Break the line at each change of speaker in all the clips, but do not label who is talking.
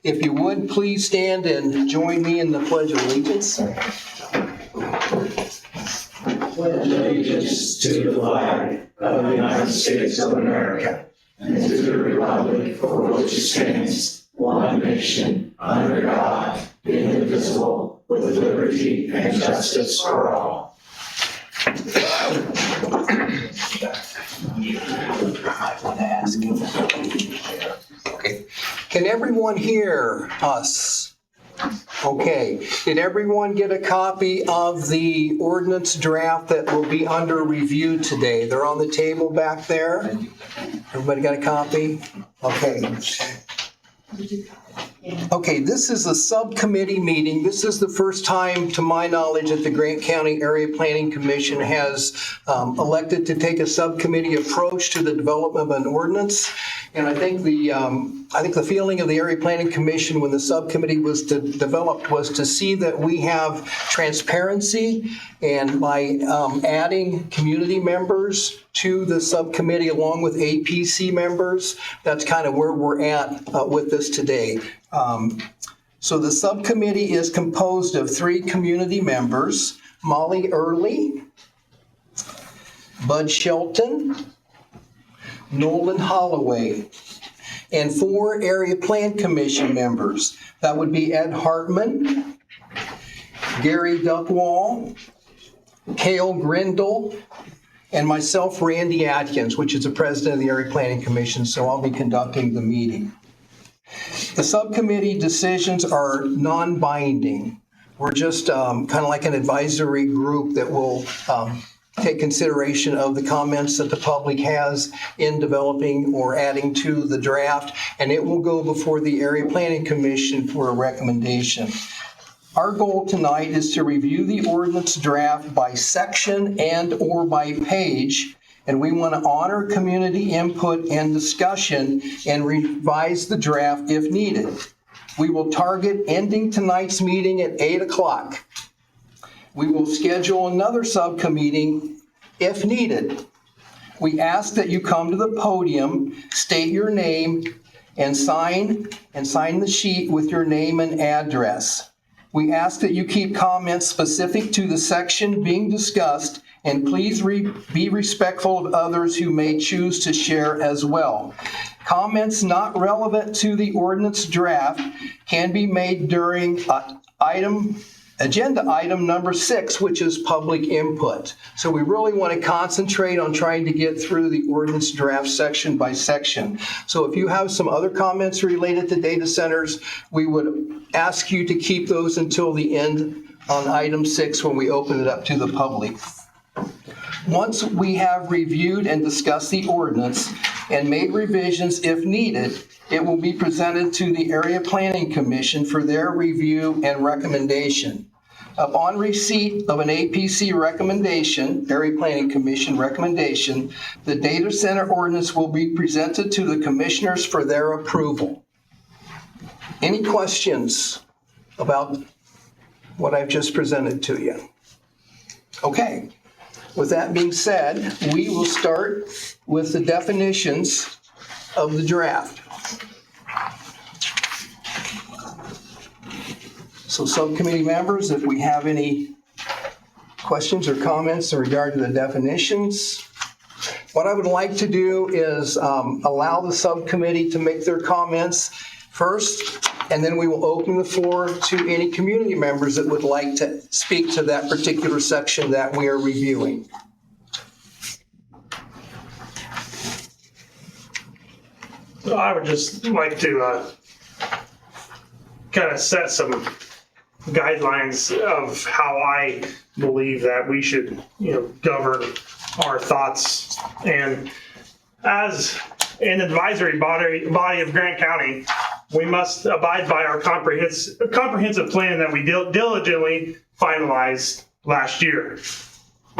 If you would, please stand and join me in the Pledge of Allegiance.
Pledge allegiance to the flag of the United States of America and to the republic for which it stands, one nation, under God, indivisible, with liberty and justice for all.
I want to ask you. Okay. Can everyone hear us? Okay. Did everyone get a copy of the ordinance draft that will be under review today? They're on the table back there. Everybody got a copy? Okay. Okay, this is a subcommittee meeting. This is the first time, to my knowledge, that the Grant County Area Planning Commission has elected to take a subcommittee approach to the development of an ordinance. And I think the feeling of the Area Planning Commission when the subcommittee was developed was to see that we have transparency, and by adding community members to the subcommittee along with APC members, that's kind of where we're at with this today. So the subcommittee is composed of 3 community members: Molly Early, Bud Shelton, Nolan Holloway, and 4 Area Plan Commission members. That would be Ed Hartman, Gary Duckwall, Cale Grindle, and myself, Randy Atkins, which is the president of the Area Planning Commission, so I'll be conducting the meeting. The subcommittee decisions are non-binding. We're just kind of like an advisory group that will take consideration of the comments that the public has in developing or adding to the draft, and it will go before the Area Planning Commission for a recommendation. Our goal tonight is to review the ordinance draft by section and or by page, and we want to honor community input and discussion and revise the draft if needed. We will target ending tonight's meeting at 8 o'clock. We will schedule another subcommittee if needed. We ask that you come to the podium, state your name, and sign the sheet with your name and address. We ask that you keep comments specific to the section being discussed, and please be respectful of others who may choose to share as well. Comments not relevant to the ordinance draft can be made during agenda item number 6, which is public input. So we really want to concentrate on trying to get through the ordinance draft section by section. So if you have some other comments related to data centers, we would ask you to keep those until the end on item 6 when we open it up to the public. Once we have reviewed and discussed the ordinance and made revisions if needed, it will be presented to the Area Planning Commission for their review and recommendation. Upon receipt of an APC recommendation, Area Planning Commission recommendation, the data center ordinance will be presented to the commissioners for their approval. Any questions about what I've just presented to you? Okay. With that being said, we will start with the definitions of the draft. So subcommittee members, if we have any questions or comments in regard to the definitions, what I would like to do is allow the subcommittee to make their comments first, and then we will open the floor to any community members that would like to speak to that particular section that we are reviewing.
So I would just like to kind of set some guidelines of how I believe that we should, govern our thoughts. And as an advisory body of Grant County, we must abide by our comprehensive plan that we diligently finalized last year.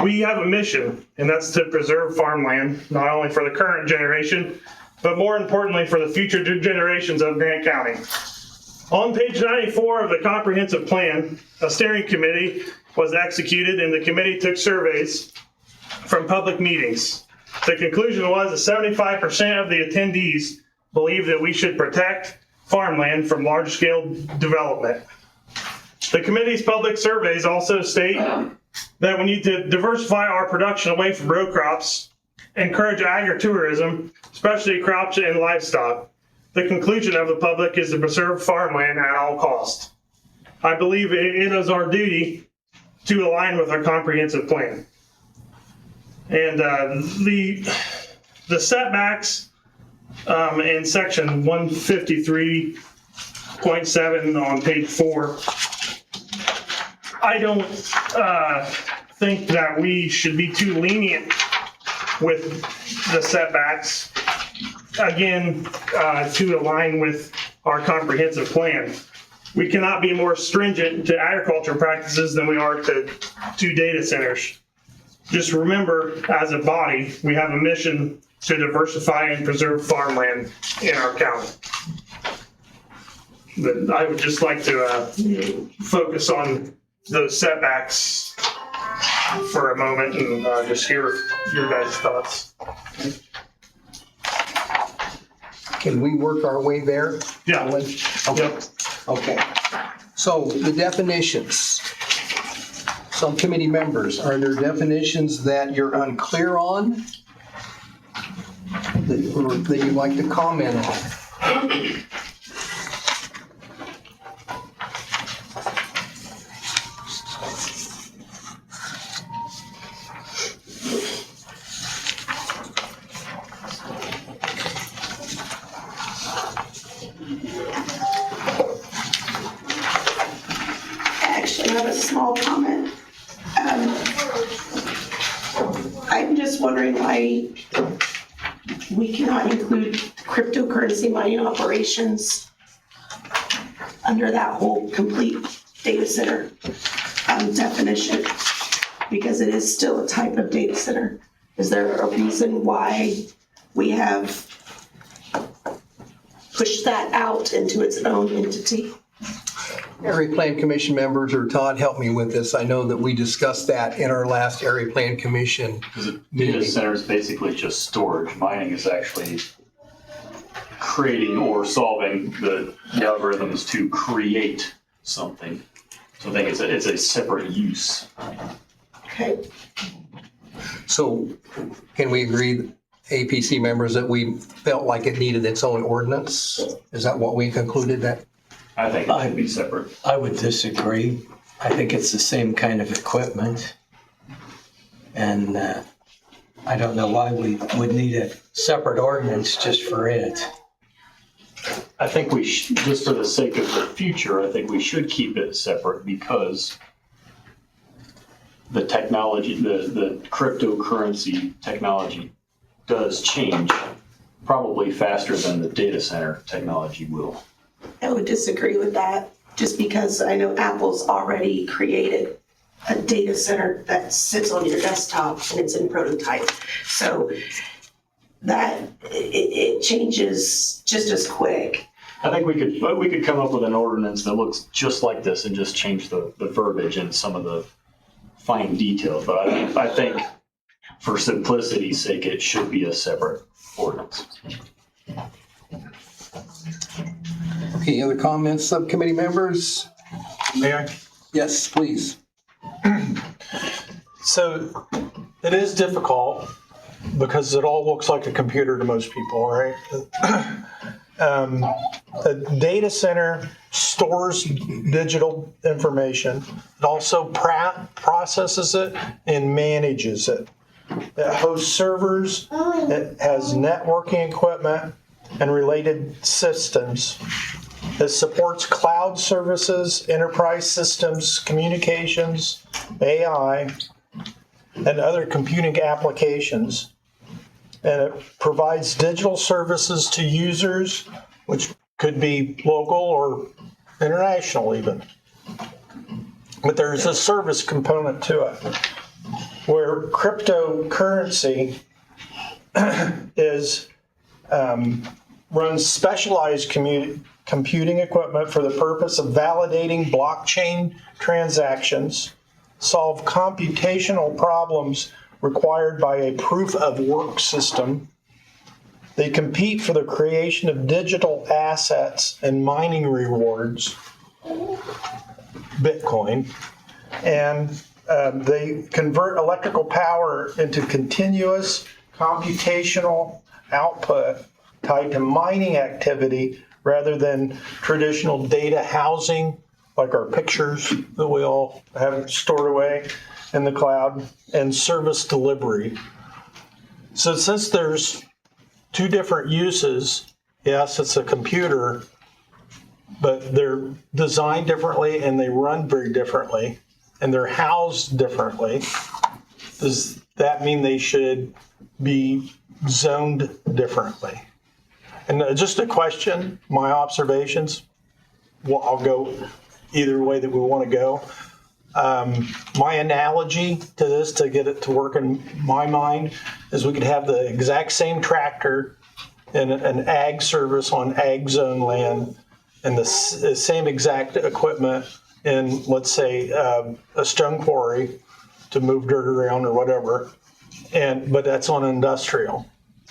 We have a mission, and that's to preserve farmland, not only for the current generation, but more importantly for the future generations of Grant County. On page 94 of the comprehensive plan, a steering committee was executed, and the committee took surveys from public meetings. The conclusion was that 75% of the attendees believe that we should protect farmland from large-scale development. The committee's public surveys also state that we need to diversify our production away from row crops, encourage agritourism, especially crops and livestock. The conclusion of the public is to preserve farmland at all costs. I believe it is our duty to align with our comprehensive plan. And the setbacks in section 153.7 on page 4, I don't think that we should be too lenient with the setbacks, again, to align with our comprehensive plan. We cannot be more stringent to agriculture practices than we are to data centers. Just remember, as a body, we have a mission to diversify and preserve farmland in our county. But I would just like to focus on those setbacks for a moment and just hear your guys' thoughts.
Can we work our way there?
Yeah.
Okay.
Yep.
Okay. So the definitions. Subcommittee members, are there definitions that you're unclear on? Or that you'd like to comment on?
Actually, I have a small comment. I'm just wondering why we cannot include cryptocurrency mining operations under that whole complete data center definition, because it is still a type of data center. Is there a reason why we have pushed that out into its own entity?
Area Plan Commission members, or Todd, help me with this. I know that we discussed that in our last Area Plan Commission
Because a
meeting.
data center is basically just storage. Mining is actually creating or solving the algorithms to create something. So I think it's a separate use.
Okay.
So can we agree, APC members, that we felt like it needed its own ordinance? Is that what we concluded that?
I think it should be separate.
I would disagree. I think it's the same kind of equipment. And I don't know why we would need a separate ordinance just for it.
I think we should, just for the sake of the future, I think we should keep it separate because the technology, the cryptocurrency technology does change probably faster than the data center technology will.
I would disagree with that, just because I know Apple's already created a data center that sits on your desktop and it's in prototype. So that it changes just as quick.
I think we could come up with an ordinance that looks just like this and just change the verbiage and some of the fine details. But I think for simplicity's sake, it should be a separate ordinance.
Okay, other comments, subcommittee members?
May I?
Yes, please.
So it is difficult because it all looks like a computer to most people, right? A data center stores digital information. It also processes it and manages it. It hosts servers. It has networking equipment and related systems. It supports cloud services, enterprise systems, communications, AI, and other computing applications. And it provides digital services to users, which could be local or international even. But there's a service component to it, where cryptocurrency runs specialized computing equipment for the purpose of validating blockchain transactions, solve computational problems required by a proof of work system, They compete for the creation of digital assets and mining rewards, Bitcoin, and they convert electrical power into continuous computational output tied to mining activity rather than traditional data housing, like our pictures that we all have stored away in the cloud, and service delivery. So since there's two different uses, yes, it's a computer, but they're designed differently and they run very differently and they're housed differently. Does that mean they should be zoned differently? And just a question, my observations, well, I'll go either way that we want to go. My analogy to this, to get it to work in my mind, is we could have the exact same tractor in an ag service on ag zone land and the same exact equipment in, let's say, a stone quarry to move dirt around or whatever, but that's on industrial.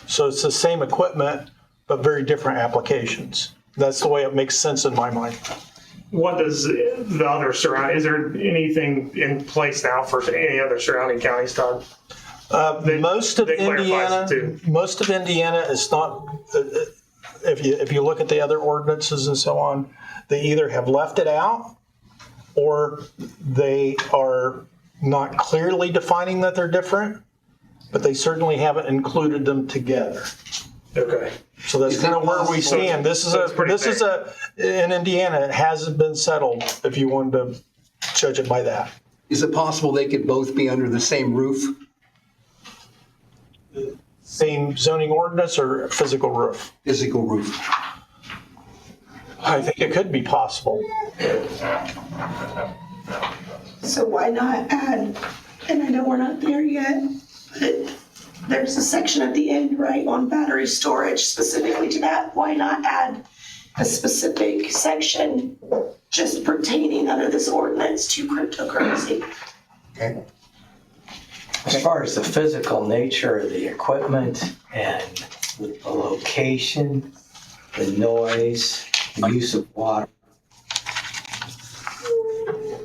So it's the same equipment, but very different applications. That's the way it makes sense in my mind.
What does the other is there anything in place now for any other surrounding counties, Todd?
Most of Indiana is not. If you look at the other ordinances and so on, they either have left it out, or they are not clearly defining that they're different, but they certainly haven't included them together.
Okay.
So that's kind of where we stand. This is in Indiana, it hasn't been settled, if you wanted to judge it by that.
Is it possible they could both be under the same roof?
Same zoning ordinance or physical roof?
Physical roof.
I think it could be possible.
So why not add, and I know we're not there yet, but there's a section at the end, right, on battery storage specifically to that. Why not add a specific section just pertaining under this ordinance to cryptocurrency?
Okay.
As far as the physical nature of the equipment and the location, the noise, the use of water,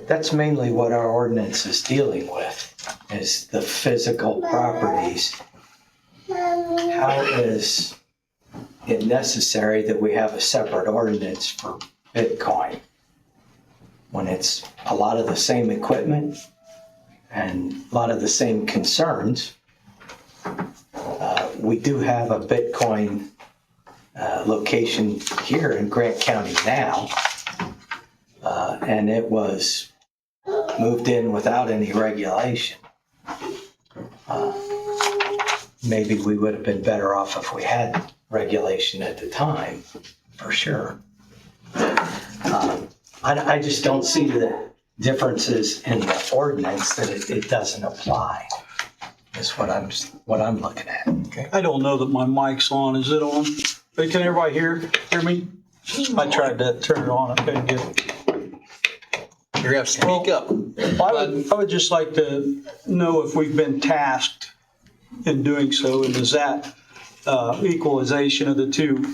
that's mainly what our ordinance is dealing with, is the physical properties. How is it necessary that we have a separate ordinance for Bitcoin when it's a lot of the same equipment and a lot of the same concerns? We do have a Bitcoin location here in Grant County now, and it was moved in without any regulation. Maybe we would have been better off if we had regulation at the time, for sure. I just don't see the differences in the ordinance that it doesn't apply, is what I'm looking at.
Okay.
I don't know that my mic's on. Is it on? Hey, can everybody hear me? I tried to turn it on. I couldn't get it.
You're going to have to speak up.
I would just like to know if we've been tasked in doing so, and does that equalization of the two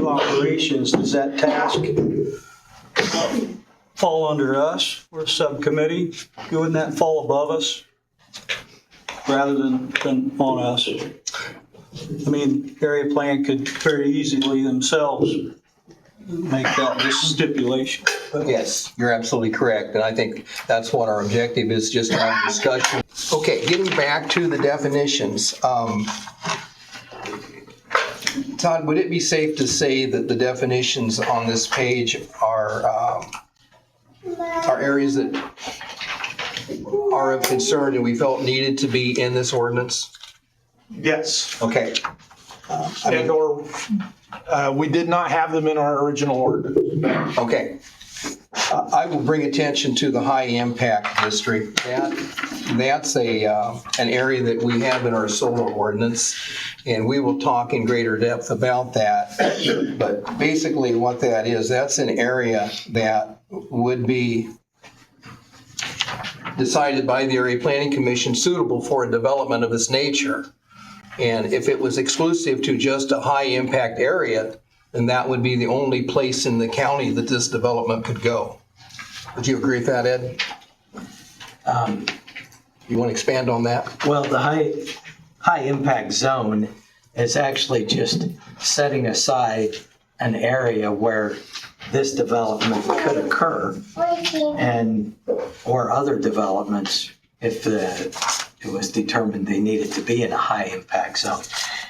operations, does that task fall under us or a subcommittee? Wouldn't that fall above us rather than on us? I mean, area plan could very easily themselves make that just stipulation.
Yes, you're absolutely correct. And I think that's what our objective is, just to have a discussion. Okay, getting back to the definitions. Todd, would it be safe to say that the definitions on this page are areas that are of concern and we felt needed to be in this ordinance?
Yes.
Okay.
We did not have them in our original ordinance.
Okay. I will bring attention to the high impact district. That's an area that we have in our solar ordinance, and we will talk in greater depth about that. But basically what that is, that's an area that would be decided by the Area Planning Commission suitable for a development of this nature. And if it was exclusive to just a high impact area, then that would be the only place in the county that this development could go. Would you agree with that, Ed? You want to expand on that?
Well, the high impact zone is actually just setting aside an area where this development could occur and or other developments if it was determined they needed to be in a high impact zone.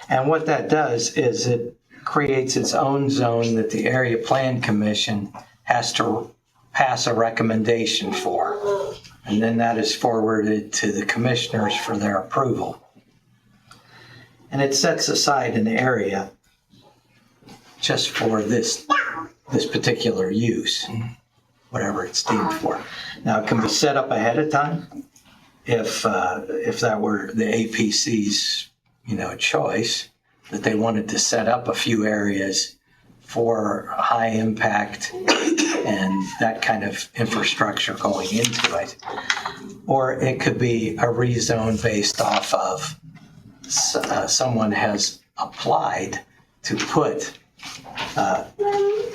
And what that does is it creates its own zone that the Area Plan Commission has to pass a recommendation for. And then that is forwarded to the commissioners for their approval. And it sets aside an area just for this particular use, whatever it's deemed for. Now, it can be set up ahead of time if that were the APC's, choice, that they wanted to set up a few areas for high impact and that kind of infrastructure going into it. Or it could be a rezone based off of someone has applied to put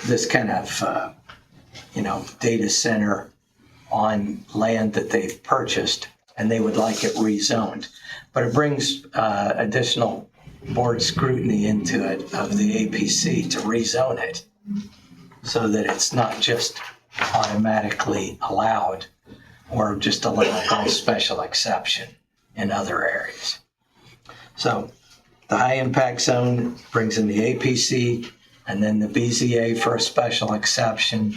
this kind of, data center on land that they've purchased and they would like it rezoned. But it brings additional board scrutiny into it of the APC to rezone it so that it's not just automatically allowed or just allowed by special exception in other areas. So the high impact zone brings in the APC and then the BZA for a special exception,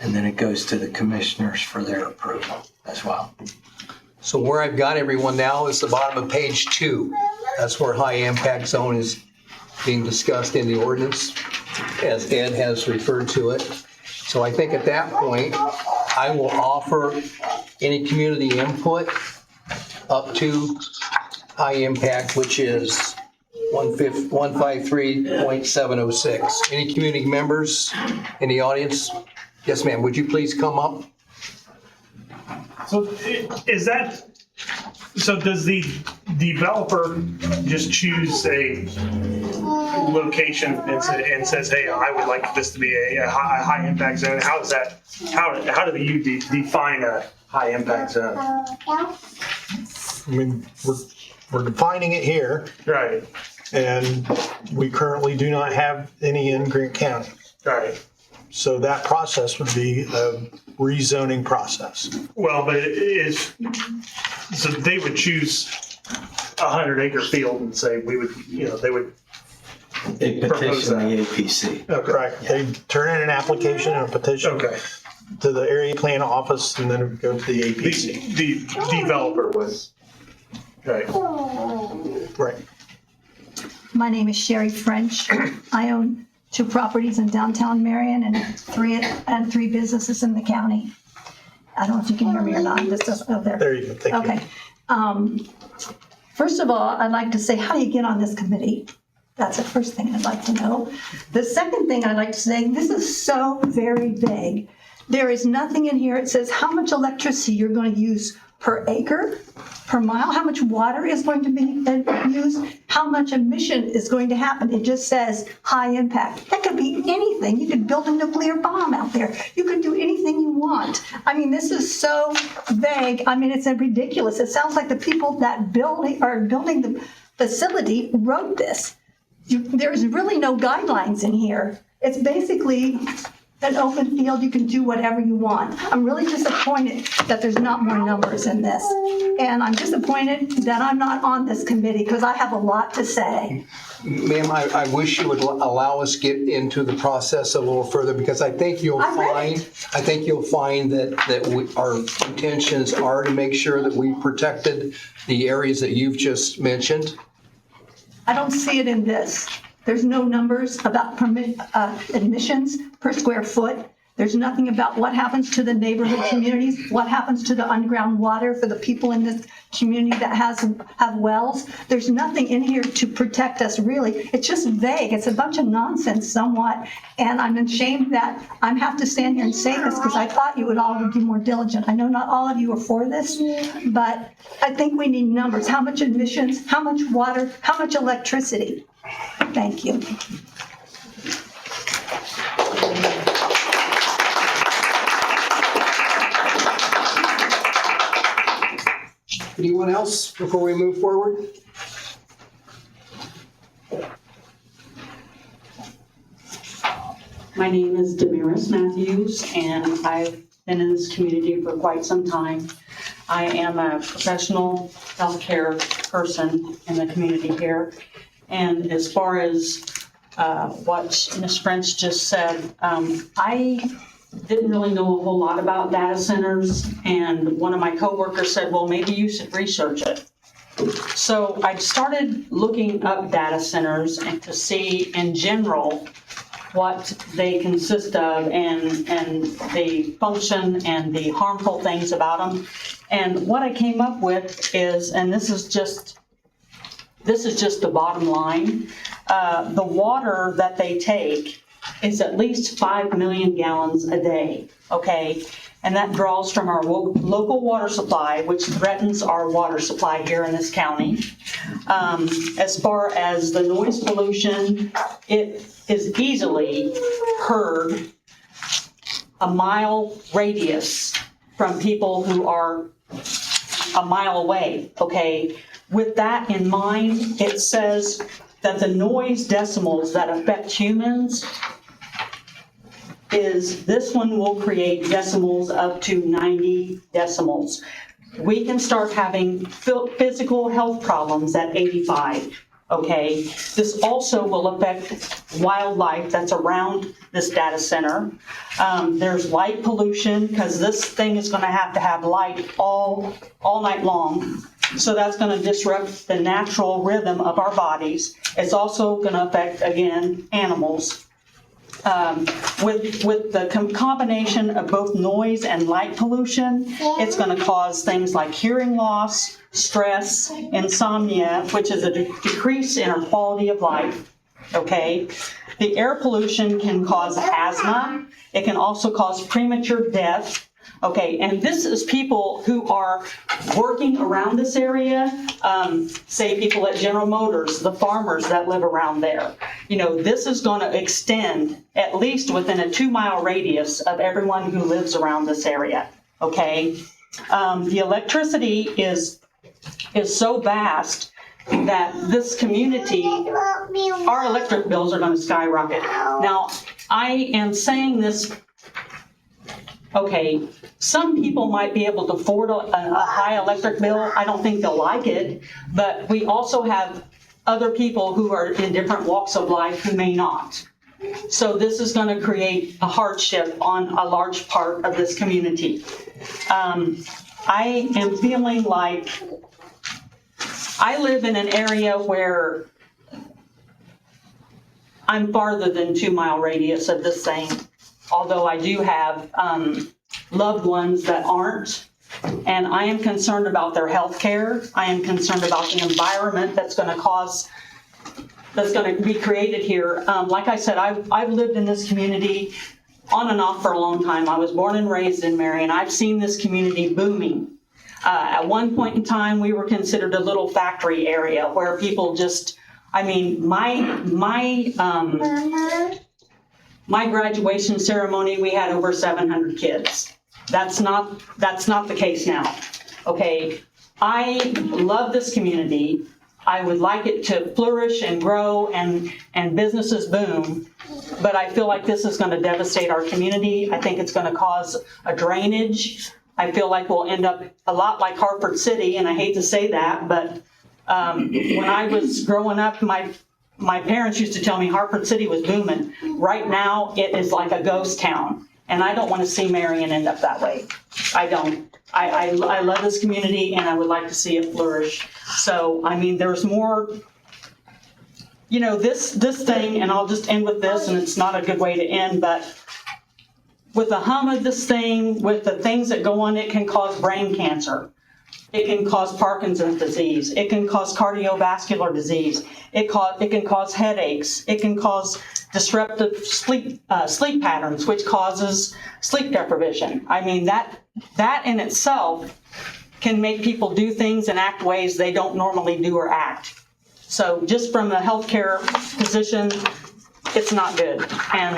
and then it goes to the commissioners for their approval as well.
So where I've got everyone now is the bottom of page 2. That's where high impact zone is being discussed in the ordinance, as Ed has referred to it. So I think at that point, I will offer any community input up to high impact, which is 153.706. Any community members in the audience? Yes, ma'am. Would you please come up?
So does the developer just choose a location and says, hey, I would like this to be a high impact zone? How is that? How do you define a high impact zone?
I mean, we're defining it here,
Right,
and we currently do not have any in Grant County.
right.
So that process would be a rezoning process.
Well, but so they would choose a 100-acre field and say they would
They
Propose
petition
that.
the APC.
Correct. They turn in an application and a petition
Okay.
to the area plan office, and then it would go to the APC.
The developer was, right.
Right.
My name is Sherry French. I own 2 properties in downtown Marion and three businesses in the county. I don't know if you can hear me or not. This is over there.
There you go. Thank you.
Okay. First of all, I'd like to say, how do you get on this committee? That's the first thing I'd like to know. The second thing I'd like to say, this is so very vague. There is nothing in here. It says how much electricity you're going to use per acre, per mile, how much water is going to be used, how much emission is going to happen. It just says high impact. That could be anything. You could build a nuclear bomb out there. You could do anything you want. I mean, this is so vague. I mean, it's ridiculous. It sounds like the people that are building the facility wrote this. There's really no guidelines in here. It's basically an open field. You can do whatever you want. I'm really disappointed that there's not more numbers in this. And I'm disappointed that I'm not on this committee because I have a lot to say.
Ma'am, I wish you would allow us get into the process a little further, because I think you'll find that our intentions are to make sure that we protected the areas that you've just mentioned.
I don't see it in this. There's no numbers about admissions per square foot. There's nothing about what happens to the neighborhood communities, what happens to the underground water for the people in this community that have wells. There's nothing in here to protect us, really. It's just vague. It's a bunch of nonsense somewhat. And I'm ashamed that I have to stand here and say this because I thought you would all be more diligent. I know not all of you are for this, but I think we need numbers. How much emissions, how much water, how much electricity? Thank you.
Anyone else before we move forward?
My name is Damaris Matthews, and I've been in this community for quite some time. I am a professional healthcare person in the community here. And as far as what Ms. French just said, I didn't really know a whole lot about data centers, and one of my coworkers said, well, maybe you should research it. So I started looking up data centers and to see in general what they consist of and the function and the harmful things about them. And what I came up with is, and this is just the bottom line, the water that they take is at least 5 million gallons a day, okay? And that draws from our local water supply, which threatens our water supply here in this county. As far as the noise pollution, it is easily heard a mile radius from people who are a mile away, okay? With that in mind, it says that the noise decimals that affect humans is this one will create decimals up to 90 decimals. We can start having physical health problems at 85, okay? This also will affect wildlife that's around this data center. There's light pollution because this thing is going to have light all night long. So that's going to disrupt the natural rhythm of our bodies. It's also going to affect, again, animals. With the combination of both noise and light pollution, it's going to cause things like hearing loss, stress, insomnia, which is a decrease in our quality of life, okay? The air pollution can cause asthma. It can also cause premature death. Okay, and this is people who are working around this area, say people at General Motors, the farmers that live around there. You know, this is going to extend at least within a 2-mile radius of everyone who lives around this area, okay? The electricity is so vast that this community, our electric bills are going to skyrocket. Now, I am saying this. Okay, some people might be able to afford a high electric bill. I don't think they'll like it, but we also have other people who are in different walks of life who may not. So this is going to create a hardship on a large part of this community. I am feeling like I live in an area where I'm farther than 2-mile radius of this thing. Although I do have loved ones that aren't, and I am concerned about their health care. I am concerned about the environment that's going to be created here. Like I said, I've lived in this community on and off for a long time. I was born and raised in Marion. I've seen this community booming. At one point in time, we were considered a little factory area where people just, I mean, my graduation ceremony, we had over 700 kids. That's not the case now, okay? I love this community. I would like it to flourish and grow and businesses boom, but I feel like this is going to devastate our community. I think it's going to cause a drainage. I feel like we'll end up a lot like Hartford City, and I hate to say that, but when I was growing up, my parents used to tell me Hartford City was booming. Right now, it is like a ghost town, and I don't want to see Marion end up that way. I don't. I love this community, and I would like to see it flourish. So, I mean, there's more, you know, this thing, and I'll just end with this, and it's not a good way to end, but with the hum of this thing, with the things that go on, it can cause brain cancer. It can cause Parkinson's disease. It can cause cardiovascular disease. It can cause headaches. It can cause disruptive sleep patterns, which causes sleep deprivation. I mean, that in itself can make people do things and act ways they don't normally do or act. So just from the healthcare position, it's not good. And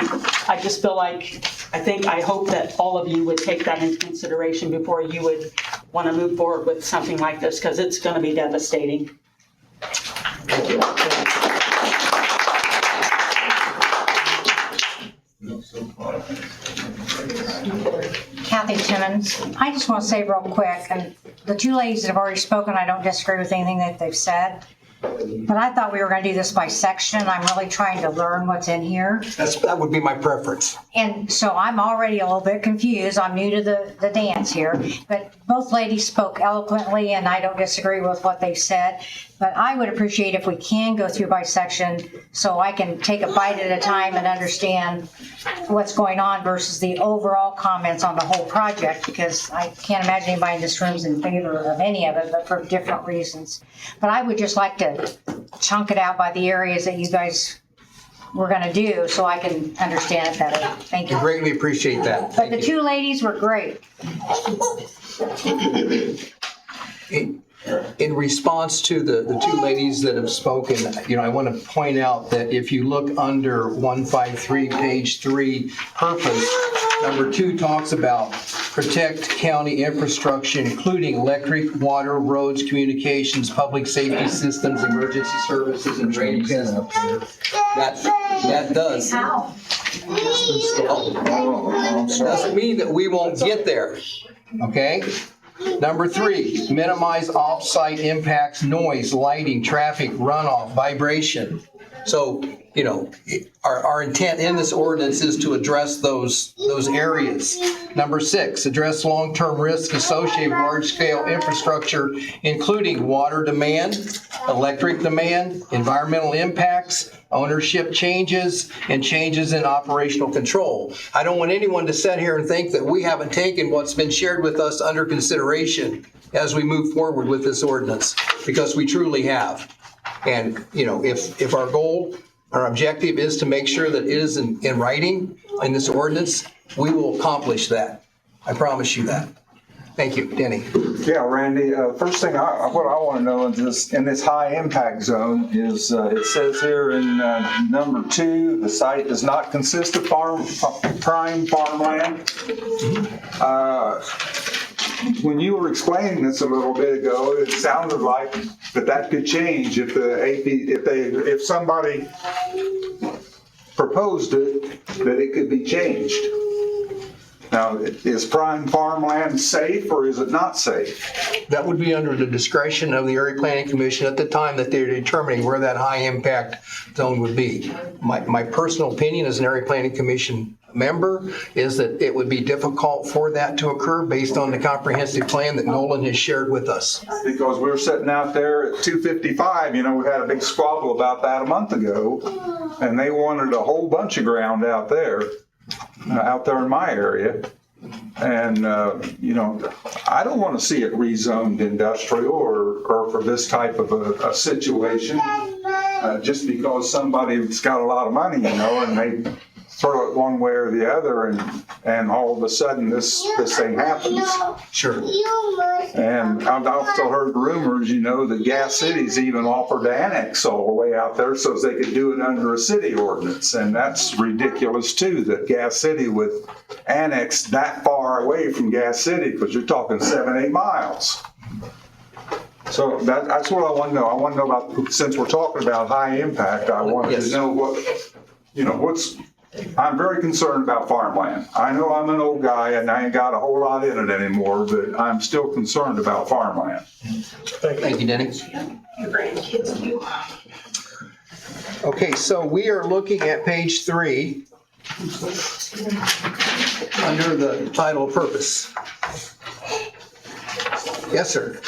I just feel like, I hope that all of you would take that into consideration before you would want to move forward with something like this, because it's going to be devastating.
Kathy Timmons. I just want to say real quick, and the two ladies that have already spoken, I don't disagree with anything that they've said. But I thought we were going to do this by section. I'm really trying to learn what's in here.
That would be my preference.
And so I'm already a little bit confused. I'm new to the dance here. But both ladies spoke eloquently, and I don't disagree with what they said. But I would appreciate if we can go through by section so I can take a bite at a time and understand what's going on versus the overall comments on the whole project, because I can't imagine anybody in this room is in favor of any of it, but for different reasons. But I would just like to chunk it out by the areas that you guys were going to do so I can understand it better. Thank you.
I greatly appreciate that.
But the two ladies were great.
In response to the two ladies that have spoken, I want to point out that if you look under 153, page 3, purpose, number 2 talks about protect county infrastructure, including electric, water, roads, communications, public safety systems, emergency services, and drainage systems. That does.
How?
Doesn't mean that we won't get there, okay? Number 3, minimize off-site impacts, noise, lighting, traffic, runoff, vibration. So, our intent in this ordinance is to address those areas. Number 6, address long-term risks associated with large-scale infrastructure, including water demand, electric demand, environmental impacts, ownership changes, and changes in operational control. I don't want anyone to sit here and think that we haven't taken what's been shared with us under consideration as we move forward with this ordinance, because we truly have. And, if our goal, our objective is to make sure that it is in writing in this ordinance, we will accomplish that. I promise you that. Thank you, Denny.
Yeah, Randy, first thing what I want to know is in this high impact zone is it says here in number 2, the site does not consist of prime farmland. When you were explaining this a little bit ago, it sounded like that could change if somebody proposed it, that it could be changed. Now, is prime farmland safe or is it not safe?
That would be under the discretion of the Area Planning Commission at the time that they're determining where that high impact zone would be. My personal opinion as an Area Planning Commission member is that it would be difficult for that to occur based on the comprehensive plan that Nolan has shared with us.
Because we were sitting out there at 255, we had a big squabble about that a month ago, and they wanted a whole bunch of ground out there in my area. And, I don't want to see it rezoned industrial or for this type of a situation, just because somebody's got a lot of money, and they throw it one way or the other, and all of a sudden this thing happens.
Sure.
And I've also heard rumors, that Gas City's even offered to annex all the way out there so they could do it under a city ordinance. And that's ridiculous too, that Gas City would annex that far away from Gas City, because you're talking 7-8 miles. So that's what I want to know. I want to know about, since we're talking about high impact, I wanted to know I'm very concerned about farmland. I know I'm an old guy and I ain't got a whole lot in it anymore, but I'm still concerned about farmland.
Thank you, Denny.
Your grandkids do.
Okay, so we are looking at page 3 under the title of purpose. Yes, sir.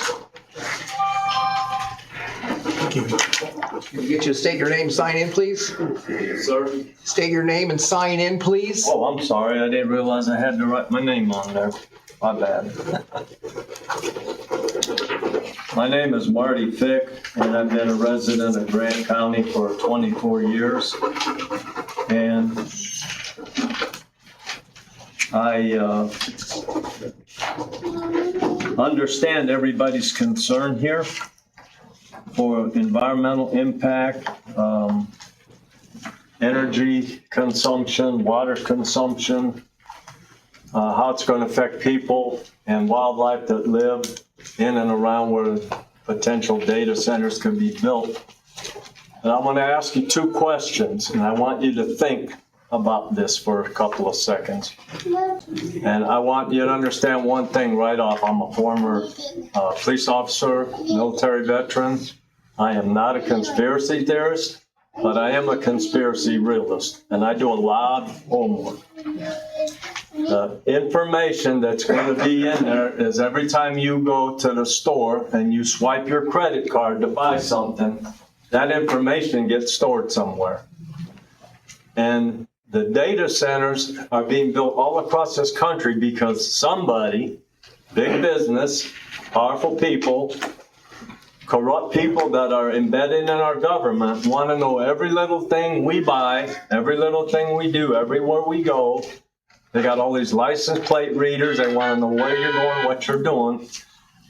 Thank you.
Can we get you to state your name, sign in, please?
Sir?
State your name and sign in, please.
Oh, I'm sorry. I didn't realize I had to write my name on there. My bad. My name is Marty Fick, and I've been a resident of Grant County for 24 years. And I understand everybody's concern here for environmental impact, energy consumption, water consumption, how it's going to affect people and wildlife that live in and around where potential data centers could be built. And I'm going to ask you two questions, and I want you to think about this for a couple of seconds. And I want you to understand one thing right off. I'm a former police officer, military veteran. I am not a conspiracy theorist, but I am a conspiracy realist, and I do a lot of homework. The information that's going to be in there is every time you go to the store and you swipe your credit card to buy something, that information gets stored somewhere. And the data centers are being built all across this country because somebody, big business, powerful people, corrupt people that are embedded in our government want to know every little thing we buy, every little thing we do, everywhere we go. They got all these license plate readers. They want to know where you're going, what you're doing.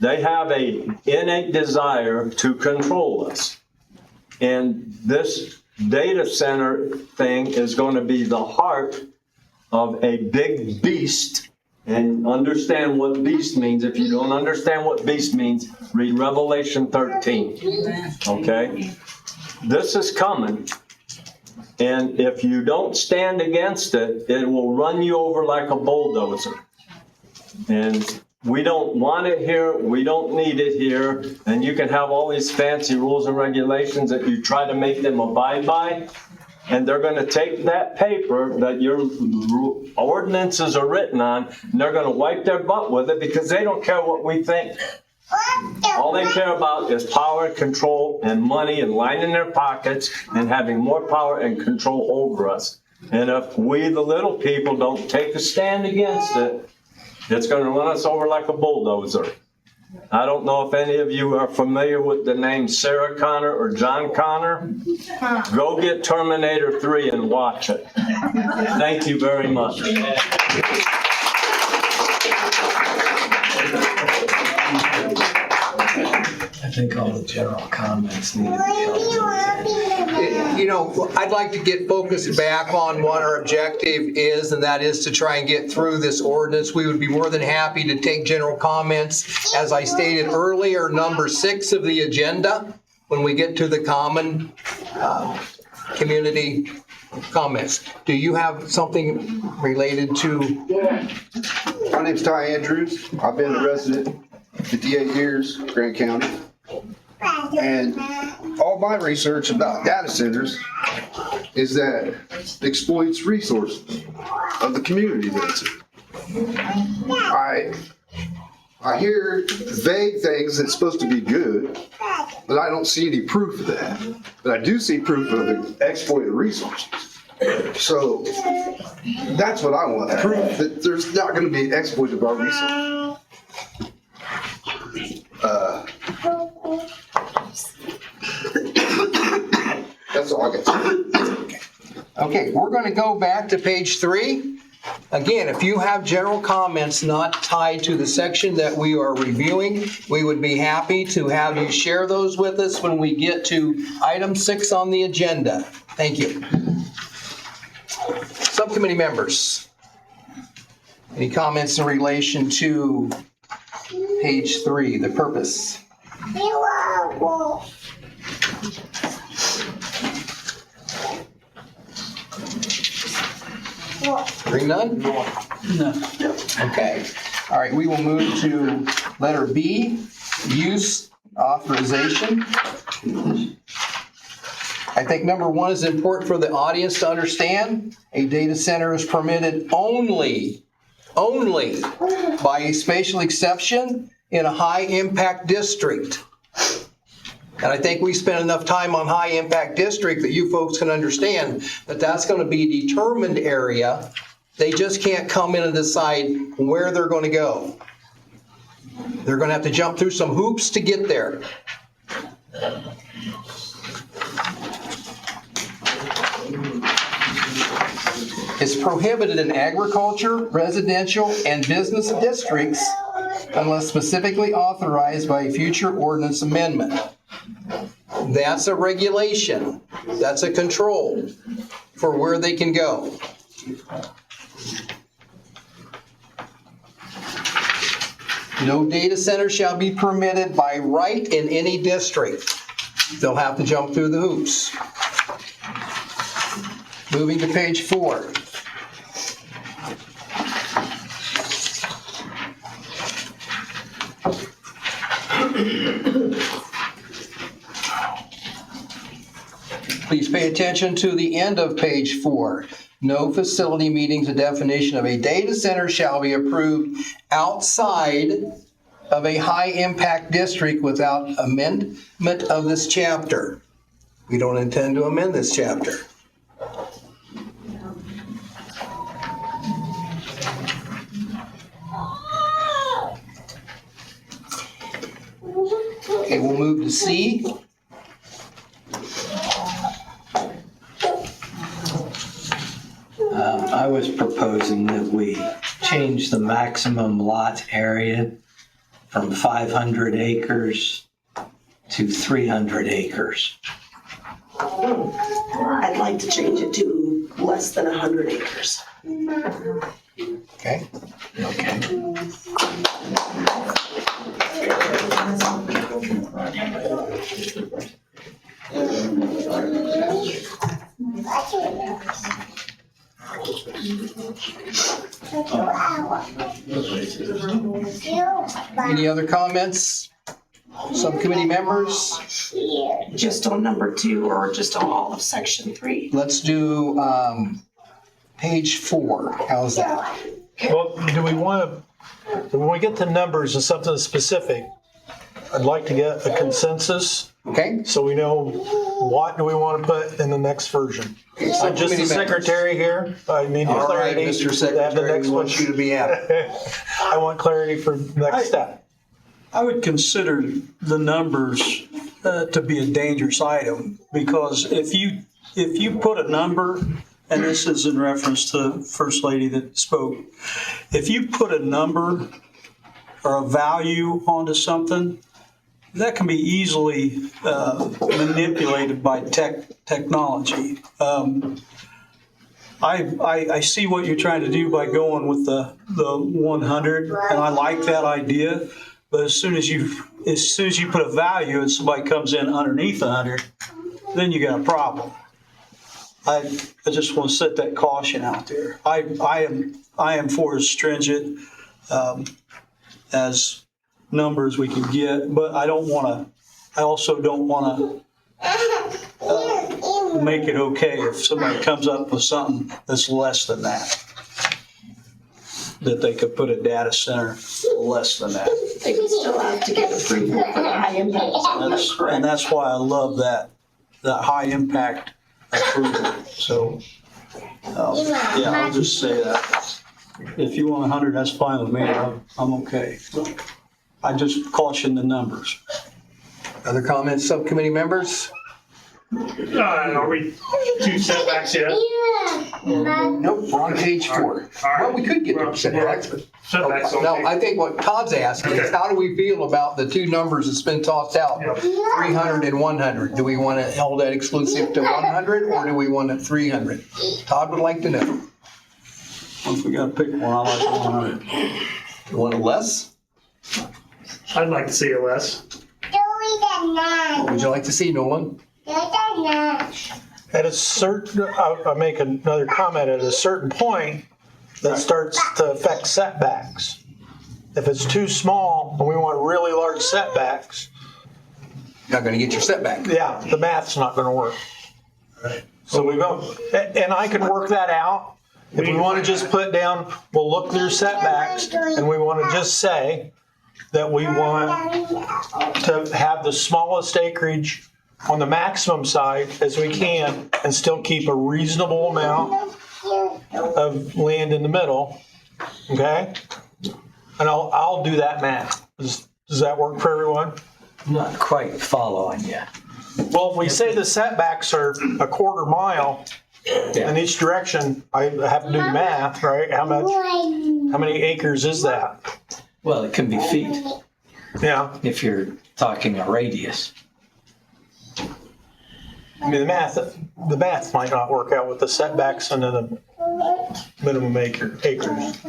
They have an innate desire to control us. And this data center thing is going to be the heart of a big beast. And understand what beast means. If you don't understand what beast means, read Revelation 13. Okay? This is coming. And if you don't stand against it, it will run you over like a bulldozer. And we don't want it here. We don't need it here. And you can have all these fancy rules and regulations that you try to make them abide by. And they're going to take that paper that your ordinances are written on, and they're going to wipe their butt with it because they don't care what we think. All they care about is power, control, and money, and lining their pockets and having more power and control over us. And if we, the little people, don't take a stand against it, it's going to run us over like a bulldozer. I don't know if any of you are familiar with the name Sarah Connor or John Connor. Go get Terminator 3 and watch it. Thank you very much.
I think all the general comments need to be held.
You know, I'd like to get focused back on what our objective is, and that is to try and get through this ordinance. We would be more than happy to take general comments. As I stated earlier, number 6 of the agenda, when we get to the common community comments. Do you have something related to?
My name's Ty Andrews. I've been a resident 58 years, Grant County. And all my research about data centers is that it exploits resources of the community that's in. I hear vague things that's supposed to be good, but I don't see any proof of that. But I do see proof of the exploited resources. So that's what I want, proof that there's not going to be exploit of our resources. That's all I got.
Okay, we're going to go back to page 3. Again, if you have general comments not tied to the section that we are reviewing, we would be happy to have you share those with us when we get to item 6 on the agenda. Thank you. Subcommittee members, any comments in relation to page 3, the purpose? Hearing none?
No.
Okay. All right, we will move to letter B, use authorization. I think number 1 is important for the audience to understand. A data center is permitted only by a spatial exception in a high impact district. And I think we spent enough time on high impact district that you folks can understand that that's going to be a determined area. They just can't come in and decide where they're going to go. They're going to have to jump through some hoops to get there. It's prohibited in agriculture, residential, and business districts unless specifically authorized by a future ordinance amendment. That's a regulation. That's a control for where they can go. No data center shall be permitted by right in any district. They'll have to jump through the hoops. Moving to page 4. Please pay attention to the end of page 4. No facility meeting the definition of a data center shall be approved outside of a high-impact district without amendment of this chapter. We don't intend to amend this chapter. Okay, we'll move to C.
I was proposing that we change the maximum lot area from 500 acres to 300 acres.
I'd like to change it to less than 100 acres.
Okay.
Okay.
Any other comments? Subcommittee members?
Just on number 2 or just on all of section 3?
Let's do page 4. How's that?
Well, do we want to, when we get to numbers and something specific, I'd like to get a consensus
Okay.
so we know what do we want to put in the next version. I'm just the
Subcommittee
secretary here. I need
All right,
clarity.
Mr.
to have the
Secretary,
next
we
one.
want you to be happy.
I want clarity for the next step.
I would consider the numbers to be a dangerous item, because if you put a number, and this is in reference to the First Lady that spoke, if you put a number or a value onto something, that can be easily manipulated by technology. I see what you're trying to do by going with the 100, and I like that idea. But as soon as you put a value and somebody comes in underneath 100, then you got a problem. I just want to set that caution out there. I am for as stringent as numbers we can get, but I also don't want to make it okay if somebody comes up with something that's less than that they could put a data center less than that.
They would still have to get approval for the high impact.
And that's why I love that high impact approval. So, yeah, I'll just say that. If you want 100, that's fine with me. I'm okay. I just caution the numbers.
Other comments, subcommittee members?
Are we 2 setbacks yet?
Nope, we're on page 4. Well, we could get to setbacks, but.
Setbacks on
No,
page-
I think what Todd's asking is how do we feel about the 2 numbers that's been tossed out?
Yeah.
300 and 100. Do we want to hold that exclusive to 100 or do we want it 300? Todd would like to know.
If we gotta pick one, I like 100.
You want it less?
I'd like to see it less.
What would you like to see, Nolan?
At a certain, I'll make another comment, at a certain point, that starts to affect setbacks. If it's too small and we want really large setbacks,
Not going to get your setback.
yeah, the math's not gonna work. So we go, and I can work that out. If we wanna just put down, we'll look through setbacks, and we wanna just say, that we want to have the smallest acreage on the maximum side as we can and still keep a reasonable amount of land in the middle, okay? And I'll do that math. Does that work for everyone?
Not quite following you.
Well, if we say the setbacks are a quarter mile in each direction, I have to do the math, right? How many acres is that?
Well, it can be feet
Yeah,
if you're talking a radius.
I mean, the math might not work out with the setbacks and then the minimum acreage.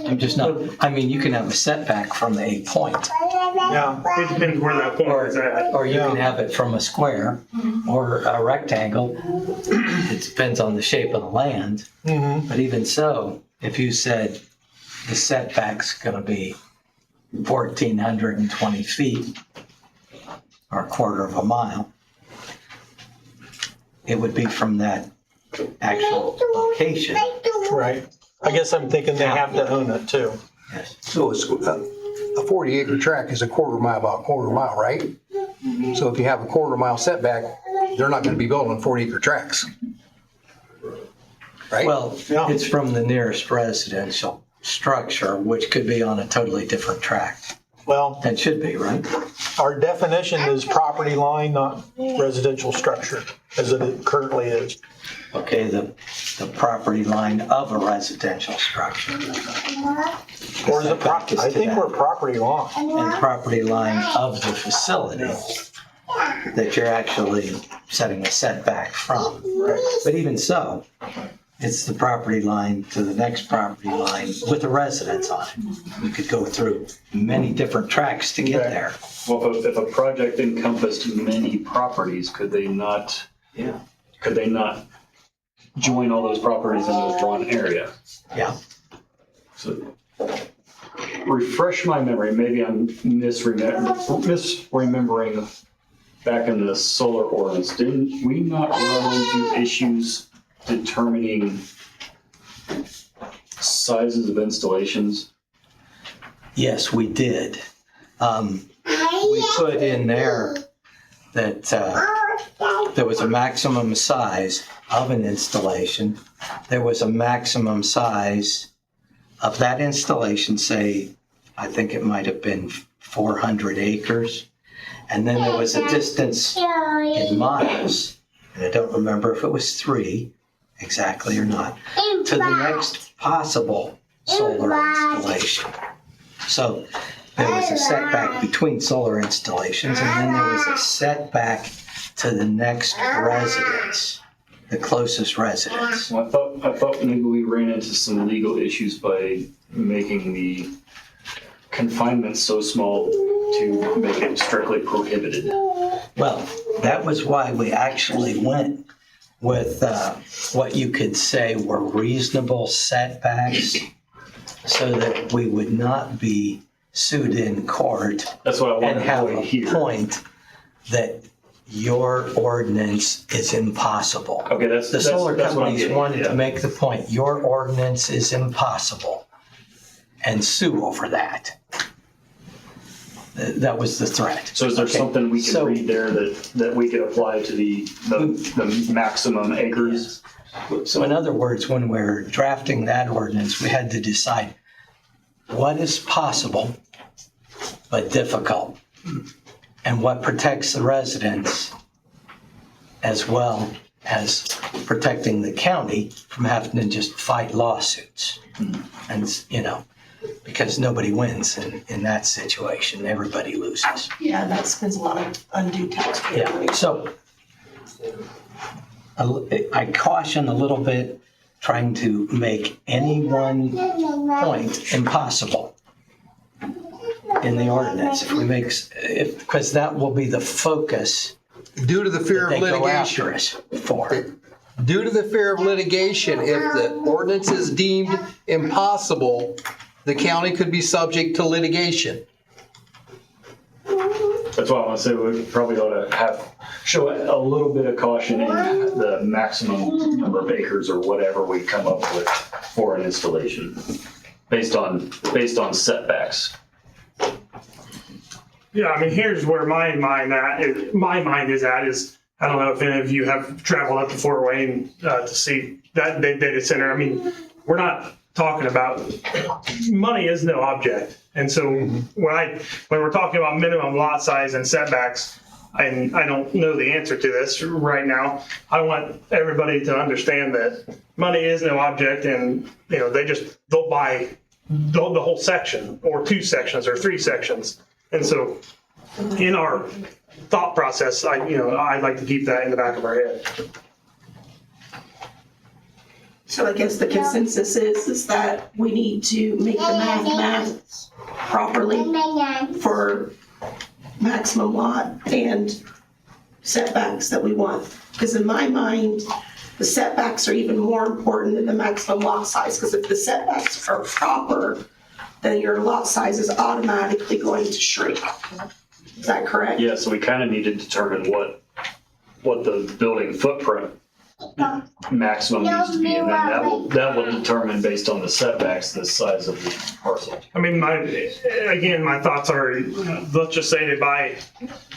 I'm just not, I mean, you can have a setback from a point,
Yeah,
It depends where that point is at.
or you can have it from a square or a rectangle. It depends on the shape of the land. But even so, if you said the setback's gonna be 1,420 feet or a quarter of a mile, it would be from that actual location.
right. I guess I'm thinking they have to own it too.
Yes.
So it's, a 40-acre tract is a quarter mile by a quarter mile, right? So if you have a quarter mile setback, they're not gonna be building 40-acre tracts. Right?
Well,
Yeah.
it's from the nearest residential structure, which could be on a totally different tract.
Well,
That should be, right?
our definition is property line, not residential structure, as it currently is.
Okay, the property line of a residential structure.
Or is it
Setback is
I
to
think
that.
we're property line.
And property line of the facility that you're actually setting a setback from. But even so, it's the property line to the next property line with a residence on it. You could go through many different tracks to get there.
Well, if a project encompassed many properties, could they not join all those properties into one area?
Yeah.
So, refresh my memory, maybe I'm misremembering back in the solar ordinance, didn't we not run into issues determining sizes of installations?
Yes, we did. We put in there that there was a maximum size of an installation. There was a maximum size of that installation, say, I think it might have been 400 acres. And then there was a distance in miles, and I don't remember if it was 3 exactly or not, to the next possible solar installation. So there was a setback between solar installations, and then there was a setback to the next residence, the closest residence.
Well, I thought maybe we ran into some legal issues by making the confinement so small to make it strictly prohibited.
Well, that was why we actually went with what you could say were reasonable setbacks so that we would not be sued in court
That's what I wanted
and
to
have
avoid
a
here.
point that your ordinance is impossible.
Okay, that's
The solar
what I'm
companies
getting,
wanted
yeah.
to make the point, your ordinance is impossible, and sue over that. That was the threat.
So is there
Okay,
something we can
so-
read there that we could apply to the maximum acres?
So in other words, when we're drafting that ordinance, we had to decide what is possible but difficult, and what protects the residents as well as protecting the county from having to just fight lawsuits. And, because nobody wins in that situation, everybody loses.
Yeah, that spends a lot of undue taxpayer
Yeah,
money.
so I caution a little bit trying to make any one point impossible in the ordinance. Because that will be the focus
Due to the fear
that
of
they go
litigation.
after us for.
Due to the fear of litigation, if the ordinance is deemed impossible, the county could be subject to litigation.
That's why I want to say we probably ought to show a little bit of caution in the maximum number of acres or whatever we come up with for an installation, based on setbacks.
Yeah, I mean, here's where my mind is at is, I don't know if any of you have traveled up to Fort Wayne to see that data center. I mean, we're not talking about, money is no object. And so when we're talking about minimum lot size and setbacks, and I don't know the answer to this right now, I want everybody to understand that money is no object, and they'll buy the whole section or 2 sections or 3 sections. And so in our thought process, I'd like to keep that in the back of our head.
So I guess the consensus is that we need to make the math properly for maximum lot and setbacks that we want. Because in my mind, the setbacks are even more important than the maximum lot size, because if the setbacks are proper, then your lot size is automatically going to shrink. Is that correct?
Yeah, so we kind of need to determine what the building footprint maximum needs to be, and then that will determine based on the setbacks, the size of the parcel.
I mean, my thoughts are, let's just say they buy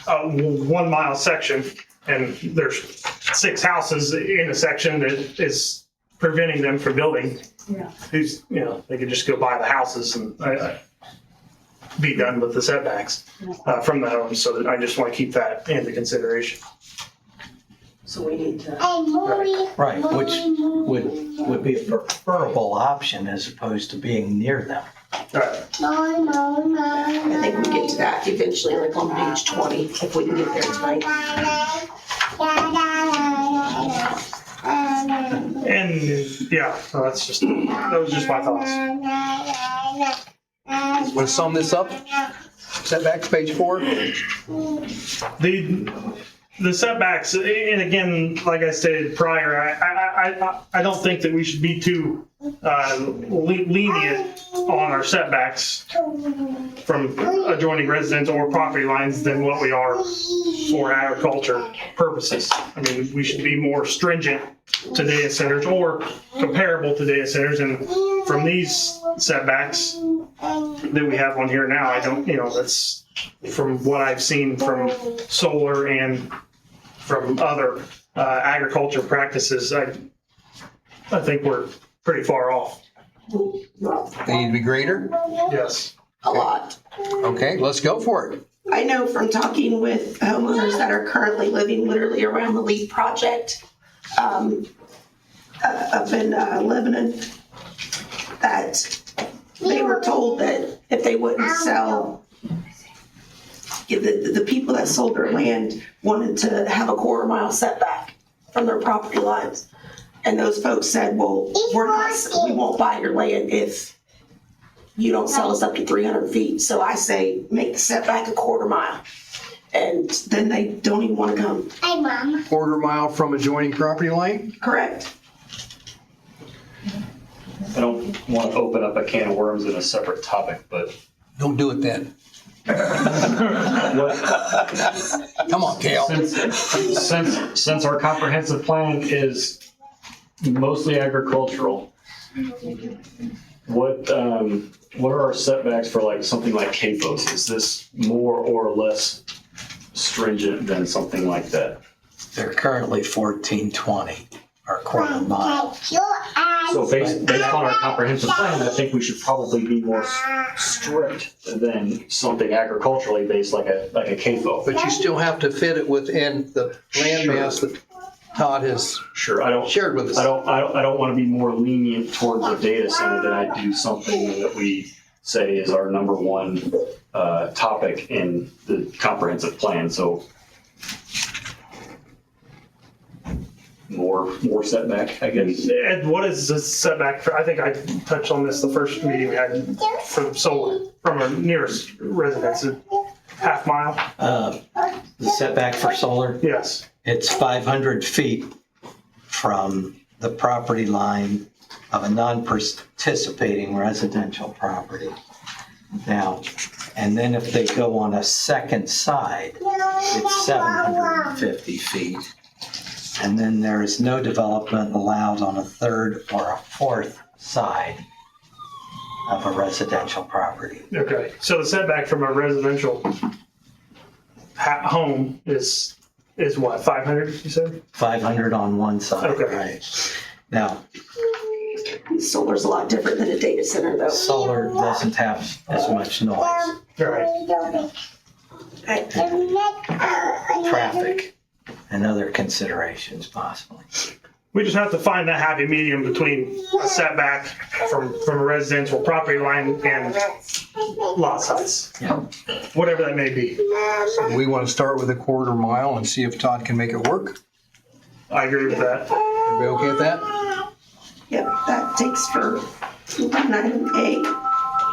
a 1 mile section and there's 6 houses in a section that is preventing them from building.
Yeah.
They could just go buy the houses and be done with the setbacks from the homes. So I just want to keep that into consideration.
So we need to.
Right, which would be a preferable option as opposed to being near them.
I think we'll get to that eventually, like on page 20, if we can get there tonight.
And yeah, so that was just my thoughts.
Want to sum this up? Setbacks, page 4.
The setbacks, and again, like I stated prior, I don't think that we should be too lenient on our setbacks from adjoining residents or property lines than what we are for agriculture purposes. I mean, we should be more stringent to data centers or comparable to data centers. And from these setbacks that we have on here now, I don't, that's from what I've seen from solar and from other agriculture practices, I think we're pretty far off.
They need to be greater?
Yes.
A lot.
Okay, let's go for it.
I know from talking with homeowners that are currently living literally around the LEAP project up in Lebanon, that they were told that if they wouldn't sell, the people that sold their land wanted to have a 1/4 mile setback from their property lines. And those folks said, well, we won't buy your land if you don't sell us up to 300 feet. So I say, make the setback a 1/4 mile. And then they don't even want to come.
Hey, Mom. 1/4 mile from adjoining property line?
Correct.
I don't want to open up a can of worms in a separate topic, but
Don't do it then. Come on, Kale.
Since our comprehensive plan is mostly agricultural, what are our setbacks for like something like CAFOs? Is this more or less stringent than something like that?
They're currently 1420 or 1/4 mile.
So based on our comprehensive plan, I think we should probably be more strict than something agriculturally based like a CAFO.
But you still have to fit it within the landmass that Todd has shared with us.
I don't want to be more lenient towards a data center than I do something that we say is our number one topic in the comprehensive plan. So more setback, I guess.
Ed, what is the setback for, I think I touched on this the first meeting we had for solar from our nearest residence, 1/2 mile?
The setback for solar?
Yes.
It's 500 feet from the property line of a non-participating residential property. Now, and then if they go on a second side, it's 750 feet. And then there is no development allowed on a third or a fourth side of a residential property.
Okay, so the setback from a residential home is what, 500, you said?
500 on one side,
Okay.
right? Now,
Solar's a lot different than a data center though.
solar doesn't have as much noise,
Right.
traffic, and other considerations possibly.
We just have to find that happy medium between a setback from a residential property line and lot size,
Yeah.
whatever that may be.
We want to start with a quarter mile and see if Todd can make it work.
I agree with that.
Everybody okay with that?
Yep, that takes for line item A.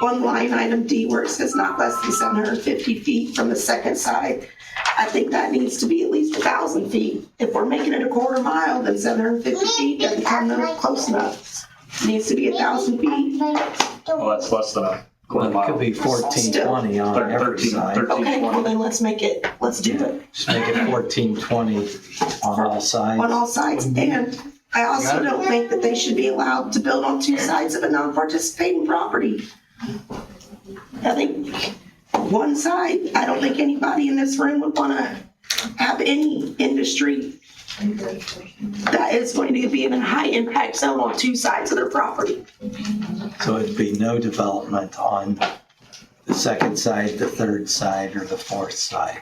On line item D where it says not less than 750 feet from the second side. I think that needs to be at least 1,000 feet. If we're making it a quarter mile, then 750 feet doesn't come close enough. It needs to be 1,000 feet.
Well, that's less than a quarter
Well, it could
mile.
be 1420 on every
13,
side.
13.
Okay, well then let's do it
Just make it 1420 on all sides.
on all sides. And I also don't think that they should be allowed to build on two sides of a non-participating property. I think one side, I don't think anybody in this room would want to have any industry that is going to be in a high impact zone on two sides of their property.
So it'd be no development on the second side, the third side, or the fourth side.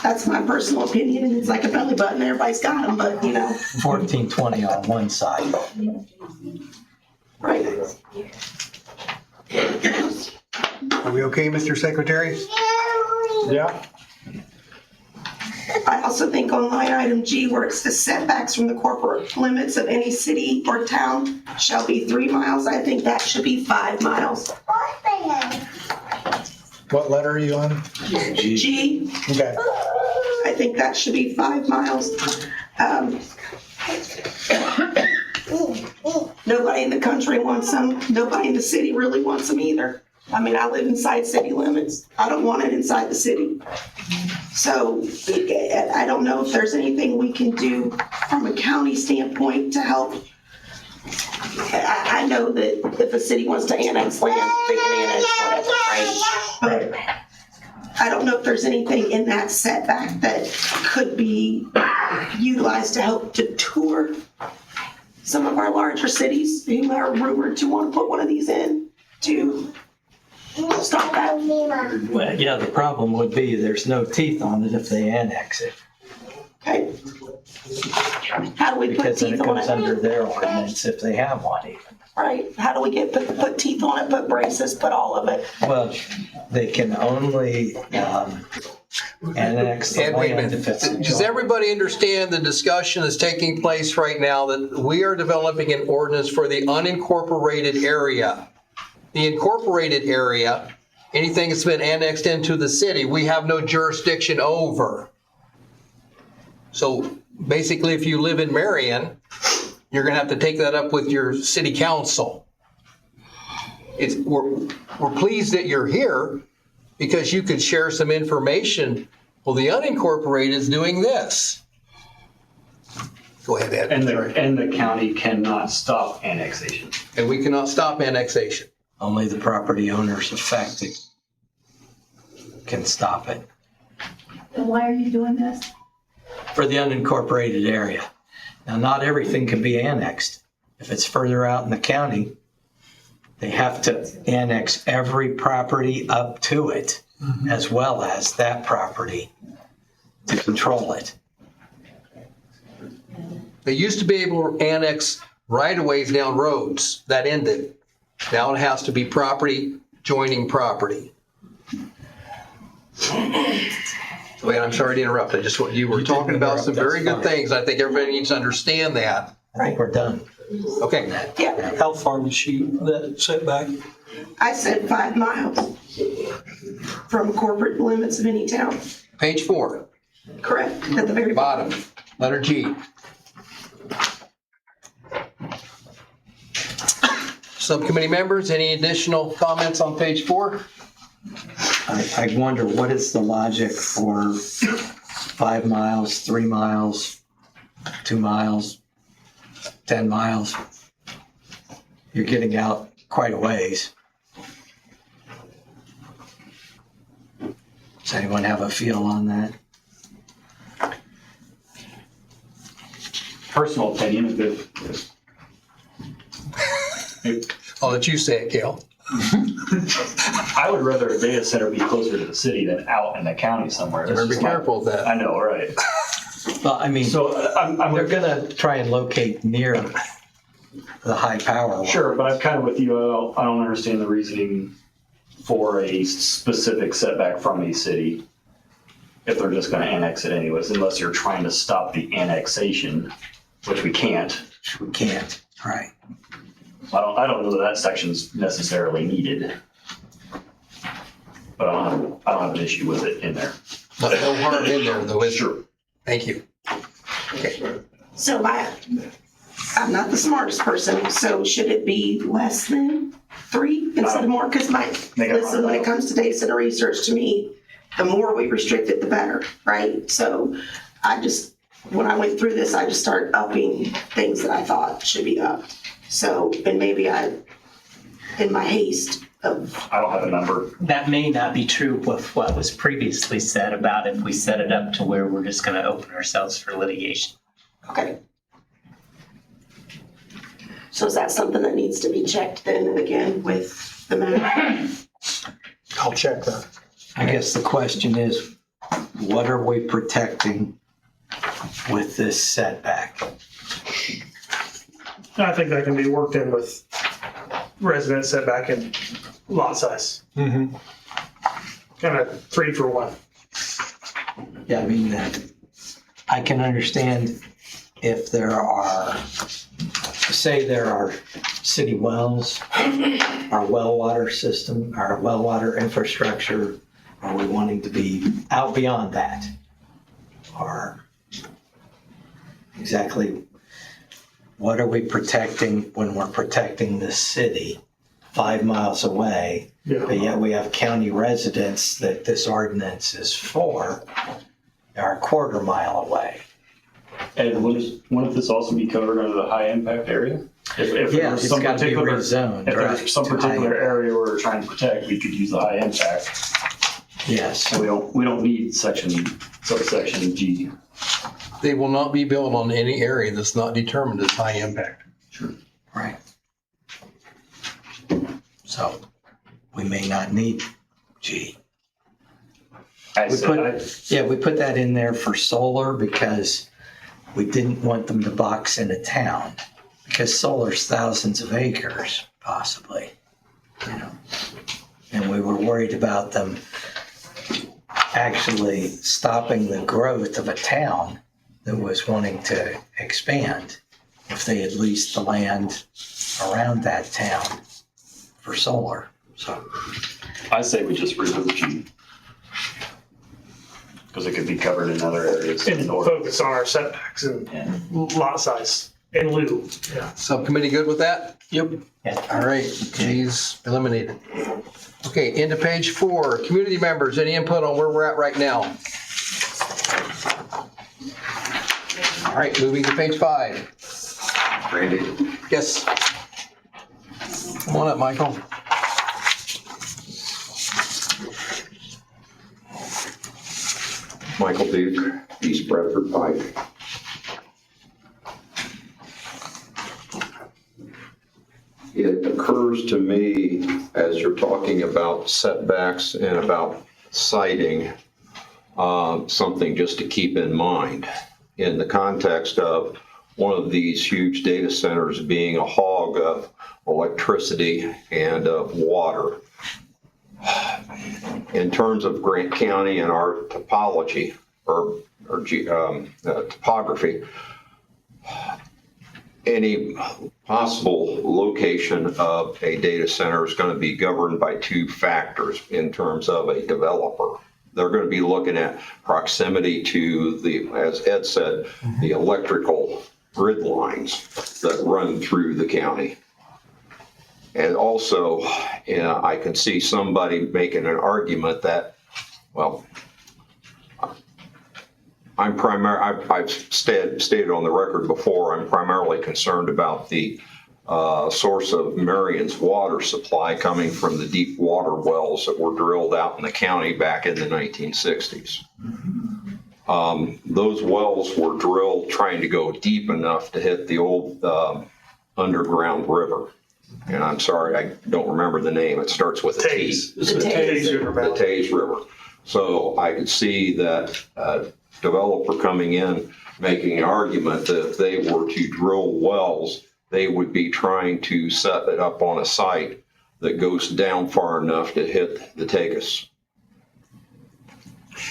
That's my personal opinion, and it's like a belly button, everybody's got them, but
1420 on one side.
right.
Are we okay, Mr. Secretary?
Yeah.
I also think on line item G, where it's the setbacks from the corporate limits of any city or town shall be 3 miles, I think that should be 5 miles.
What letter are you on?
G,
Okay.
I think that should be 5 miles. Nobody in the country wants them. Nobody in the city really wants them either. I mean, I live inside city limits. I don't want it inside the city. So I don't know if there's anything we can do from a county standpoint to help. I know that if a city wants to annex land, they can annex whatever, right? But I don't know if there's anything in that setback that could be utilized to help detour some of our larger cities who are rumored to want to put one of these in to stop that.
Well, yeah, the problem would be there's no teeth on it if they annex it,
Okay. How do we put
because then it
teeth on
goes under
it?
their ordinance if they have one even.
Right? How do we put teeth on it, put braces, put all of it?
Well, they can only annex the
And wait a
land if it's
minute, does everybody understand the discussion that's taking place right now that we are developing an ordinance for the unincorporated area? The incorporated area, anything that's been annexed into the city, we have no jurisdiction over. So basically, if you live in Marion, you're gonna have to take that up with your city council. We're pleased that you're here because you could share some information. Well, the unincorporated is doing this. Go ahead, Ed.
And the county cannot stop annexation.
And we cannot stop annexation.
Only the property owners affected can stop it
And why are you doing this?
for the unincorporated area. Now, not everything can be annexed. If it's further out in the county, they have to annex every property up to it, as well as that property to control it.
They used to be able to annex right-of-ways down roads. That ended. Now it has to be property joining property. Wait, I'm sorry to interrupt. You were talking about some very good things. I think everybody needs to understand that.
I think we're done.
Okay.
Yeah,
How far was she, that setback?
I said 5 miles from corporate limits of any town.
Page 4,
Correct, at the very bottom.
bottom, letter G. Subcommittee members, any additional comments on page 4?
I wonder what is the logic for 5 miles, 3 miles, 2 miles, 10 miles? You're getting out quite a ways. Does anyone have a feel on that?
Personal opinion,
I'll let you say it, Gail.
I would rather a data center be closer to the city than out in the county somewhere. That's
Better be
just my-
careful with that.
I know, right?
Well, I mean,
So
they're gonna try and locate near the high power line.
Sure, but I'm kind of with you. I don't understand the reasoning for a specific setback from a city if they're just going to annex it anyways, unless you're trying to stop the annexation, which we can't.
We can't, right?
I don't know that section's necessarily needed, but I don't have an issue with it in there.
No harm in there, though, is there? Thank you. Okay.
So I'm not the smartest person, so should it be less than 3 instead of more? Because listen, when it comes to data center research, to me, the more we restrict it, the better, right? So when I went through this, I just started upping things that I thought should be upped. So, and maybe in my haste of.
I don't have a number.
That may not be true with what was previously said about if we set it up to where we're just going to open ourselves for litigation.
Okay. So is that something that needs to be checked then and again with the map?
I'll check that.
I guess the question is, what are we protecting with this setback?
I think that can be worked in with resident setback and lot size.
Mm-hmm.
Kind of 3 for 1.
Yeah, I mean, I can understand if there are, say there are city wells, our well water system, our well water infrastructure, are we wanting to be out beyond that? Or exactly what are we protecting when we're protecting the city 5 miles away?
Yeah.
But yet we have county residents that this ordinance is for, are a quarter mile away.
And wouldn't this also be covered under the high impact area? If
Yeah,
there's
it's
some
got to be
particular,
rezoned,
if
right,
there's some
to high
particular
impact.
area where we're trying to protect, we could use the high impact.
Yes.
So we don't need subsection G.
They will not be built on any area that's not determined as high impact.
Sure.
Right. So we may not need G. We put that in there for solar because we didn't want them to box into town, because solar's thousands of acres, possibly, and we were worried about them actually stopping the growth of a town that was wanting to expand if they had leased the land around that town for solar. So
I say we just remove G. Because it could be covered in other areas.
And focus on our setbacks and lot size in lieu. Yeah.
Subcommittee good with that?
Yep.
All right, G's eliminated. Okay, into page 4, community members, any input on where we're at right now? All right, moving to page 5.
Randy,
Yes. Come on up, Michael.
Michael Duke, East Bradford Pike. It occurs to me, as you're talking about setbacks and about siting, something just to keep in mind in the context of one of these huge data centers being a hog of electricity and of water. In terms of Grant County and our topology topography, any possible location of a data center is going to be governed by 2 factors in terms of a developer. They're going to be looking at proximity to as Ed said, the electrical grid lines that run through the county. And also, I can see somebody making an argument that, well, I've stated on the record before, I'm primarily concerned about the source of Marion's water supply coming from the deep water wells that were drilled out in the county back in the 1960s. Those wells were drilled trying to go deep enough to hit the old underground river. And I'm sorry, I don't remember the name. It starts with a T.
It's the Taze River.
The Taze River. So I could see that developer coming in making an argument that if they were to drill wells, they would be trying to set it up on a site that goes down far enough to hit the Tagus.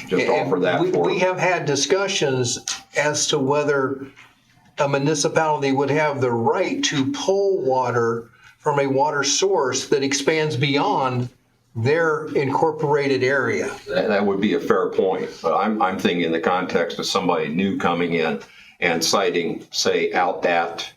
Just offer that for
We have had discussions as to whether a municipality would have the right to pull water from a water source that expands beyond their incorporated area.
That would be a fair point, but I'm thinking in the context of somebody new coming in and citing, say, out at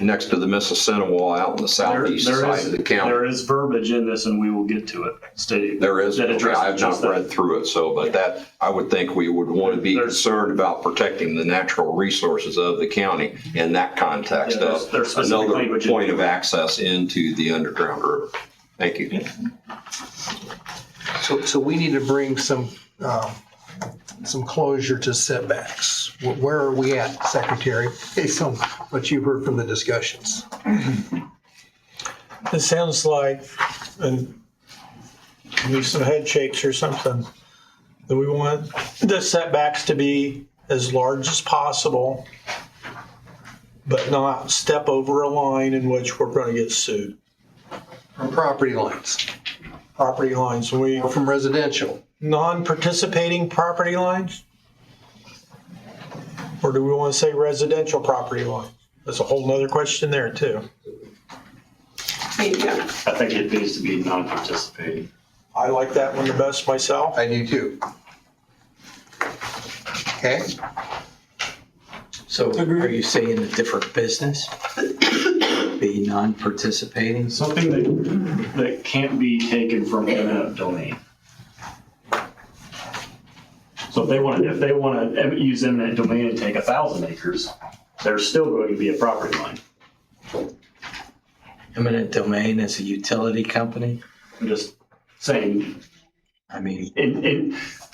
next to the Mississinawa out in the southeast side of the county.
There is verbiage in this, and we will get to it. Stating
There is.
that
Okay, I've
addresses
not read through it, so but that I would think we would want to be concerned about protecting the natural resources of the county in that context of another point of access into the underground river. Thank you.
So we need to bring some closure to setbacks. Where are we at, Secretary, based on what you've heard from the discussions?
It sounds like, and maybe some head shakes or something, that we want the setbacks to be as large as possible, but not step over a line in which we're going to get sued.
From property lines.
Property lines,
Or from residential.
Non-participating property lines? Or do we want to say residential property lines? That's a whole nother question there too.
Yeah.
I think it needs to be non-participating.
I like that one the best myself.
I do too. Okay.
So are you saying a different business? Be non-participating?
Something that can't be taken from eminent domain. So if they want to use eminent domain and take 1,000 acres, there's still going to be a property line.
Eminent domain is a utility company?
I'm just saying.
I mean,
if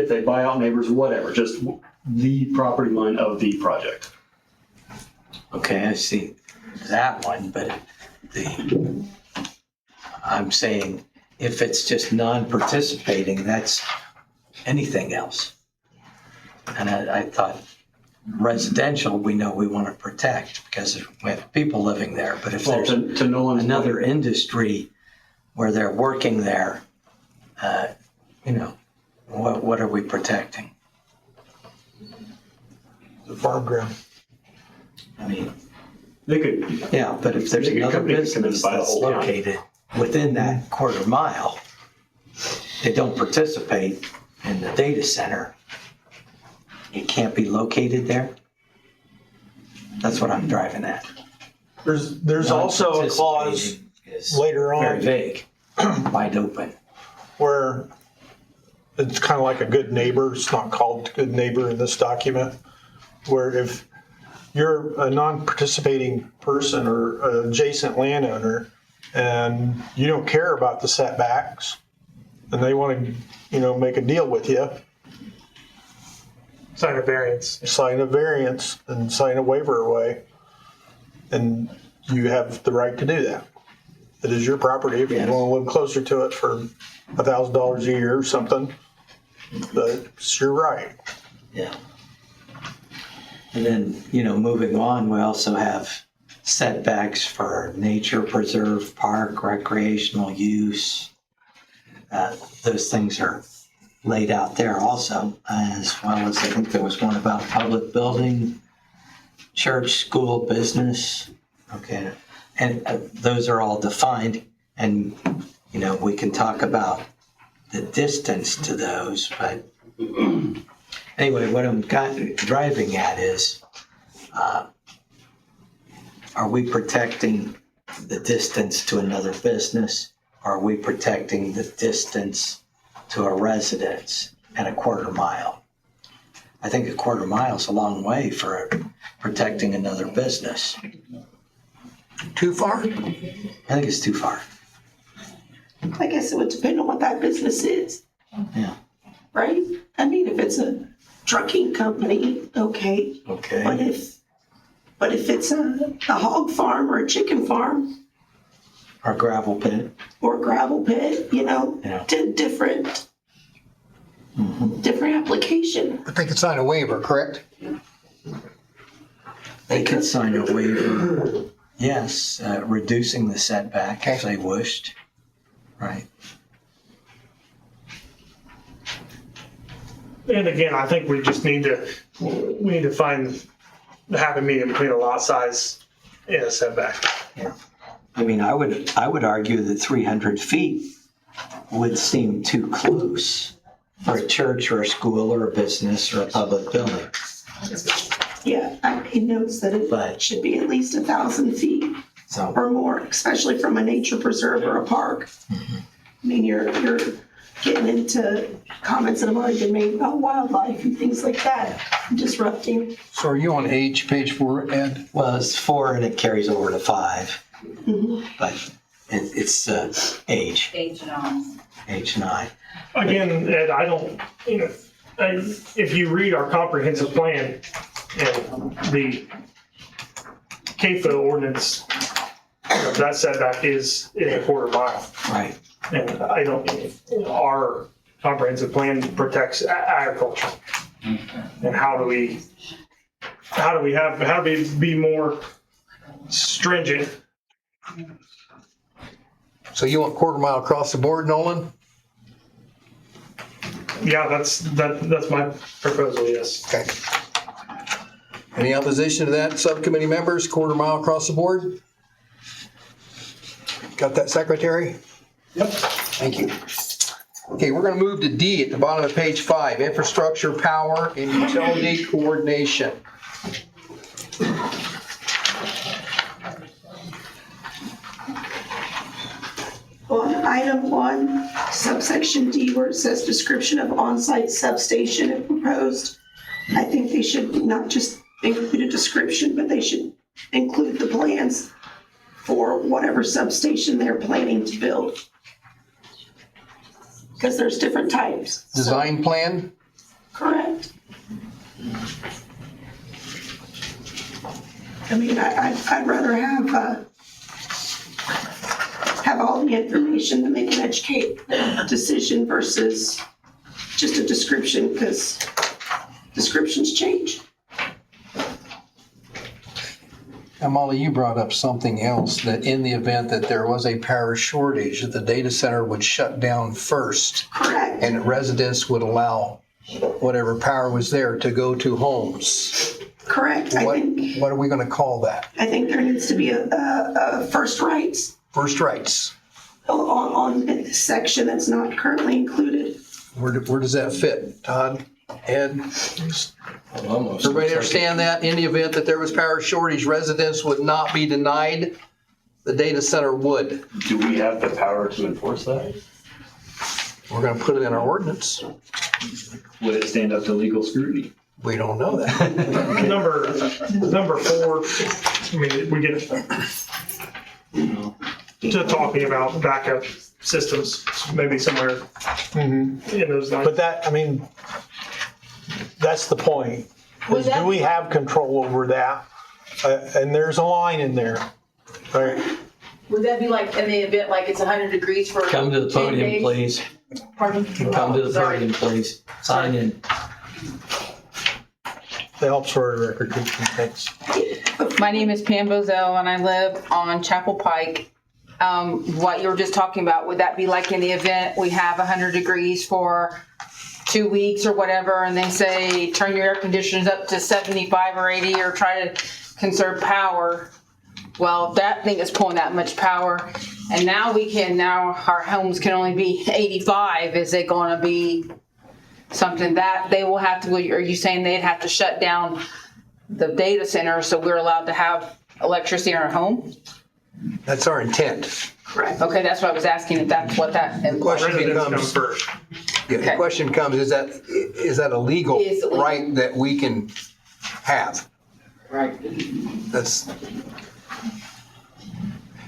they buy out neighbors, whatever, just the property line of the project.
okay, I see that one, but I'm saying if it's just non-participating, that's anything else. And I thought residential, we know we want to protect because we have people living there. But if there's another industry where they're working there, what are we protecting?
The farm ground.
I mean,
they could.
Yeah, but if there's another business that's located within that quarter mile, they don't participate in the data center, it can't be located there? That's what I'm driving at.
There's also a clause later on.
Very vague, wide open.
Where it's kind of like a good neighbor. It's not called good neighbor in this document. Where if you're a non-participating person or an adjacent landowner and you don't care about the setbacks and they want to, make a deal with you.
Sign a variance.
Sign a variance and sign a waiver away. And you have the right to do that. It is your property. If you want to live closer to it for $1,000 a year or something, that's your right.
Yeah. And then, moving on, we also have setbacks for nature preserve, park, recreational use. Those things are laid out there also, as well as I think there was one about public building, church, school, business. Okay. And those are all defined. And, we can talk about the distance to those, but anyway, what I'm driving at is, are we protecting the distance to another business? Or are we protecting the distance to a residence at a quarter mile? I think a quarter mile is a long way for protecting another business.
Too far?
I think it's too far.
I guess it would depend on what that business is.
Yeah.
Right? I mean, if it's a trucking company, okay.
Okay.
But if it's a hog farm or a chicken farm
Or gravel pit.
or a gravel pit,
Yeah.
different application.
But they could sign a waiver, correct?
They could sign a waiver, yes, reducing the setback if they wished. Right.
And again, I think we just need to find the happy medium between a lot size and a setback.
I mean, I would argue that 300 feet would seem too close for a church or a school or a business or a public building.
Yeah, I made notes that it should be at least 1,000 feet
So,
or more, especially from a nature preserve or a park. I mean, you're getting into comments that have already been made about wildlife and things like that, disrupting.
So are you on page 4, Ed?
well, it's 4 and it carries over to 5, but it's age. Age 9.
Again, Ed, I don't, if you read our comprehensive plan and the CAFO ordinance, that setback is a quarter mile.
Right.
And I don't, our comprehensive plan protects agriculture. And how do we be more stringent?
So you want quarter mile across the board, Nolan?
Yeah, that's my proposal, yes.
Okay. Any opposition to that, subcommittee members, quarter mile across the board? Got that, Secretary?
Yep.
Thank you. Okay, we're going to move to D at the bottom of page 5, infrastructure, power, and utility coordination.
On item 1, subsection D, where it says description of on-site substation if proposed, I think they should not just include a description, but they should include the plans for whatever substation they're planning to build. Because there's different types.
Design plan?
Correct. I mean, I'd rather have all the information to make an educated decision versus just a description, because descriptions change.
And Molly, you brought up something else, that in the event that there was a power shortage, that the data center would shut down first.
Correct.
And residents would allow whatever power was there to go to homes.
Correct.
What are we going to call that?
I think there needs to be a first rights
First rights.
on this section that's not currently included.
Where does that fit, Todd? Ed? Everybody understand that? In the event that there was power shortage, residents would not be denied. The data center would.
Do we have the power to enforce that?
We're going to put it in our ordinance.
Would it stand up to legal scrutiny?
We don't know that.
Number 4, I mean, we get to talking about backup systems, maybe somewhere in those lines.
But that, I mean, that's the point. Is do we have control over that? And there's a line in there, right?
Would that be like in the event, like it's 100 degrees for
Come to the
10
podium,
days?
please.
Pardon?
Come to the
Sorry.
podium, please. Sign in.
That helps for our record keeping. Thanks.
My name is Pam Bozell and I live on Chapel Pike. What you were just talking about, would that be like in the event we have 100 degrees for 2 weeks or whatever, and they say turn your air conditioners up to 75 or 80 or try to conserve power? Well, if that thing is pulling that much power, and now our homes can only be 85, is it going to be something that they will have to, are you saying they'd have to shut down the data center so we're allowed to have electricity in our home?
That's our intent.
Correct.
Okay, that's what I was asking, if that's what that.
The question
Residents come
becomes,
first.
Yeah, the
Okay.
question comes, is that a legal
Is it legal?
right that we can have?
Right.
That's,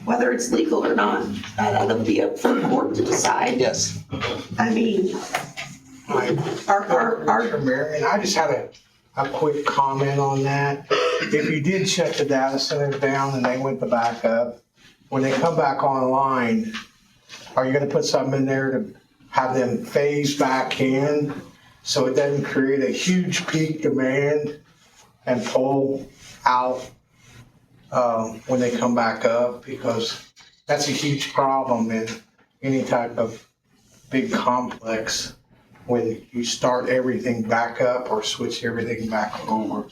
Whether it's legal or not, that'll be up for the court to decide.
yes.
I mean, our
Mayor, and I just had a quick comment on that. If you did shut the data centers down and they went to back up, when they come back online, are you gonna put something in there to have them phase back in so it doesn't create a huge peak demand and pull out when they come back up? Because that's a huge problem in any type of big complex when you start everything back up or switch everything back over.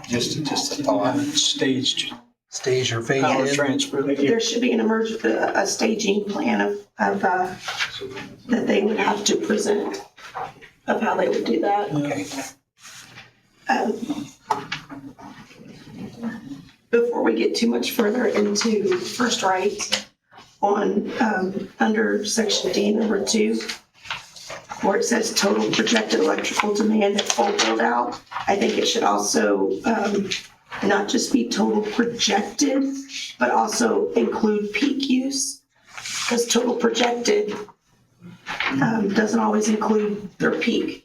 Just a thought.
Staged
Stage or phase
power
in.
transfer.
there should be a staging plan of that they would have to present of how they would do that.
Okay.
Before we get too much further into first right, on, under section D, number 2, where it says total projected electrical demand at full build out, I think it should also, not just be total projected, but also include peak use, because total projected, doesn't always include their peak.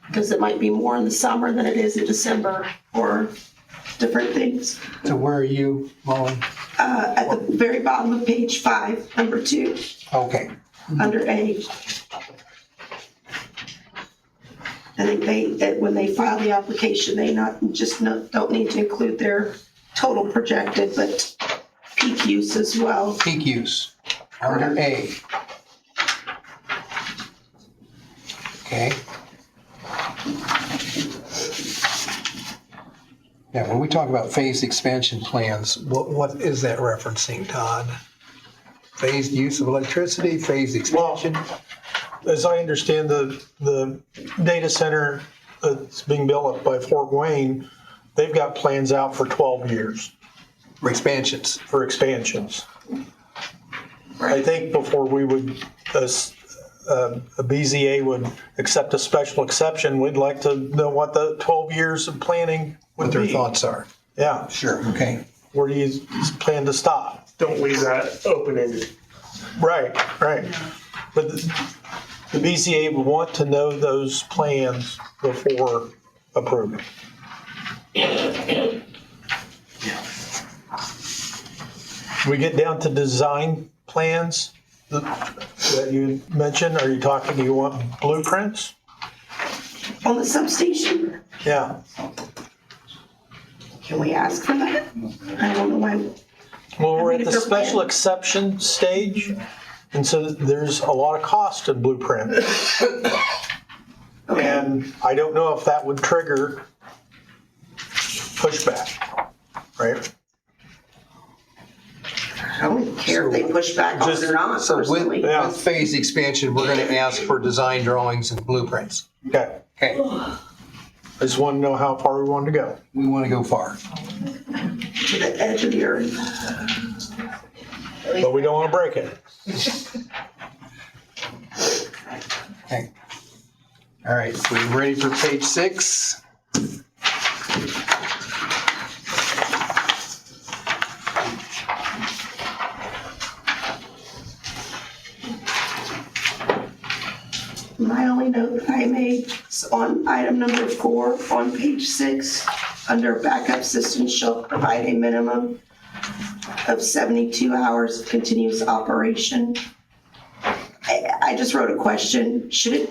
Because it might be more in the summer than it is in December, or different things.
So where are you, Molly?
At the very bottom of page 5, number 2,
Okay.
under A. I think that when they file the application, they don't need to include their total projected, but peak use as well.
Peak use, under A. Okay. Now, when we talk about phased expansion plans, what is that referencing, Todd? Phased use of electricity, phased expansion?
As I understand the data center that's being built up by Fort Wayne, they've got plans out for 12 years.
For expansions.
For expansions. I think before we would, a BZA would accept a special exception, we'd like to know what the 12 years of planning would
What their
be.
thoughts are.
Yeah.
Sure, okay.
Where do you plan to stop?
Don't leave that open-ended.
Right. But the BZA would want to know those plans before approving. We get down to design plans that you mentioned. Are you talking, do you want blueprints?
On the substation,
Yeah.
can we ask for that? I don't know why.
Well, we're
I mean,
at
if
the
they're
special
planned-
exception stage, and so there's a lot of cost in blueprint. And I don't know if that would trigger pushback, right?
I don't care if they push back on it or not,
So
personally.
with phased expansion, we're gonna ask for design drawings and blueprints.
Okay.
Okay,
I just want to know how far we want to go.
we wanna go far.
To the edge of the earth.
But we don't want to break it.
Okay. All right, so we ready for page 6?
My only note that I made is on item number 4 on page 6, under backup systems shall provide a minimum of 72 hours of continuous operation. I just wrote a question. Should it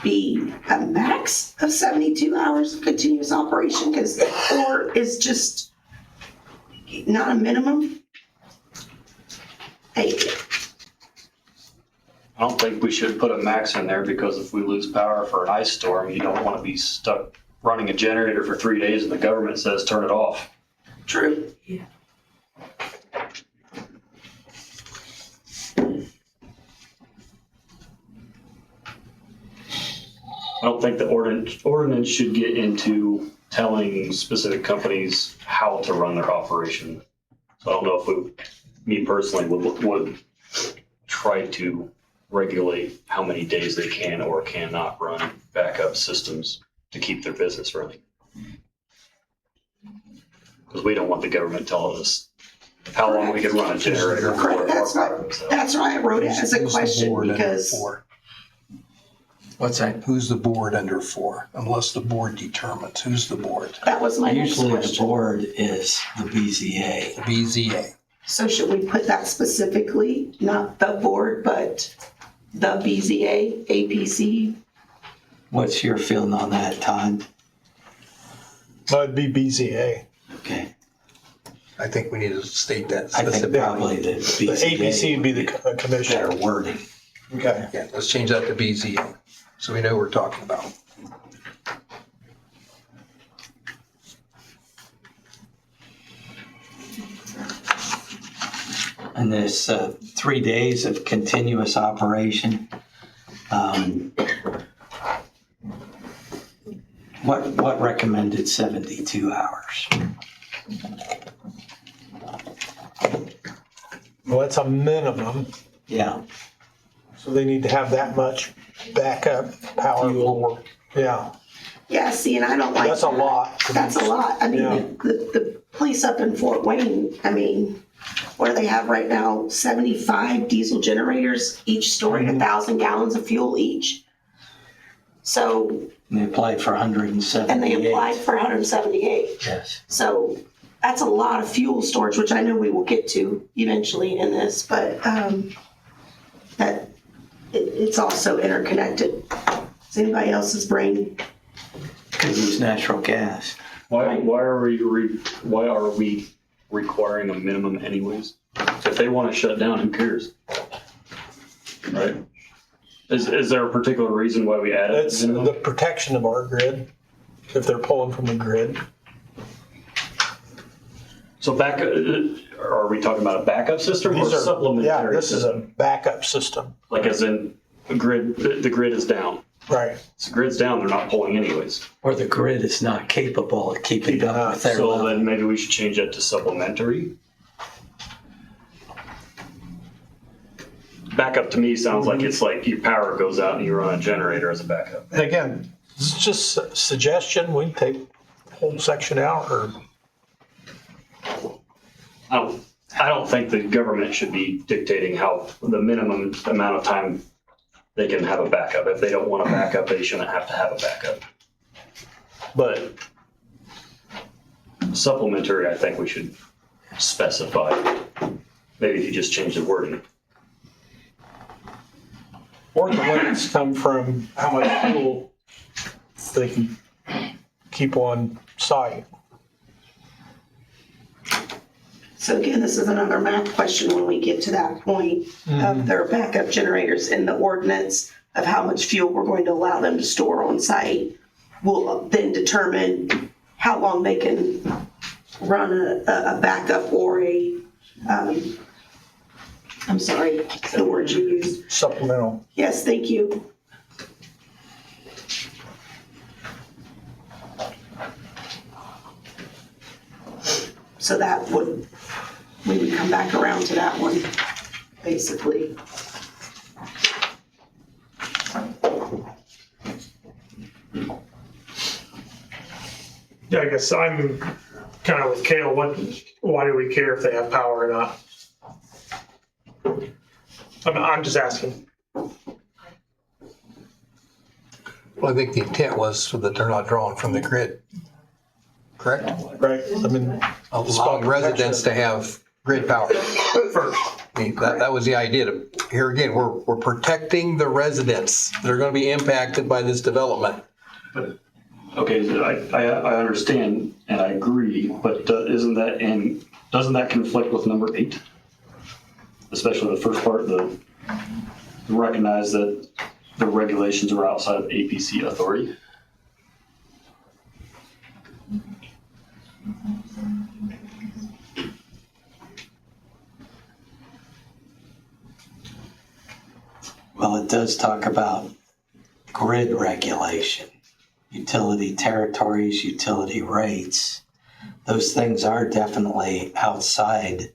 be a max of 72 hours of continuous operation? Or is just not a minimum?
I don't think we should put a max in there because if we lose power for an ice storm, you don't want to be stuck running a generator for 3 days and the government says turn it off.
True.
I don't think the ordinance should get into telling specific companies how to run their operation. So I don't know if me personally would try to regulate how many days they can or cannot run backup systems to keep their business running. Because we don't want the government telling us how long we can run a generator.
Correct, that's why I wrote it as a
Who's the
question,
board under
because
for?
What's that?
Who's the board under for? Unless the board determines. Who's the board?
that was my next
Usually the
question.
board is the BZA.
The BZA.
So should we put that specifically, not the board, but the BZA, APC?
What's your feeling on that, Todd?
That'd be BZA.
Okay.
I think we need to state that
I think
specifically.
probably the BZA.
The APC would be the commissioner.
Better wording.
Okay.
Yeah, let's change that to BZA, so we know what we're talking about.
And this 3 days of continuous operation, what recommended 72 hours?
Well, that's a minimum,
Yeah,
so they need to have that much backup power for, yeah.
Yeah, see, and I don't like
That's a
that.
lot.
That's a lot. I mean,
Yeah.
the police up in Fort Wayne, I mean, where they have right now 75 diesel generators, each storing 1,000 gallons of fuel each. So,
and they applied for 178.
and they applied for 178.
Yes.
So that's a lot of fuel storage, which I know we will get to eventually in this, but it's also interconnected. Is anybody else's brain?
Because it's natural gas.
Why are we requiring a minimum anyways? If they want to shut down, who cares? Right? Is there a particular reason why we added
It's
a minimum?
the protection of our grid, if they're pulling from the grid.
So are we talking about a backup system or
These are,
supplementary?
yeah, this is a
system?
backup system.
Like as in the grid is down.
Right.
So the grid's down, they're not pulling anyways.
Or the grid is not capable of keeping up with their
So
load.
then maybe we should change that to supplementary. Backup to me sounds like it's like your power goes out and you run a generator as a backup.
And again, it's just a suggestion, we can take the whole section out, or,
I don't think the government should be dictating how the minimum amount of time they can have a backup. If they don't want a backup, they shouldn't have to have a backup. But supplementary, I think we should specify. Maybe if you just change the wording.
or the limits come from how much fuel they can keep on site.
So again, this is another math question when we get to that point of their backup generators in the ordinance of how much fuel we're going to allow them to store on site. Will then determine how long they can run a backup or I'm sorry, the word you used.
Supplemental.
Yes, thank you. So that would, we would come back around to that one, basically.
Yeah, I guess I'm kind of with Kale. Why do we care if they have power or not? I'm just asking.
Well, I think the intent was so that they're not drawing from the grid. Correct?
Right, I mean.
Allowing residents to have grid power first. I mean, that was the idea. Here again, we're protecting the residents that are going to be impacted by this development.
Okay, so I understand and I agree, but doesn't that conflict with number 8? Especially the first part, the recognize that the regulations are outside of APC authority.
Well, it does talk about grid regulation, utility territories, utility rates. Those things are definitely outside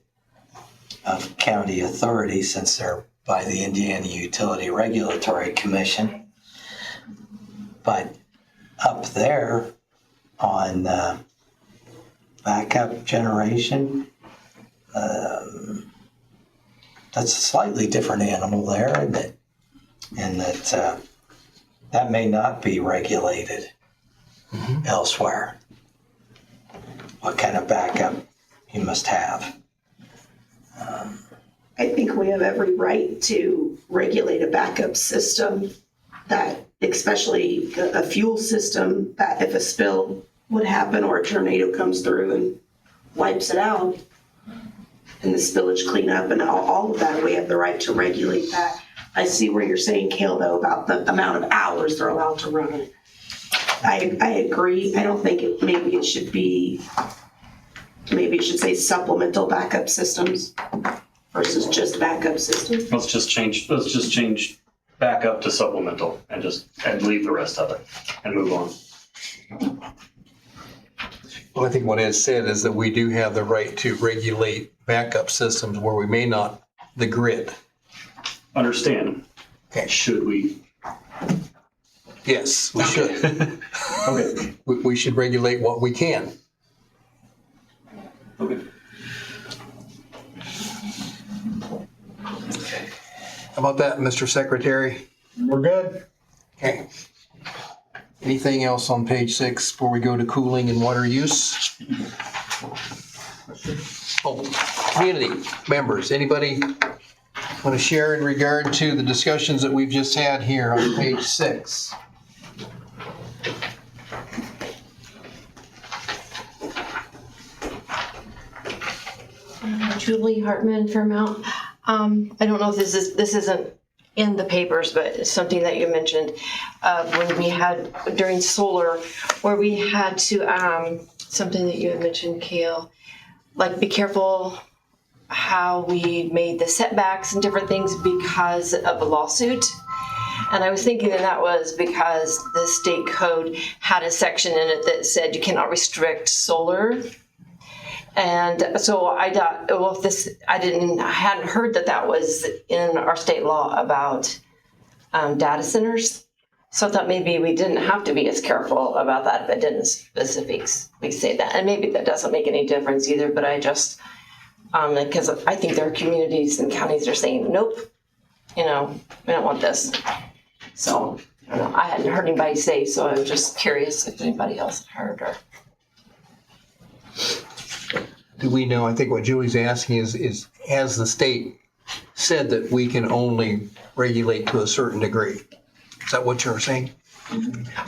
of county authority since they're by the Indiana Utility Regulatory Commission. But up there on backup generation, that's a slightly different animal there, isn't it? And that may not be regulated elsewhere. What kind of backup you must have.
I think we have every right to regulate a backup system that, especially a fuel system, that if a spill would happen or a tornado comes through and wipes it out, and the spillage cleanup and all of that, we have the right to regulate that. I see where you're saying, Kale, though, about the amount of hours they're allowed to run it. I agree. I don't think maybe it should say supplemental backup systems versus just backup systems.
Let's just change backup to supplemental and leave the rest of it and move on.
Well, I think what Ed said is that we do have the right to regulate backup systems where we may not, the grid.
Understand.
Okay.
Should we?
Yes, we should.
Okay.
We should regulate what we can.
Okay.
How about that, Mr. Secretary?
We're good.
Okay. Anything else on page 6 before we go to cooling and water use? Oh, community members, anybody want to share in regard to the discussions that we've just had here on page 6?
Julie Hartman from Mount. I don't know if this isn't in the papers, but it's something that you mentioned when we had during solar, where we had to something that you had mentioned, Kale, like be careful how we made the setbacks and different things because of a lawsuit. And I was thinking that was because the state code had a section in it that said you cannot restrict solar. And so I thought, well, if I hadn't heard that was in our state law about data centers. So I thought maybe we didn't have to be as careful about that if it didn't specifically say that. And maybe that doesn't make any difference either, but I just, because I think there are communities and counties that are saying, nope, we don't want this. So I don't know, I hadn't heard anybody say, so I was just curious if anybody else had heard or.
Do we know, I think what Julie's asking is has the state said that we can only regulate to a certain degree? Is that what you're saying?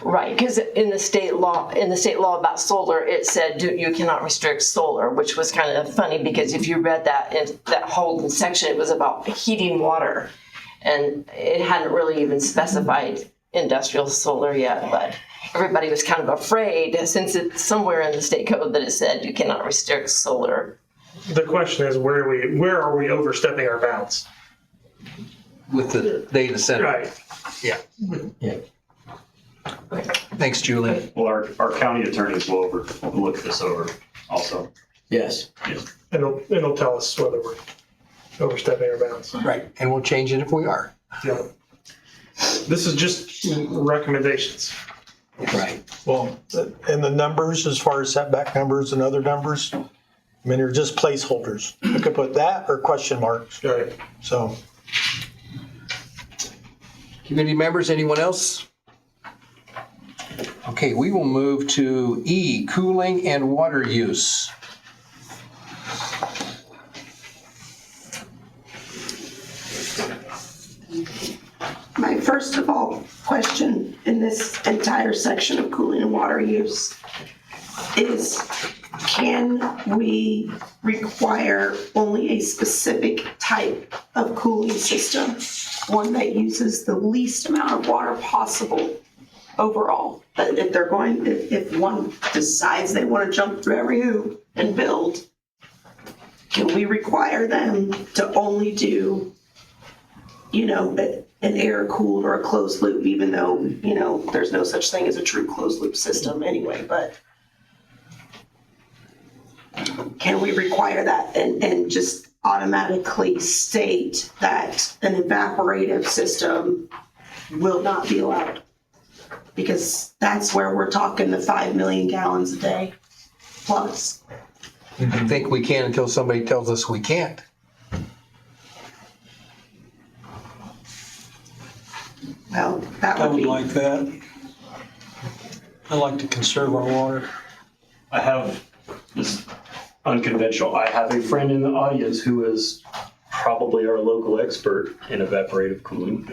Right, because in the state law about solar, it said you cannot restrict solar, which was kind of funny because if you read that in that whole section, it was about heating water, and it hadn't really even specified industrial solar yet, but everybody was kind of afraid since it's somewhere in the state code that it said you cannot restrict solar.
The question is, where are we overstepping our bounds?
With the data center.
Right.
Yeah.
Yeah.
Thanks, Julie.
Well, our county attorneys will look this over also.
Yes.
Yes.
And they'll tell us whether we're overstepping our bounds.
Right, and we'll change it if we are.
Yeah. This is just recommendations.
Right.
Well, and the numbers, as far as setback numbers and other numbers, I mean, they're just placeholders. We could put that or question marks.
Right.
So.
Community members, anyone else? Okay, we will move to E, cooling and water use.
My first of all question in this entire section of cooling and water use is, can we require only a specific type of cooling system, one that uses the least amount of water possible overall? But if one decides they want to jump through every hoop and build, can we require them to only do, an air cooled or a closed loop, even though, there's no such thing as a true closed loop system anyway, but can we require that and just automatically state that an evaporative system will not be allowed. Because that's where we're talking the 5 million gallons a day plus.
I think we can until somebody tells us we can't.
Well, that
I
would
would
be.
like that. I like to conserve our water.
I have this unconventional. I have a friend in the audience who is probably our local expert in evaporative cooling.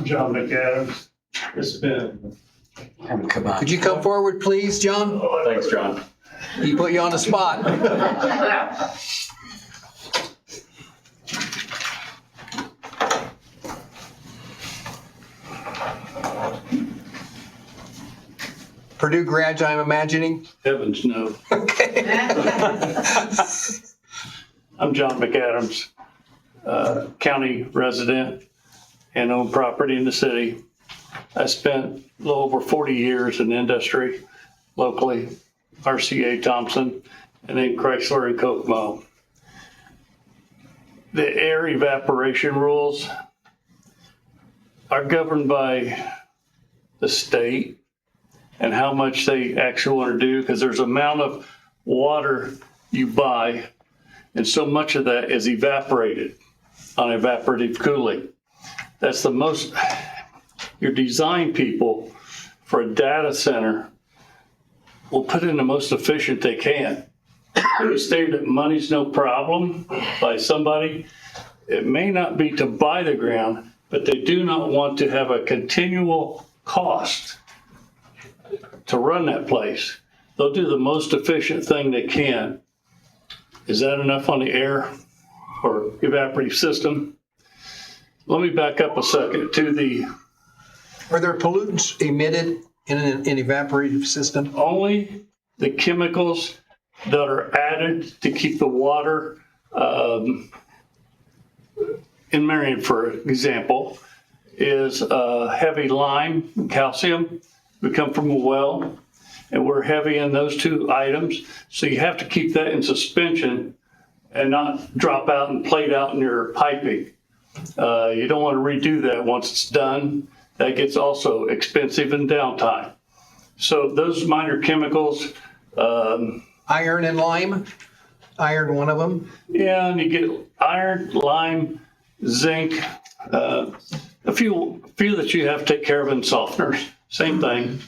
John McAdams. It's been.
Come on.
Could you come forward, please, John?
Thanks, John.
He put you on the spot. Purdue grad, I'm imagining?
Heavens, no.
Okay.
I'm John McAdams, county resident and own property in the city. I spent a little over 40 years in industry locally, RCA Thompson, and then Chrysler and Kokomo. The air evaporation rules are governed by the state and how much they actually want to do, because there's an amount of water you buy, and so much of that is evaporated on evaporative cooling. That's the most, your design people for a data center will put in the most efficient they can. You stated that money's no problem by somebody. It may not be to buy the ground, but they do not want to have a continual cost to run that place. They'll do the most efficient thing they can. Is that enough on the air or evaporative system? Let me back up a second to the.
Are there pollutants emitted in an evaporative system?
Only the chemicals that are added to keep the water, in Marion, for example, is heavy lime and calcium. We come from a well, and we're heavy in those two items. So you have to keep that in suspension and not drop out and plate out in your piping. You don't want to redo that once it's done. That gets also expensive and downtime. So those minor chemicals.
Iron and lime? Iron, one of them?
Yeah, and you get iron, lime, zinc, a few that you have to take care of in softeners. Same thing.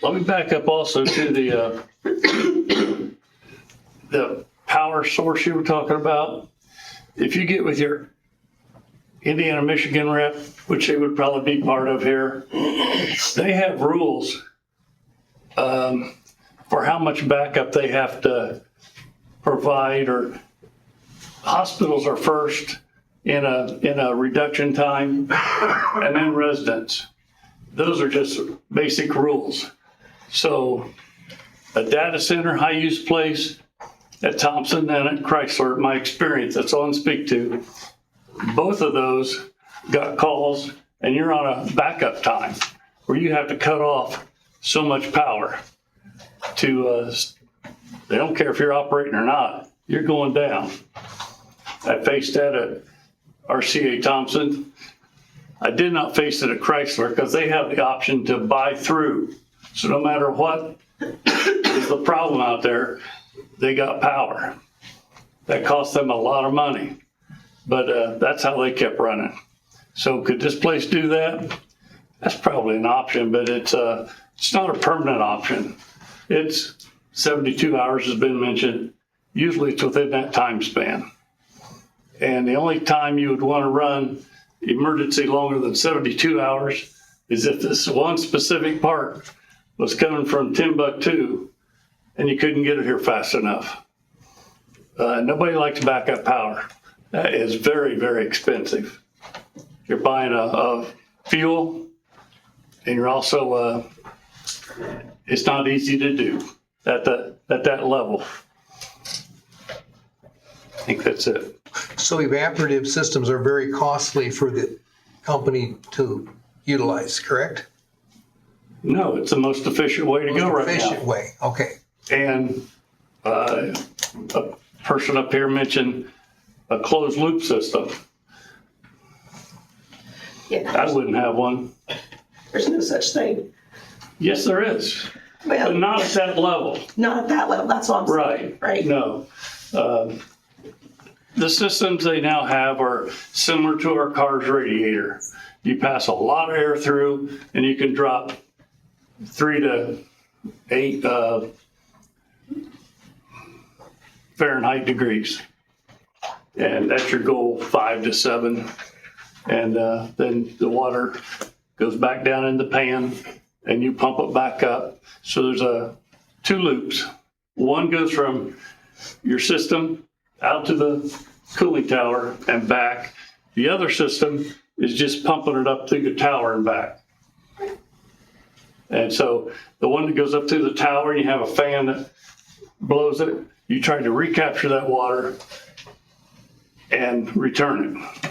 Let me back up also to the power source you were talking about. If you get with your Indiana, Michigan rep, which they would probably be part of here, they have rules for how much backup they have to provide, or hospitals are first in a reduction time, and then residents. Those are just basic rules. So a data center, high use place at Thompson and at Chrysler, my experience, that's all I can speak to. Both of those got calls, and you're on a backup time where you have to cut off so much power to, they don't care if you're operating or not, you're going down. I faced that at RCA Thompson. I did not face it at Chrysler because they have the option to buy through. So no matter what is the problem out there, they got power. That cost them a lot of money, but that's how they kept running. So could this place do that? That's probably an option, but it's not a permanent option. It's 72 hours has been mentioned. Usually it's within that time span. And the only time you would want to run emergency longer than 72 hours is if this one specific part was coming from Timbuktu and you couldn't get it here fast enough. Nobody likes backup power. That is very, very expensive. You're buying a fuel, and you're also, it's not easy to do at that level. I think that's it.
So evaporative systems are very costly for the company to utilize, correct?
No, it's the most efficient way to go right now.
Efficient way, okay.
And
a person up here mentioned a closed loop system.
Yeah,
I wouldn't have one.
there's no such thing.
Yes, there is,
Well,
but not at that level.
not at that level, that's what I'm saying, right?
No. The systems they now have are similar to our car's radiator. You pass a lot of air through and you can drop 3 to 8 Fahrenheit degrees. And that's your goal, 5 to 7. And then the water goes back down in the pan and you pump it back up. So there's 2 loops. One goes from your system out to the cooling tower and back. The other system is just pumping it up through the tower and back. And so the one that goes up through the tower, and you have a fan that blows it, you try to recapture that water and return it.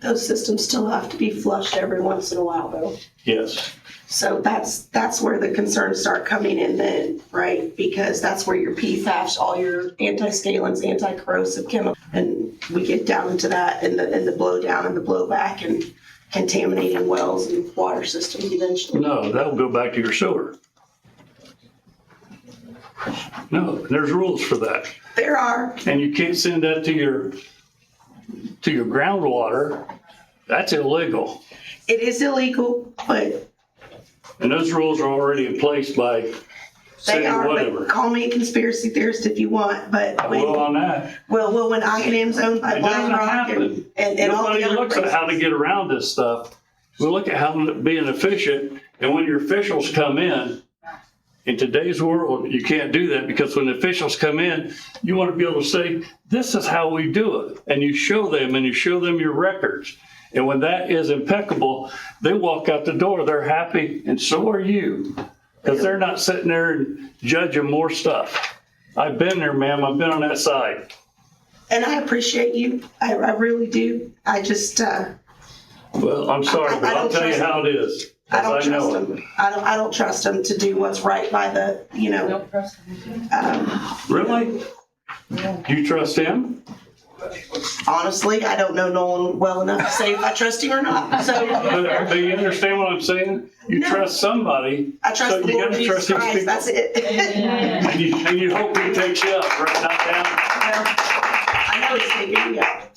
Those systems still have to be flushed every once in a while though.
Yes.
So that's where the concerns start coming in then, right? Because that's where your PFAS, all your anti-scalants, anti-corrosive chemicals, and we get down into that and the blow down and the blowback and contaminating wells and water systems eventually.
No, that'll go back to your sewer. No, there's rules for that.
There are.
And you can't send that to your groundwater. That's illegal.
It is illegal, but
And those rules are already in place by
they
city
are,
whatever.
but call me a conspiracy theorist if you want, but
I will on that.
well, when I&M's owned by
It doesn't
BlackRock
happen.
and all
Nobody
the other
looks at
places.
how to get around this stuff. We look at how to be efficient, and when your officials come in today's world, you can't do that, because when the officials come in, you want to be able to say, this is how we do it. And you show them your records. And when that is impeccable, they walk out the door, they're happy, and so are you. Because they're not sitting there and judging more stuff. I've been there, ma'am. I've been on that side.
And I appreciate you. I really do. I just,
Well, I'm sorry, but I'll tell you how it is.
I don't trust
know
them. I don't trust them to do what's right by the,
Really? You trust him?
honestly, I don't know Nolan well enough to say if I trust him or not. So
But you understand what I'm saying? You trust somebody.
I trust
so
the
you
Lord
gotta
Jesus
trust these
Christ.
people.
That's it.
And you hope he takes you up, right? Not down.
I know he's taking me out.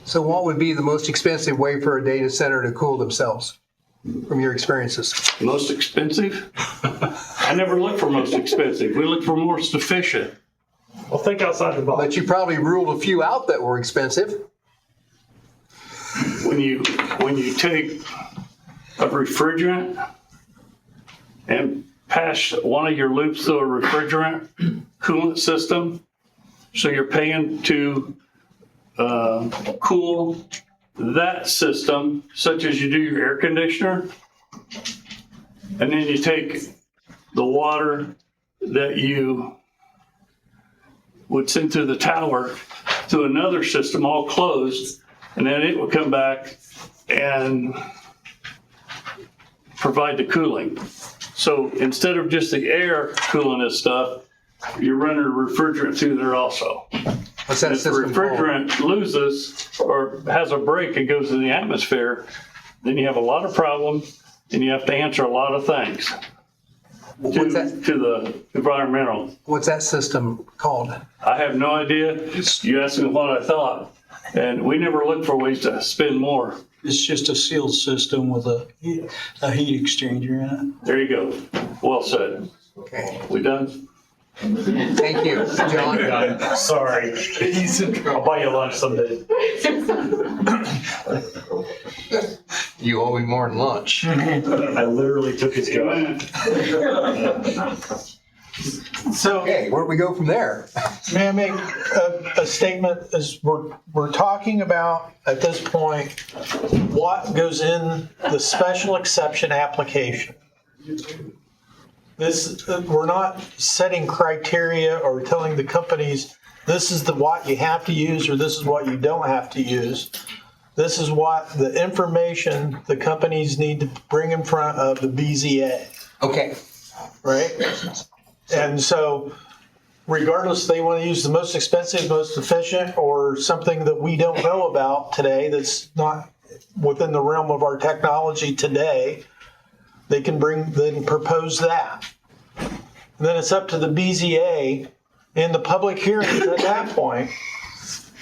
So what would be the most expensive way for a data center to cool themselves, from your experiences?
Most expensive? I never look for most expensive. We look for most efficient.
Well, think outside the box.
But you probably ruled a few out that were expensive.
When you take a refrigerant and pass one of your loops through a refrigerant coolant system, so you're paying to cool that system, such as you do your air conditioner, and then you take the water that you would send through the tower to another system all closed, and then it would come back and provide the cooling. So instead of just the air cooling this stuff, you're running a refrigerant through there also.
What's that
If the
system
refrigerant
called?
loses or has a break and goes in the atmosphere, then you have a lot of problems and you have to answer a lot of things to the environmental.
What's that system called?
I have no idea. You asked me what I thought, and we never look for ways to spend more.
It's just a sealed system with a heat exchanger in it.
There you go. Well said.
Okay.
We done?
Thank you, John.
Sorry. I'll buy you lunch someday.
You owe me more than lunch.
I literally took his job.
So,
okay, where do we go from there?
May I make a statement? As we're talking about at this point what goes in the special exception application. We're not setting criteria or telling the companies this is what you have to use or this is what you don't have to use. This is what the information the companies need to bring in front of the BZA.
Okay.
right? And so regardless, they want to use the most expensive, most efficient, or something that we don't know about today that's not within the realm of our technology today, they can propose that. And then it's up to the BZA in the public hearings at that point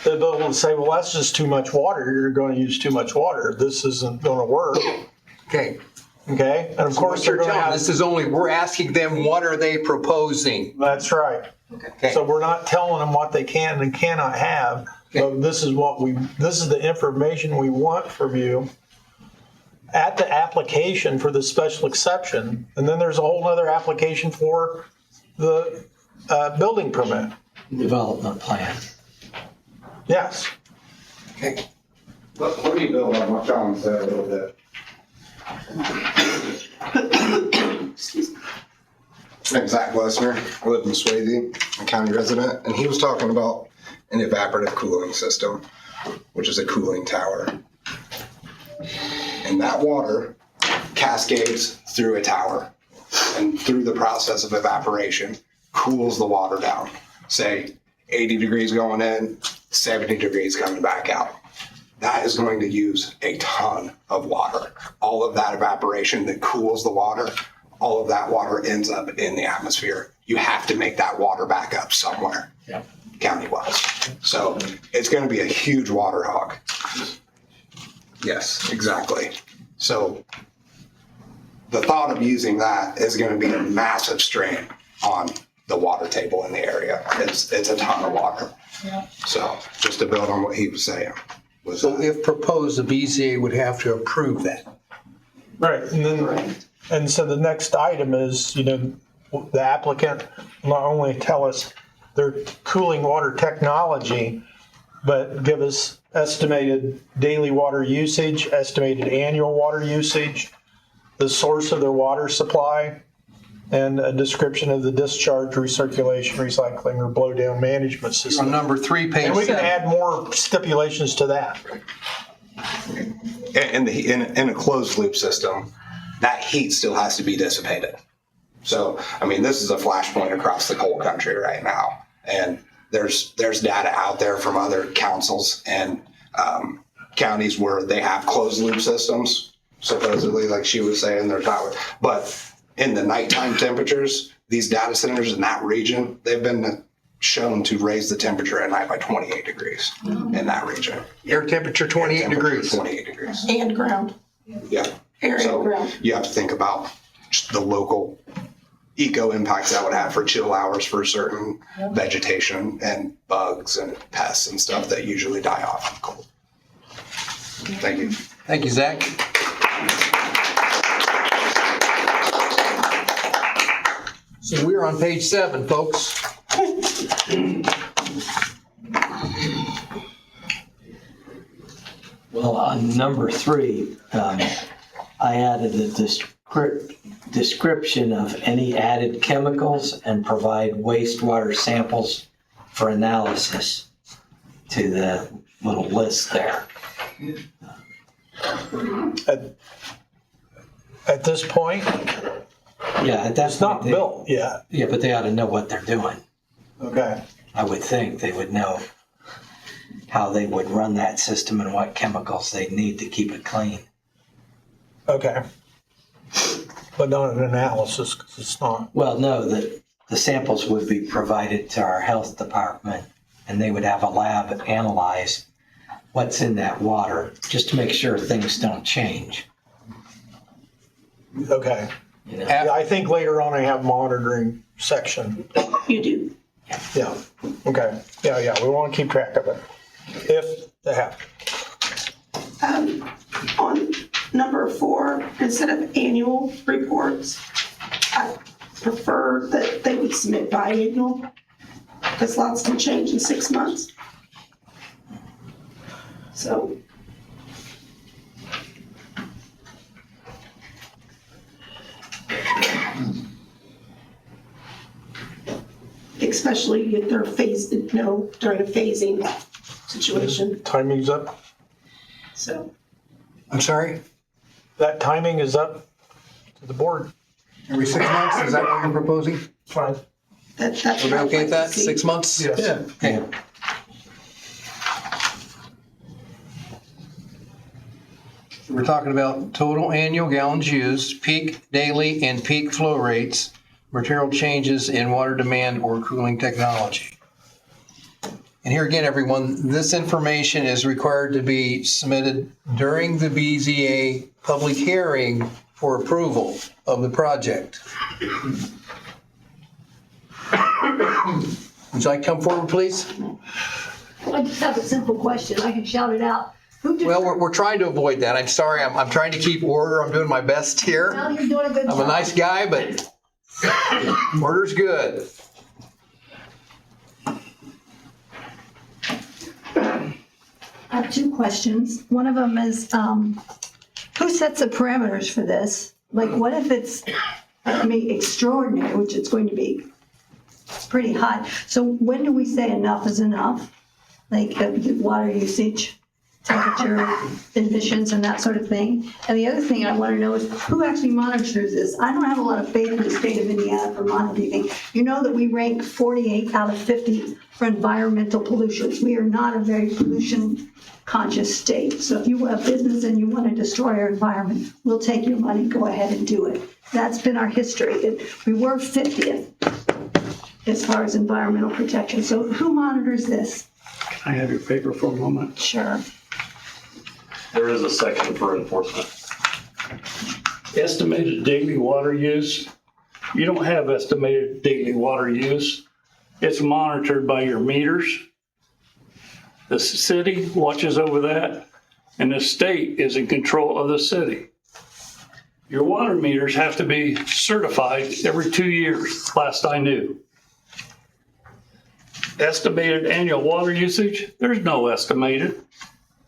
to be able to say, well, that's just too much water. You're going to use too much water. This isn't going to work.
Okay.
Okay. And of course, they're going to have.
This is only, we're asking them, what are they proposing?
That's right.
Okay.
So we're not telling them what they can and cannot have. So this is the information we want from you at the application for the special exception. And then there's a whole other application for the building permit.
Development plan.
Yes.
Okay.
Let me build on what John said a little bit.
Excuse me.
My name's Zach Lesner. I live in Swayze, a county resident, and he was talking about an evaporative cooling system, which is a cooling tower. And that water cascades through a tower, and through the process of evaporation, cools the water down. Say 80 degrees going in, 70 degrees coming back out. That is going to use a ton of water. All of that evaporation that cools the water, all of that water ends up in the atmosphere. You have to make that water back up somewhere, county-wise. So it's going to be a huge water hog. Yes, exactly. So the thought of using that is going to be a massive strain on the water table in the area. It's a ton of water. So just to build on what he was saying.
So if proposed, the BZA would have to approve that.
Right. And then, and so the next item is, the applicant will not only tell us their cooling water technology, but give us estimated daily water usage, estimated annual water usage, the source of their water supply, and a description of the discharge, recirculation, recycling, or blowdown management system.
On number 3, page 7.
And we can add more stipulations to that.
In a closed loop system, that heat still has to be dissipated. So, I mean, this is a flashpoint across the whole country right now. And there's data out there from other councils and counties where they have closed loop systems, supposedly, like she was saying, there's not. But in the nighttime temperatures, these data centers in that region, they've been shown to raise the temperature at night by 28 degrees in that region.
Air temperature 28 degrees.
28 degrees.
And ground.
Yeah.
Air and ground.
You have to think about just the local eco impacts that would have for chill hours for certain vegetation and bugs and pests and stuff that usually die off in the cold. Thank you.
Thank you, Zach. So we're on page 7, folks.
Well, on number 3, I added a description of any added chemicals and provide wastewater samples for analysis to the little list there.
At this point,
Yeah, that's
it's not built yet.
Yeah, but they ought to know what they're doing.
Okay.
I would think they would know how they would run that system and what chemicals they'd need to keep it clean.
Okay. But not an analysis, because it's not.
Well, no, the samples would be provided to our health department, and they would have a lab analyze what's in that water, just to make sure things don't change.
Okay. Yeah, I think later on I have monitoring section.
You do.
Yeah. Okay. Yeah. We want to keep track of it. If they have.
On number 4, instead of annual reports, I prefer that they would submit biannual, because lots can change in 6 months. So. Especially if they're during a phasing situation.
Timing's up.
So.
I'm sorry?
That timing is up to the board.
Every 6 months, is that what you're proposing?
Fine.
That's
Are we
what I'd
okay
like
with
to
that?
see.
6 months?
Yes.
Okay. We're talking about total annual gallons used, peak daily and peak flow rates, material changes in water demand or cooling technology. And here again, everyone, this information is required to be submitted during the BZA public hearing for approval of the project. Would you like to come forward, please?
I just have a simple question. I can shout it out.
Well, we're trying to avoid that. I'm sorry. I'm trying to keep order. I'm doing my best here.
Well, you're doing a good job.
I'm a nice guy, but order's good.
I have two questions. One of them is, who sets the parameters for this? Like, what if it's, extraordinary, which it's going to be pretty high. So when do we say enough is enough? Like water usage, temperature, emissions, and that sort of thing. And the other thing I want to know is who actually monitors this? I don't have a lot of faith in the state of Indiana for monitoring. You know that we rank 48 out of 50 for environmental pollutions. We are not a very pollution conscious state. So if you have a business and you want to destroy our environment, we'll take your money, go ahead and do it. That's been our history. We were 50th as far as environmental protection. So who monitors this?
Can I have your paper for a moment?
Sure.
There is a section for enforcement.
Estimated daily water use. You don't have estimated daily water use. It's monitored by your meters. The city watches over that, and the state is in control of the city. Your water meters have to be certified every 2 years, last I knew. Estimated annual water usage, there's no estimated.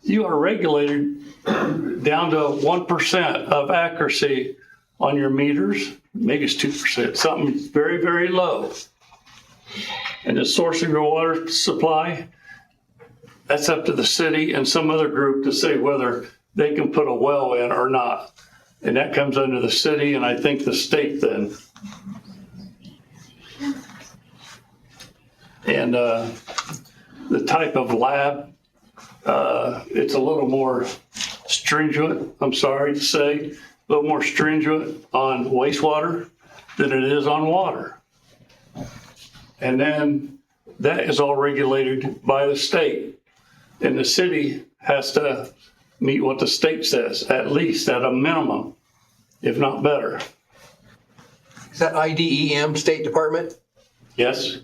You are regulated down to 1% of accuracy on your meters. Maybe it's 2%, something very, very low. And the source of your water supply, that's up to the city and some other group to say whether they can put a well in or not. And that comes under the city and I think the state then. And the type of lab, it's a little more stringent, I'm sorry to say, a little more stringent on wastewater than it is on water. And then that is all regulated by the state. And the city has to meet what the state says, at least at a minimum, if not better.
Is that IDEM, State Department?
Yes.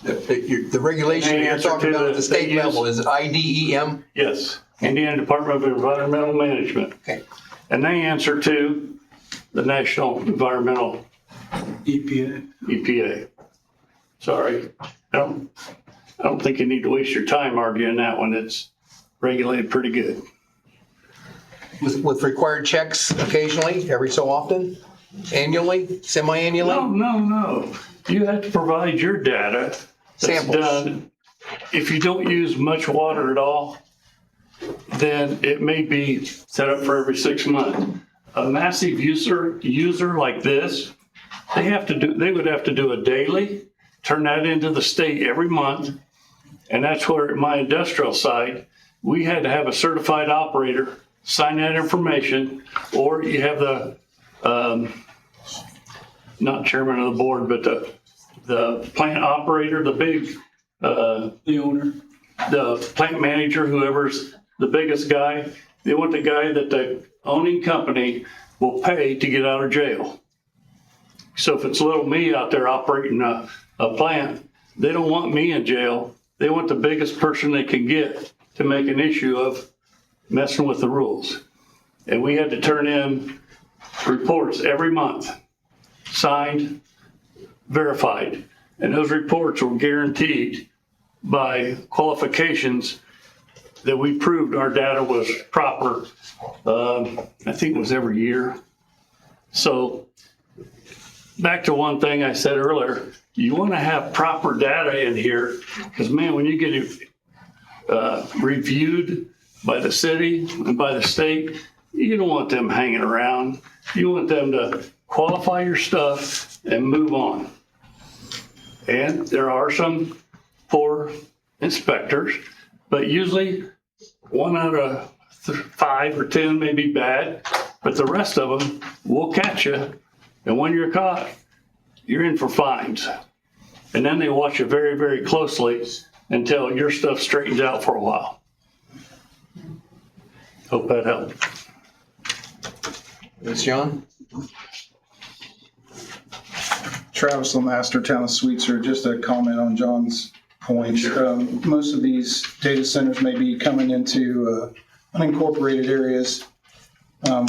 The regulation you're talking about at the state level, is it IDEM?
Yes, Indiana Department of Environmental Management.
Okay.
And they answer to the National Environmental EPA. Sorry, I don't think you need to waste your time arguing that one. It's regulated pretty good.
With required checks occasionally, every so often, annually, semi-annually?
No. You have to provide your data that's
Samples.
done. If you don't use much water at all, then it may be set up for every 6 months. A massive user like this, they would have to do a daily, turn that into the state every month. And that's where at my industrial site, we had to have a certified operator sign that information, or you have the, not chairman of the board, but the plant operator, the big,
The owner.
the plant manager, whoever's the biggest guy, they want the guy that the owning company will pay to get out of jail. So if it's little me out there operating a plant, they don't want me in jail. They want the biggest person they can get to make an issue of messing with the rules. And we had to turn in reports every month, signed, verified. And those reports were guaranteed by qualifications that we proved our data was proper. I think it was every year. So back to one thing I said earlier, you want to have proper data in here because, man, when you get it reviewed by the city and by the state, you don't want them hanging around. You want them to qualify your stuff, and move on. And there are some poor inspectors, but usually 1 out of 5 or 10 may be bad, but the rest of them will catch you. And when you're caught, you're in for fines. And then they watch you very, very closely until your stuff straightens out for a while. Hope that helped.
Ms. John?
Travis Lemaster, Town of Sweetser. Just a comment on John's point. Most of these data centers may be coming into unincorporated areas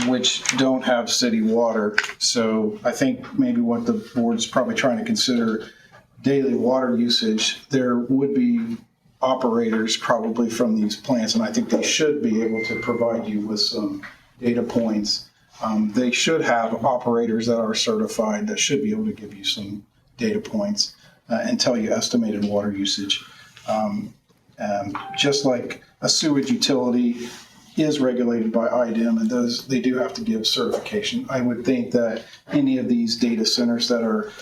which don't have city water. So I think maybe what the board's probably trying to consider daily water usage, there would be operators probably from these plants, and I think they should be able to provide you with some data points. They should have operators that are certified that should be able to give you some data points and tell you estimated water usage. Just like a sewage utility is regulated by IDEM, and they do have to give certification. I would think that any of these data centers that are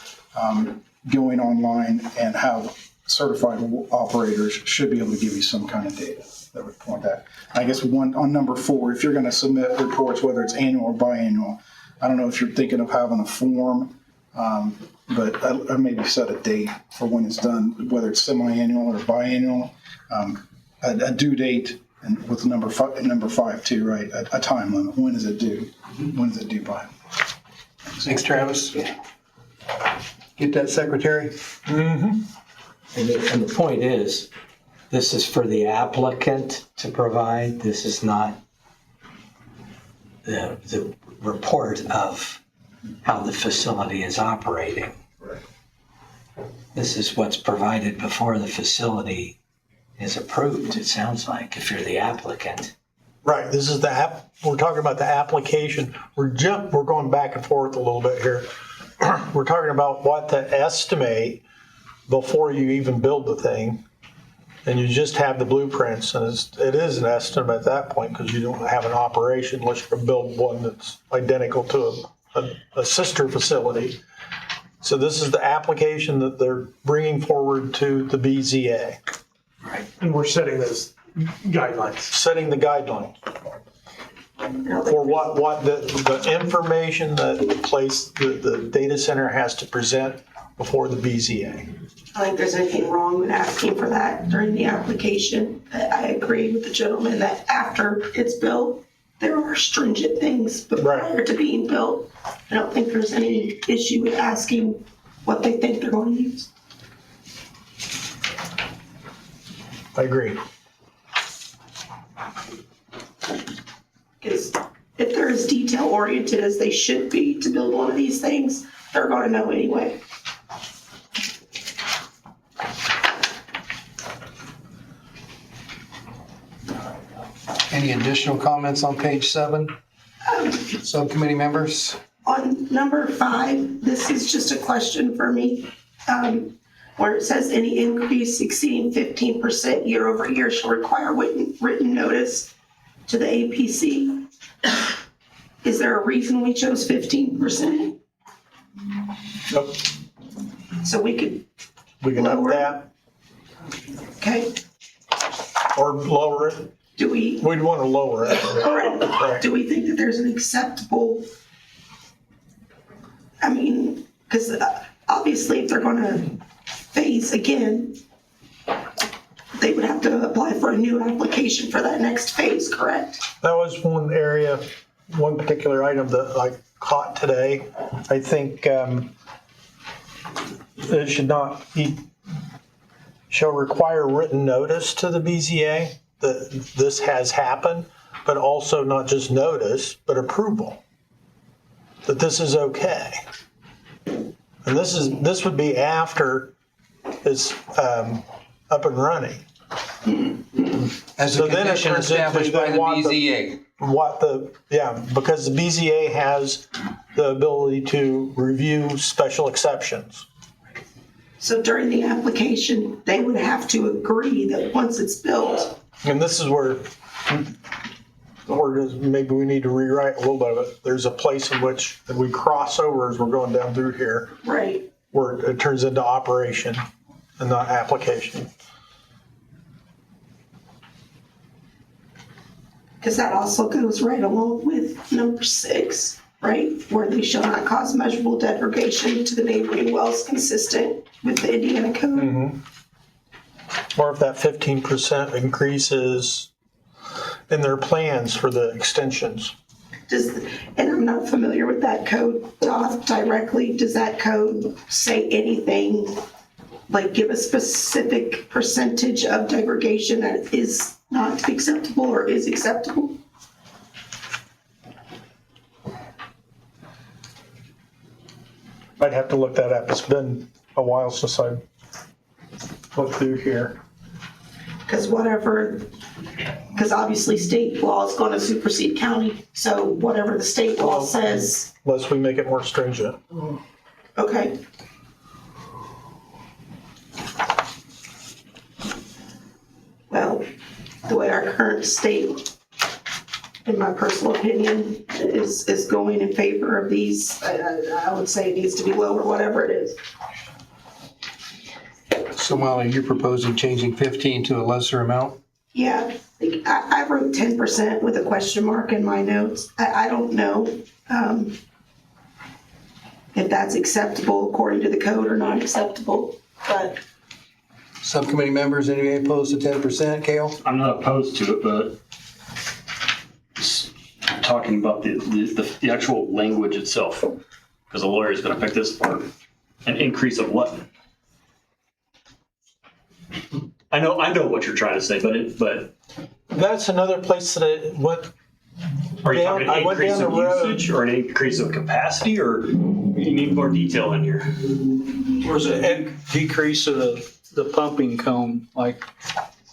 going online and have certified operators should be able to give you some kind of data that would point that. I guess on number 4, if you're going to submit reports, whether it's annual or biannual, I don't know if you're thinking of having a form, but I maybe set a date for when it's done, whether it's semi-annual or biannual, a due date, and with number 5 too, right? A time limit. When is it due? When is it due by?
Thanks, Travis. Get that, Secretary?
Mm-hmm. And the point is, this is for the applicant to provide. This is not the report of how the facility is operating. This is what's provided before the facility is approved, it sounds like, if you're the applicant.
Right. This is the app. We're talking about the application. We're going back and forth a little bit here. We're talking about what to estimate before you even build the thing, and you just have the blueprints, and it is an estimate at that point because you don't have an operation unless you're going to build one that's identical to a sister facility. So this is the application that they're bringing forward to the BZA.
Right. And we're setting those guidelines.
Setting the guidelines. For what the information that the data center has to present before the BZA.
I don't think there's anything wrong with asking for that during the application. I agree with the gentleman that after it's built, there are stringent things, but prior to being built, I don't think there's any issue with asking what they think they're going to use.
I agree.
Because if they're as detail oriented as they should be to build one of these things, they're going to know anyway.
Any additional comments on page 7? Subcommittee members?
On number 5, this is just a question for me, where it says any increase exceeding 15% year over year shall require written notice to the APC. Is there a reason we chose 15%?
Nope.
So we could
up that.
Okay.
Or lower it. We'd want to lower it.
Correct. Do we think that there's an acceptable, I mean, because obviously if they're going to phase again, they would have to apply for a new application for that next phase, correct?
That was one area, one particular item that I caught today. I think it should not be, shall require written notice to the BZA that this has happened, but also not just notice, but approval that this is okay. And this would be after it's up and running.
As a condition established by the BZA.
Because the BZA has the ability to review special exceptions.
So during the application, they would have to agree that once it's built.
And this is where or maybe we need to rewrite a little bit of it. There's a place in which that we cross over as we're going down through here,
Right.
where it turns into operation and not application.
Because that also goes right along with number 6, right? Where they shall not cause measurable degradation to the neighboring wells consistent with the Indiana code.
Mm-hmm. Or if that 15% increases in their plans for the extensions.
And I'm not familiar with that code directly. Does that code say anything, like give a specific percentage of degradation that is not acceptable or is acceptable?
I'd have to look that up. It's been a while since I looked through here.
Because obviously state law is going to supersede county, so whatever the state law says.
Unless we make it more stringent.
Okay. Well, the way our current state, in my personal opinion, is going in favor of these, I would say it needs to be lower, whatever it is.
So Molly, you're proposing changing 15 to a lesser amount?
Yeah, I wrote 10% with a question mark in my notes. I don't know if that's acceptable according to the code or not acceptable, but.
Subcommittee members, anybody opposed to 10%, Cale?
I'm not opposed to it, but talking about the actual language itself, because the lawyer is going to pick this apart. An increase of what? I know what you're trying to say, but
that's another place that I went.
Are you talking an increase of usage or an increase of capacity, or you need more detail in here?
Or is it a decrease of the pumping cone, like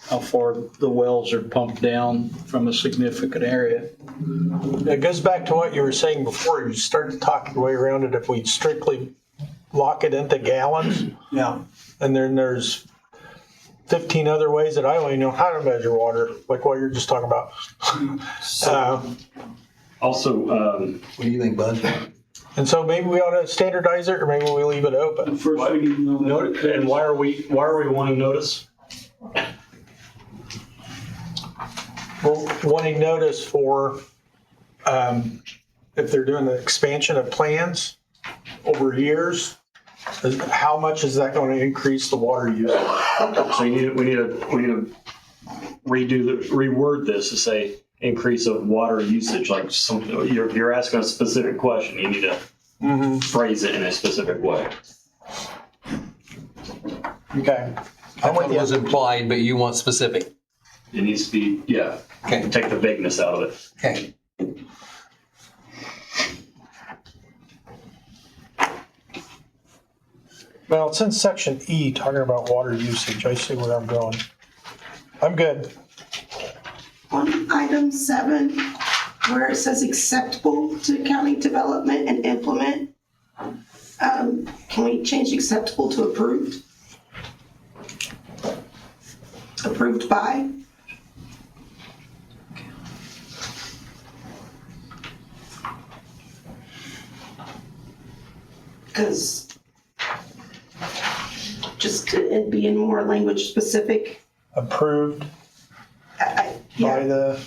how far the wells are pumped down from a significant area?
It goes back to what you were saying before. You start to talk your way around it if we strictly lock it into gallons.
Yeah.
And then there's 15 other ways that I don't even know how to measure water, like what you're just talking about.
Also,
what do you think, Bud?
And so maybe we ought to standardize it, or maybe we leave it open.
And why are we wanting notice?
We're wanting notice for if they're doing the expansion of plans over years. How much is that going to increase the water use?
So we need to reword this to say increase of water usage. Like you're asking a specific question. You need to phrase it in a specific way.
Okay.
I thought it was implied, but you want specific.
It needs to be, yeah.
Okay.
Take the vagueness out of it.
Okay.
Well, it's in section E, talking about water usage. I see where I'm going. I'm good.
On item 7, where it says acceptable to county development and implement, can we change acceptable to approved? Approved by? Because just to be in more language specific.
Approved by the.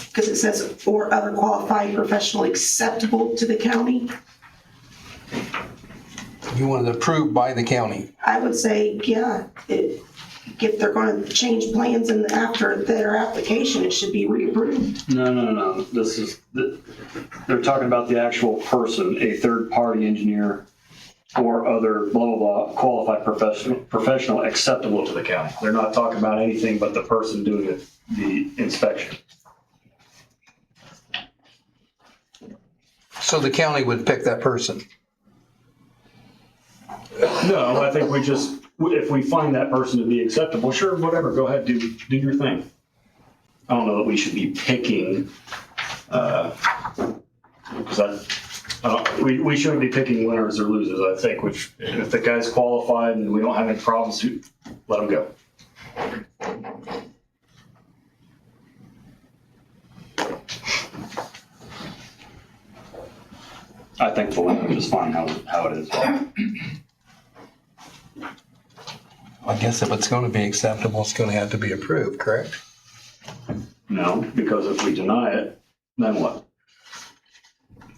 Because it says or other qualified professional acceptable to the county.
You want it approved by the county?
I would say, yeah, if they're going to change plans and after their application, it should be reapproved.
No. They're talking about the actual person, a third-party engineer or other blah, blah, blah, qualified professional acceptable to the county. They're not talking about anything but the person doing the inspection.
So the county would pick that person?
No, I think if we find that person to be acceptable, sure, whatever, go ahead, do your thing. I don't know that we should be picking, because we shouldn't be picking winners or losers, I think, which if the guy's qualified and we don't have any problems, let him go. I think the language is fine how it is.
I guess if it's going to be acceptable, it's going to have to be approved, correct?
No, because if we deny it, then what?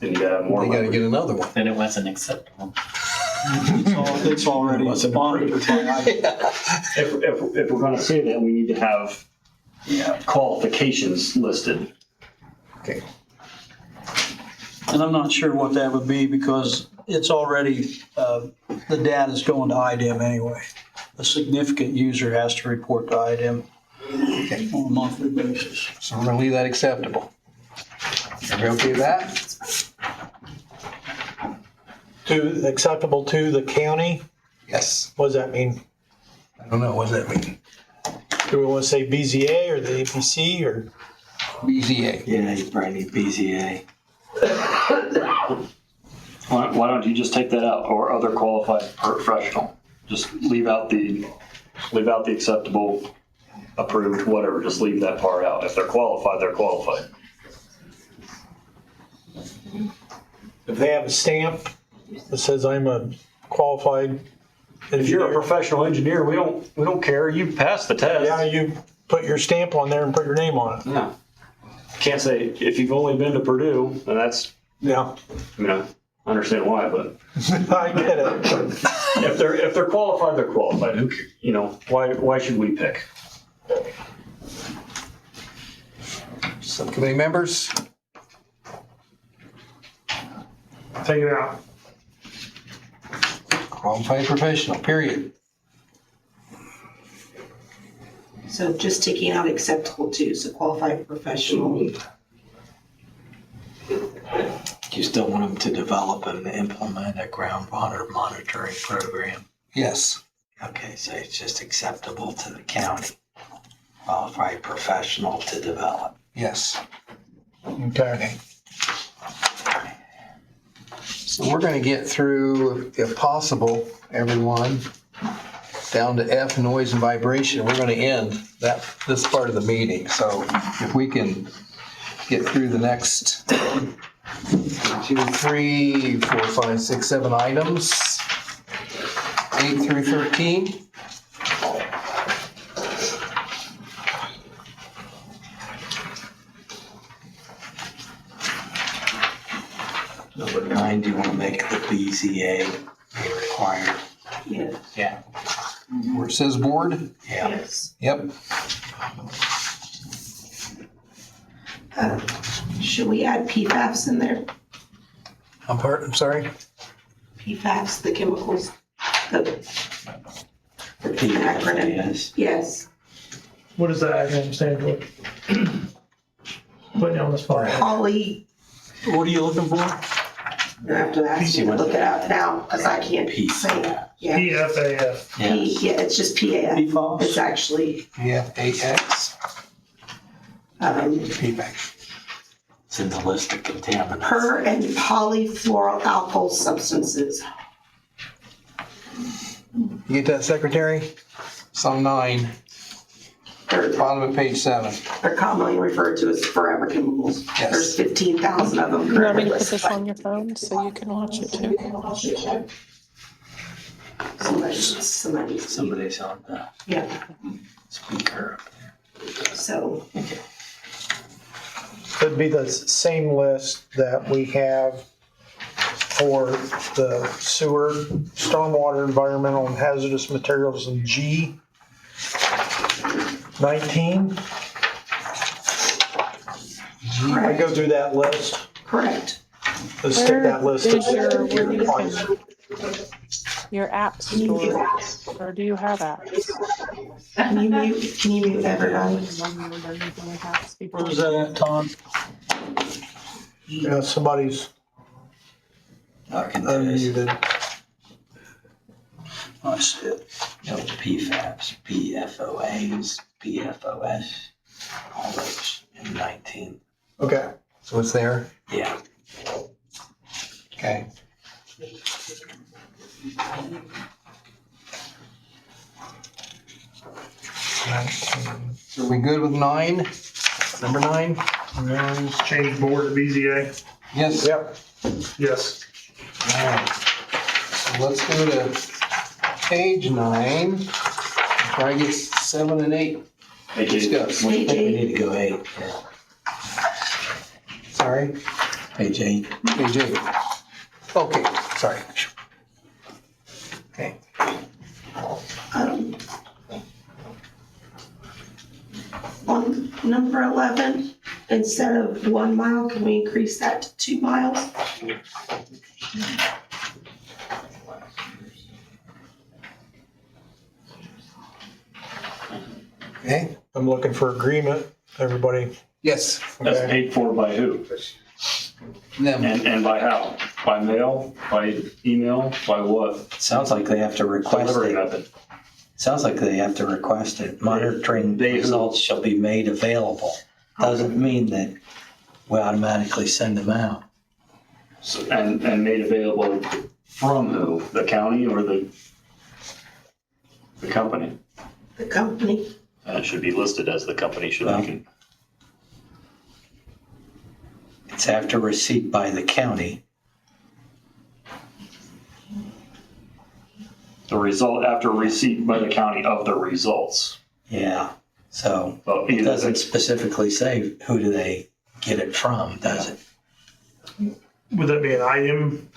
Then you gotta have more.
They got to get another one.
Then it wasn't acceptable.
It's already monitored.
If we're gonna say that, we need to have qualifications listed.
Okay.
And I'm not sure what that would be because it's already, the data's going to IDEM anyway. A significant user has to report to IDEM on a monthly basis.
So we're going to leave that acceptable. Everybody okay with that?
Acceptable to the county?
Yes.
What does that mean?
I don't know. What does that mean?
Do we want to say BZA or the APC or?
BZA.
Yeah, you probably need BZA.
Why don't you just take that out, or other qualified professional? Just leave out the acceptable, approved, whatever. Just leave that part out. If they're qualified, they're qualified.
If they have a stamp that says I'm a qualified
If you're a professional engineer, we don't care. You pass the test.
Yeah, you put your stamp on there and put your name on it.
Yeah. Can't say if you've only been to Purdue, and that's
Yeah.
I understand why, but
I get it.
if they're qualified, they're qualified. Who why should we pick?
Subcommittee members?
Take it out.
Qualified professional, period.
So just taking out acceptable to, so qualified professional.
You still want them to develop and implement a groundwater monitoring program?
Yes.
Okay, so it's just acceptable to the county. Qualified professional to develop.
Yes.
Okay.
So we're going to get through, if possible, everyone, down to F, noise and vibration. We're going to end this part of the meeting. So if we can get through the next 2, 3, 4, 5, 6, 7 items, 8 through 13.
Number 9, do you want to make the BZA be required?
Yeah.
Yeah.
Where it says board?
Yeah.
Yes.
Yep.
Should we add PFAS in there?
I'm sorry?
PFAS, the chemicals, the acronym.
Yes.
Yes.
What does that acronym stand for? Putting you on the spot.
Poly,
What are you looking for?
I have to ask you to look it up now, because I can't say it. Yeah.
PFAS.
Yeah, it's just PAF.
PFAS?
It's actually,
PFAS. PFAS.
It's in the list of contaminants.
per and polyfluoroalkyl substances.
You get that, Secretary? Sum 9, bottom of page 7.
They're commonly referred to as forever chemicals.
Yes.
There's 15,000 of them
You want me
currently
to put this
listed.
on your phone so you can watch it too?
Somebody's on the
Yeah,
speaker.
so,
It'd be the same list that we have for the sewer, stormwater, environmental and hazardous materials in G 19. I go through that list.
correct.
Let's take that list.
Where do you find your app store, or do you have apps?
Can you mute everybody?
Where was that at, Tom?
Yeah, somebody's unmuted.
I see it.
No, PFAS, PFOAs, PFOS, all those in 19.
Okay.
So it's there?
Yeah.
Okay. So are we good with 9? Number 9?
Change board to BZA.
Yes.
Yep.
Yes.
All right. So let's go to page 9. Before I get 7 and 8. Discuss.
I think we need to go 8.
Sorry?
Page 8.
Page 8. Okay, sorry. Okay.
On number 11, instead of 1 mile, can we increase that to 2 miles?
Okay.
I'm looking for agreement. Everybody?
Yes.
That's paid for by who?
Them.
And by how? By mail? By email? By what?
Sounds like they have to request
Delivery
it.
method.
Sounds like they have to request it. Monitoring results shall be made available. Doesn't mean that we automatically send them out.
So, and made available from who? The county or the company?
The company.
And it should be listed as the company should
Well,
make it.
It's after receipt by the county.
The result after receipt by the county of the results.
Yeah. So
Well,
it doesn't specifically say who do they get it from, does it?
Would that be an IDM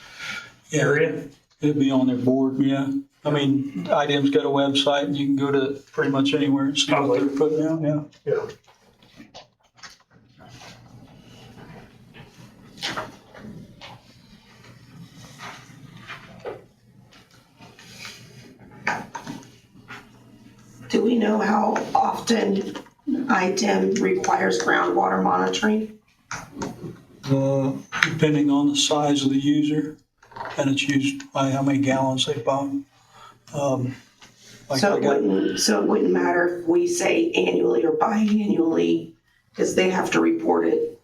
area?
It'd be on their board, yeah. I mean, IDM's got a website and you can go to pretty much anywhere and see what they're putting out, yeah.
Yeah.
Do we know how often IDEM requires groundwater monitoring?
Depending on the size of the user, and it's used by how many gallons they pump.
So it wouldn't matter if we say annually or biannually, because they have to report it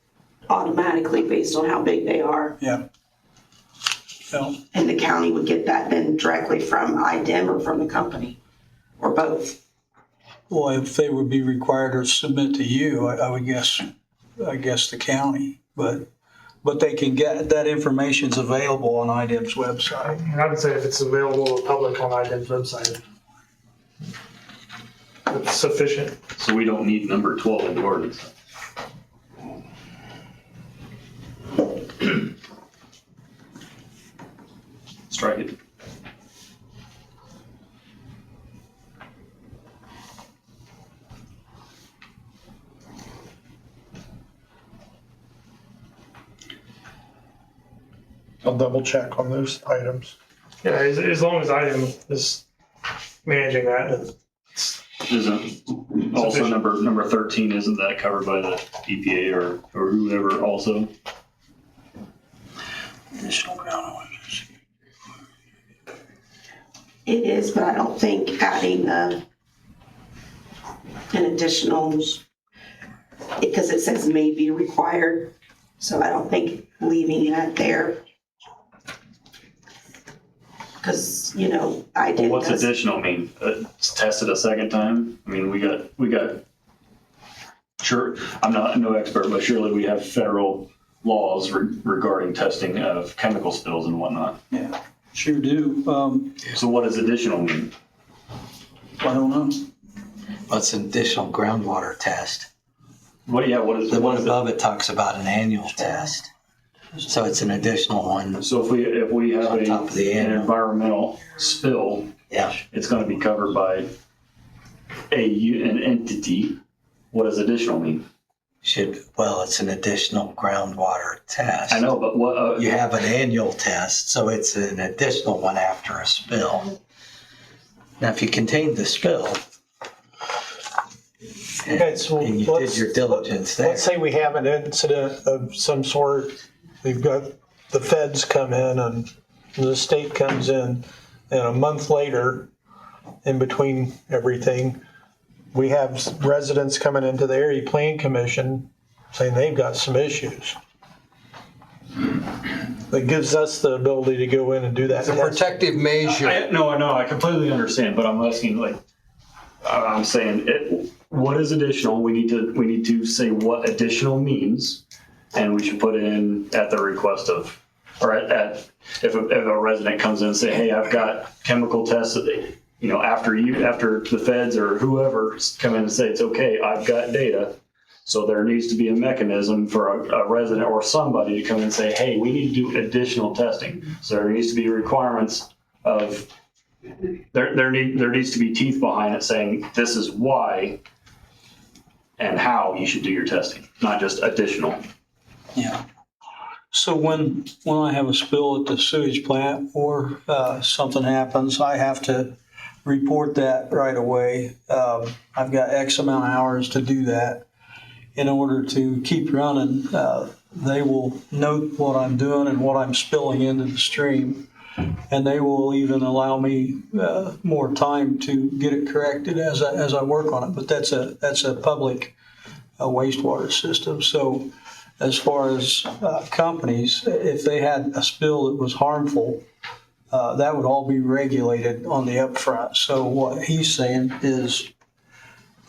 automatically based on how big they are.
Yeah. Yeah.
And the county would get that then directly from IDEM or from the company, or both.
Well, if they would be required to submit to you, I would guess the county, but they can get, that information's available on IDEM's website.
And I would say if it's available to the public on IDEM's website, it's sufficient.
So we don't need number 12 in the ordinance. Strike it.
I'll double check on those items.
Yeah, as long as IDEM is managing that.
Isn't also number 13, isn't that covered by the EPA or whoever also?
Additional groundwater.
It is, but I don't think adding an additional, because it says may be required, so I don't think leaving that there. Because, I
Well,
did.
what's additional mean? It's tested a second time? I mean, we got, sure, I'm not no expert, but surely we have federal laws regarding testing of chemical spills and whatnot.
Yeah, sure do.
So what does additional mean?
I don't know.
What's an additional groundwater test?
What is
the one above it talks about an annual test. So it's an additional one.
So if we have an environmental spill,
yeah,
it's going to be covered by an entity. What does additional mean?
It's an additional groundwater test.
I know, but what?
You have an annual test, so it's an additional one after a spill. Now, if you contained the spill,
Okay, so
and you did your diligence there.
Let's say we have an incident of some sort. We've got the feds come in and the state comes in, and a month later, in between everything, we have residents coming into the Area Plan Commission saying they've got some issues. That gives us the ability to go in and do that.
It's a protective measure.
No, I completely understand, but I'm asking, I'm saying, what is additional? We need to say what additional means, and we should put in at the request of or if a resident comes in and say, hey, I've got chemical tests that they, after the feds or whoever come in and say, it's okay, I've got data. So there needs to be a mechanism for a resident or somebody to come in and say, hey, we need to do additional testing. So there needs to be requirements of, there needs to be teeth behind it saying, this is why and how you should do your testing, not just additional.
Yeah. So when I have a spill at the sewage plant or something happens, I have to report that right away. I've got X amount of hours to do that. In order to keep running, they will note what I'm doing and what I'm spilling into the stream, and they will even allow me more time to get it corrected as I work on it. But that's a public wastewater system. So as far as companies, if they had a spill that was harmful, that would all be regulated on the upfront. So what he's saying is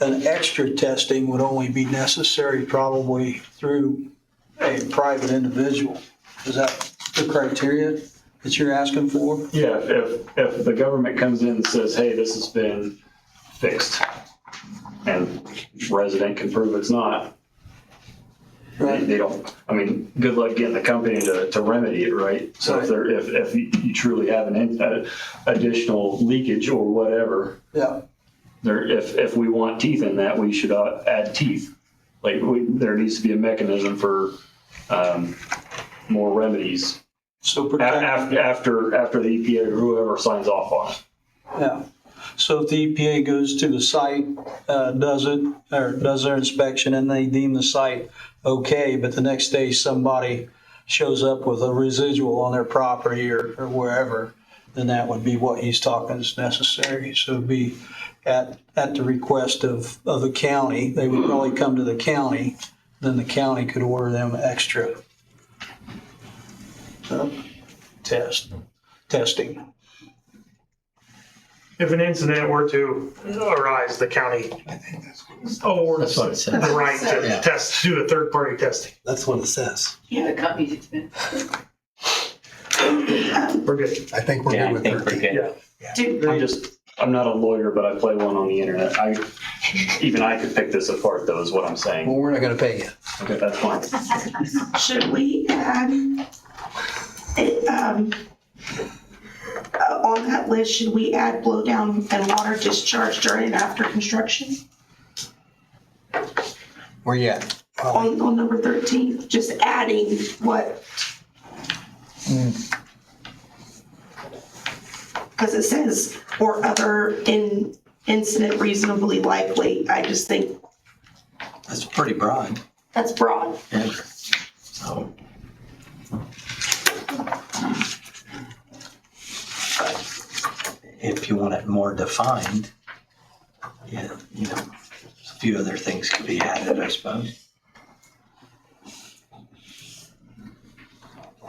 an extra testing would only be necessary probably through a private individual. Is that the criteria that you're asking for?
Yeah, if the government comes in and says, hey, this has been fixed, and resident can prove it's not, they don't, good luck getting the company to remedy it, right? So if you truly have an additional leakage or whatever,
yeah.
If we want teeth in that, we should add teeth. There needs to be a mechanism for more remedies.
So
after the EPA or whoever signs off on it.
Yeah. So if the EPA goes to the site, does their inspection, and they deem the site okay, but the next day somebody shows up with a residual on their property or wherever, then that would be what he's talking is necessary. So it'd be at the request of the county. They would probably come to the county, then the county could order them extra testing.
If an incident were to arise, the county awards the right to test, do a third-party testing.
That's what it says.
Yeah,
The company's expensive.
We're good.
I think we're good with 13.
Yeah.
I'm not a lawyer, but I play one on the internet. I could pick this apart, though, is what I'm saying.
Well, we're not going to pay you.
Okay, that's fine.
Should we add, on that list, should we add blow down and water discharge during and after construction?
Where you at?
On number 13, just adding what? Because it says, or other incident reasonably likely. I just think
That's pretty broad.
that's broad.
Yeah. So. If you want it more defined, a few other things could be added, I suppose.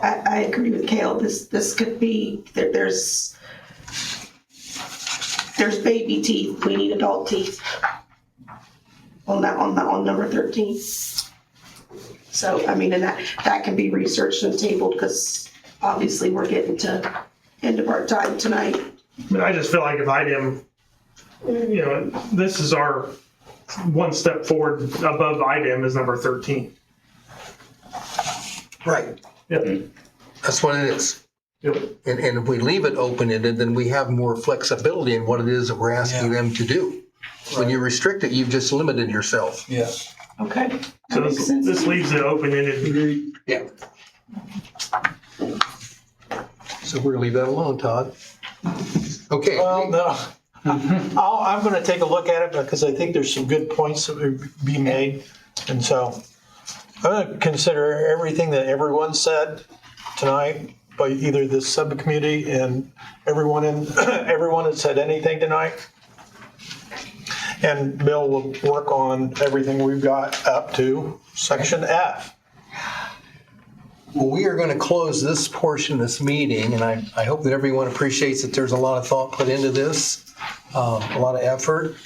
I agree with Cale. This could be, there's baby teeth. We need adult teeth on number 13. So, and that can be researched and tabled because obviously we're getting to end of our time tonight.
I just feel like if IDEM, this is our one step forward above IDEM is number 13.
Right.
Yep.
That's what it is.
Yep.
And if we leave it open-ended, then we have more flexibility in what it is that we're asking them to do. When you restrict it, you've just limited yourself.
Yeah.
Okay.
So this leaves it open-ended.
Yeah. So we're gonna leave that alone, Todd. Okay.
Well, no. I'm going to take a look at it because I think there's some good points that would be made. And so I'm going to consider everything that everyone said tonight by either the subcommittee and everyone that said anything tonight. And Bill will work on everything we've got up to section F.
Well, we are going to close this portion of this meeting, and I hope that everyone appreciates that there's a lot of thought put into this, a lot of effort.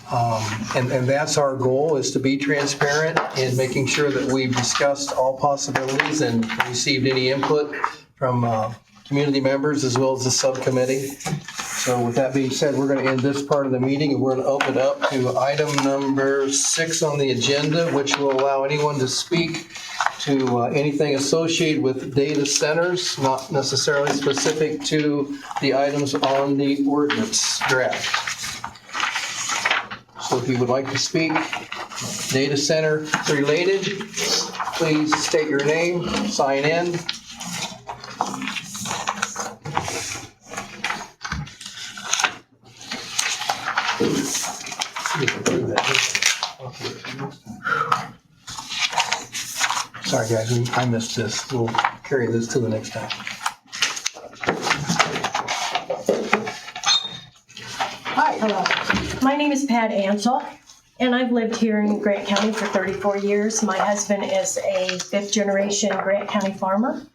And that's our goal, is to be transparent in making sure that we've discussed all possibilities and received any input from community members as well as the subcommittee. So with that being said, we're going to end this part of the meeting and we're going to open up to item number 6 on the agenda, which will allow anyone to speak to anything associated with data centers, not necessarily specific to the items on the ordinance draft. So if you would like to speak data center related, please state your name, sign in. Sorry, guys, I missed this. We'll carry this to the next time.
Hi, hello. My name is Pat Ansel, and I've lived here in Grant County for 34 years. My husband is a 5th generation Grant County farmer,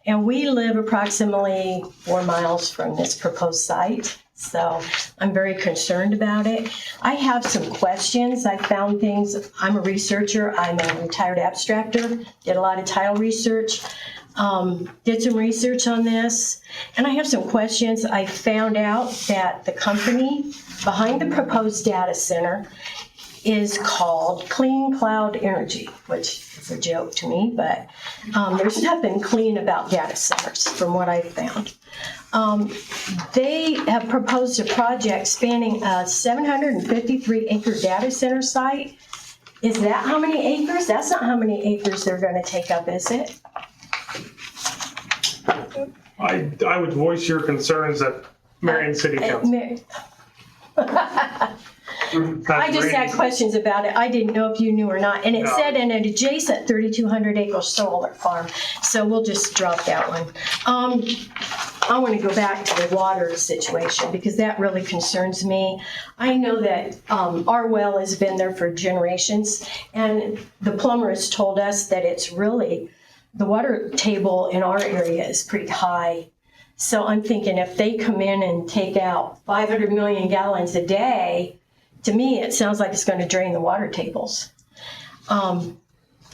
and we live approximately 4 miles from this proposed site. So I'm very concerned about it. I have some questions. I found things. I'm a researcher. I'm a retired abstractor. Did a lot of tile research. Did some research on this. And I have some questions. I found out that the company behind the proposed data center is called Clean Cloud Energy, which is a joke to me, but there's nothing clean about data centers from what I've found. They have proposed a project spanning a 753-acre data center site. Is that how many acres? That's not how many acres they're going to take up, is it?
I would voice your concerns at Marion City Council.
I just had questions about it. I didn't know if you knew or not. And it
No.
said in an adjacent 3,200-acre solar farm. So we'll just drop that one. I want to go back to the water situation because that really concerns me. I know that our well has been there for generations, and the plumber has told us that it's really, the water table in our area is pretty high. So I'm thinking if they come in and take out 500 million gallons a day, to me, it sounds like it's going to drain the water tables.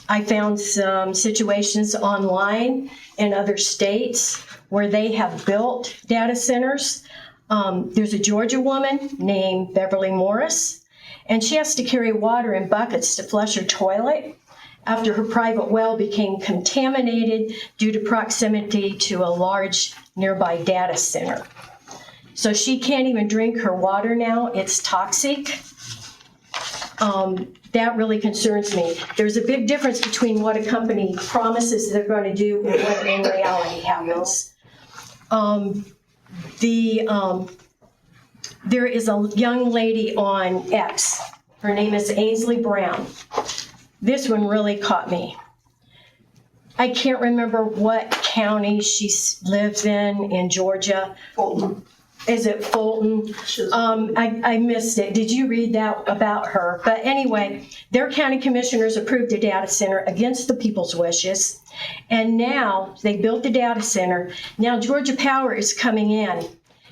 I found some situations online in other states where they have built data centers. There's a Georgia woman named Beverly Morris, and she has to carry water in buckets to flush her toilet after her private well became contaminated due to proximity to a large nearby data center. So she can't even drink her water now. It's toxic. That really concerns me. There's a big difference between what a company promises they're going to do and what in reality happens. There is a young lady on X. Her name is Ainsley Brown. This one really caught me. I can't remember what county she lives in Georgia. Fulton. Is it Fulton? I missed it. Did you read that about her? But anyway, their county commissioners approved a data center against the people's wishes. And now they built the data center. Now Georgia Power is coming in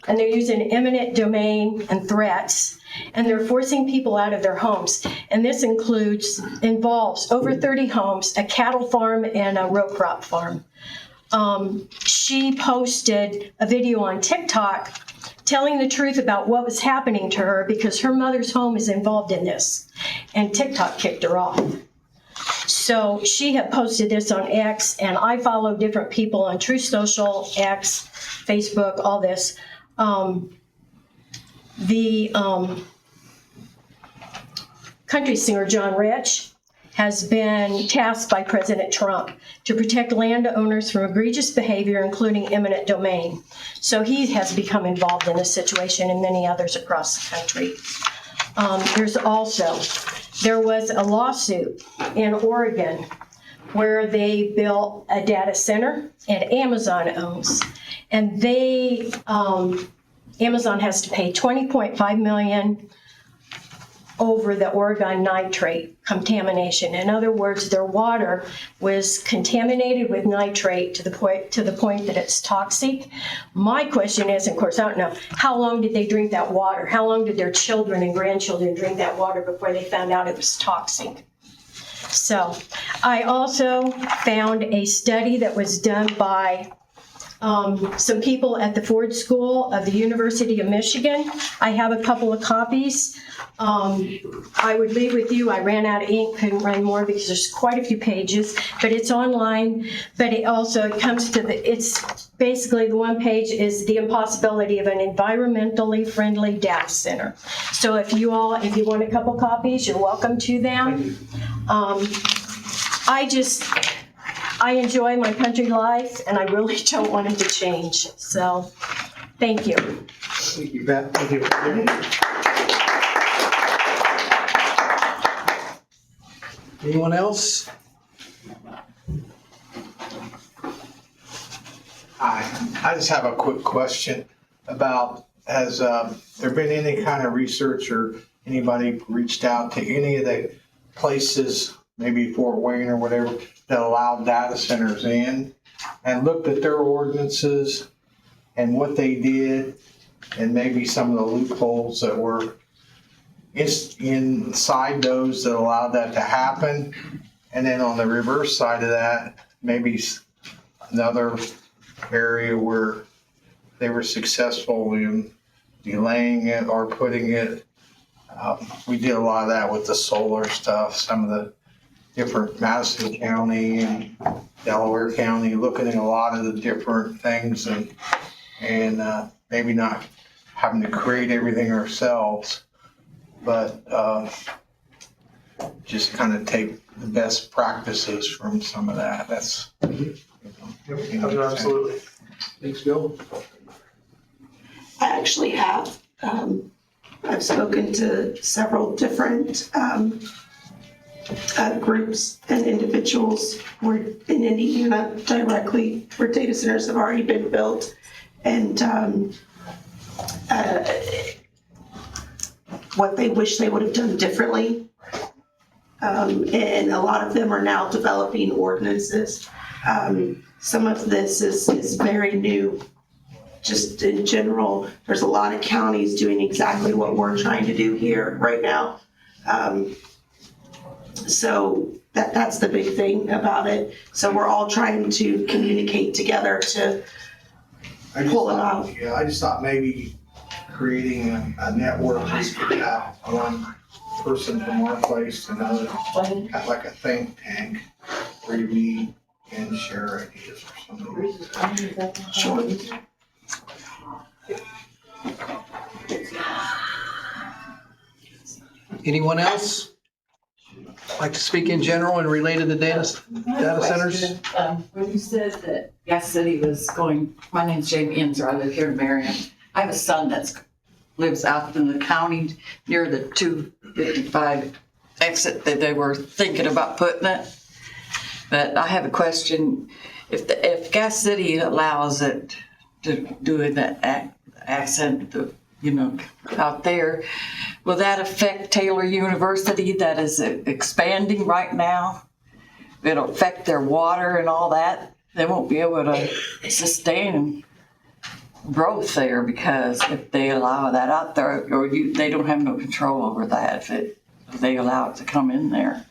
and they're using eminent domain and threats. And they're forcing people out of their homes. And this involves over 30 homes, a cattle farm, and a row crop farm. She posted a video on TikTok telling the truth about what was happening to her because her mother's home is involved in this. And TikTok kicked her off. So she had posted this on X, and I follow different people on Truth Social, X, Facebook, all this. Country singer John Rich has been tasked by President Trump to protect landowners from egregious behavior, including eminent domain. So he has become involved in this situation and many others across the country. There was a lawsuit in Oregon where they built a data center and Amazon owns. And Amazon has to pay $20.5 million over the Oregon nitrate contamination. In other words, their water was contaminated with nitrate to the point that it's toxic. My question is, of course, I don't know, how long did they drink that water? How long did their children and grandchildren drink that water before they found out it was toxic? So I also found a study that was done by some people at the Ford School of the University of Michigan. I have a couple of copies. I would leave with you. I ran out of ink, couldn't run more because there's quite a few pages, but it's online. But it also comes to it's basically the one page is the impossibility of an environmentally friendly data center. So if you want a couple copies, you're welcome to them. I enjoy my country life, and I really don't want it to change. So, thank you.
Thank you, Beth. Thank you. Anyone else?
I just have a quick question about, has there been any kind of research or anybody reached out to any of the places, maybe Fort Wayne or whatever, that allow data centers in and looked at their ordinances and what they did and maybe some of the loopholes that were inside those that allowed that to happen? And then on the reverse side of that, maybe another area where they were successful in delaying it or putting it. We did a lot of that with the solar stuff, some of the different Madison County and Delaware County, looking at a lot of the different things and maybe not having to create everything ourselves, but just kind of take the best practices from some of that. That's
Absolutely.
Thanks, Bill.
I actually have. I've spoken to several different groups and individuals where in Indiana directly where data centers have already been built, and what they wish they would have done differently. And a lot of them are now developing ordinances. Some of this is very new. Just in general, there's a lot of counties doing exactly what we're trying to do here right now. So that's the big thing about it. So we're all trying to communicate together to pull it out.
Yeah, I just thought maybe creating a network where you could have one person from one place to another, kind of like a think tank where you meet and share ideas or something.
Sure.
Anyone else like to speak in general and related to data centers?
When you said that Gas City was going, my name's Jamie Enzer, I live here in Marion. I have a son that lives out in the county near the 255 exit that they were thinking about putting it. But I have a question. If Gas City allows it to do that accent, out there, will that affect Taylor University that is expanding right now? It'll affect their water and all that. They won't be able to sustain growth there because if they allow that out there, or they don't have no control over that if they allow it to come in there.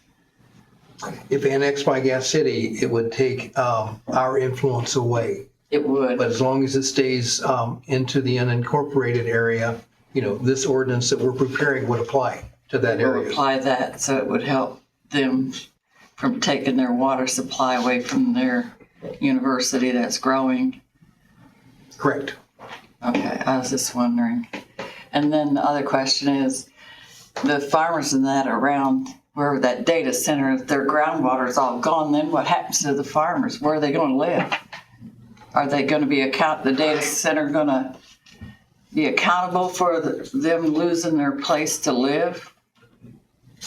If annexed by Gas City, it would take our influence away.
It would.
But as long as it stays into the unincorporated area, this ordinance that we're preparing would apply to that area.
We'll apply that so it would help them from taking their water supply away from their university that's growing.
Correct.
Okay, I was just wondering. And then the other question is, the farmers in that around where that data center, if their groundwater is all gone, then what happens to the farmers? Where are they going to live? Are they going to be the data center going to be accountable for them losing their place to live?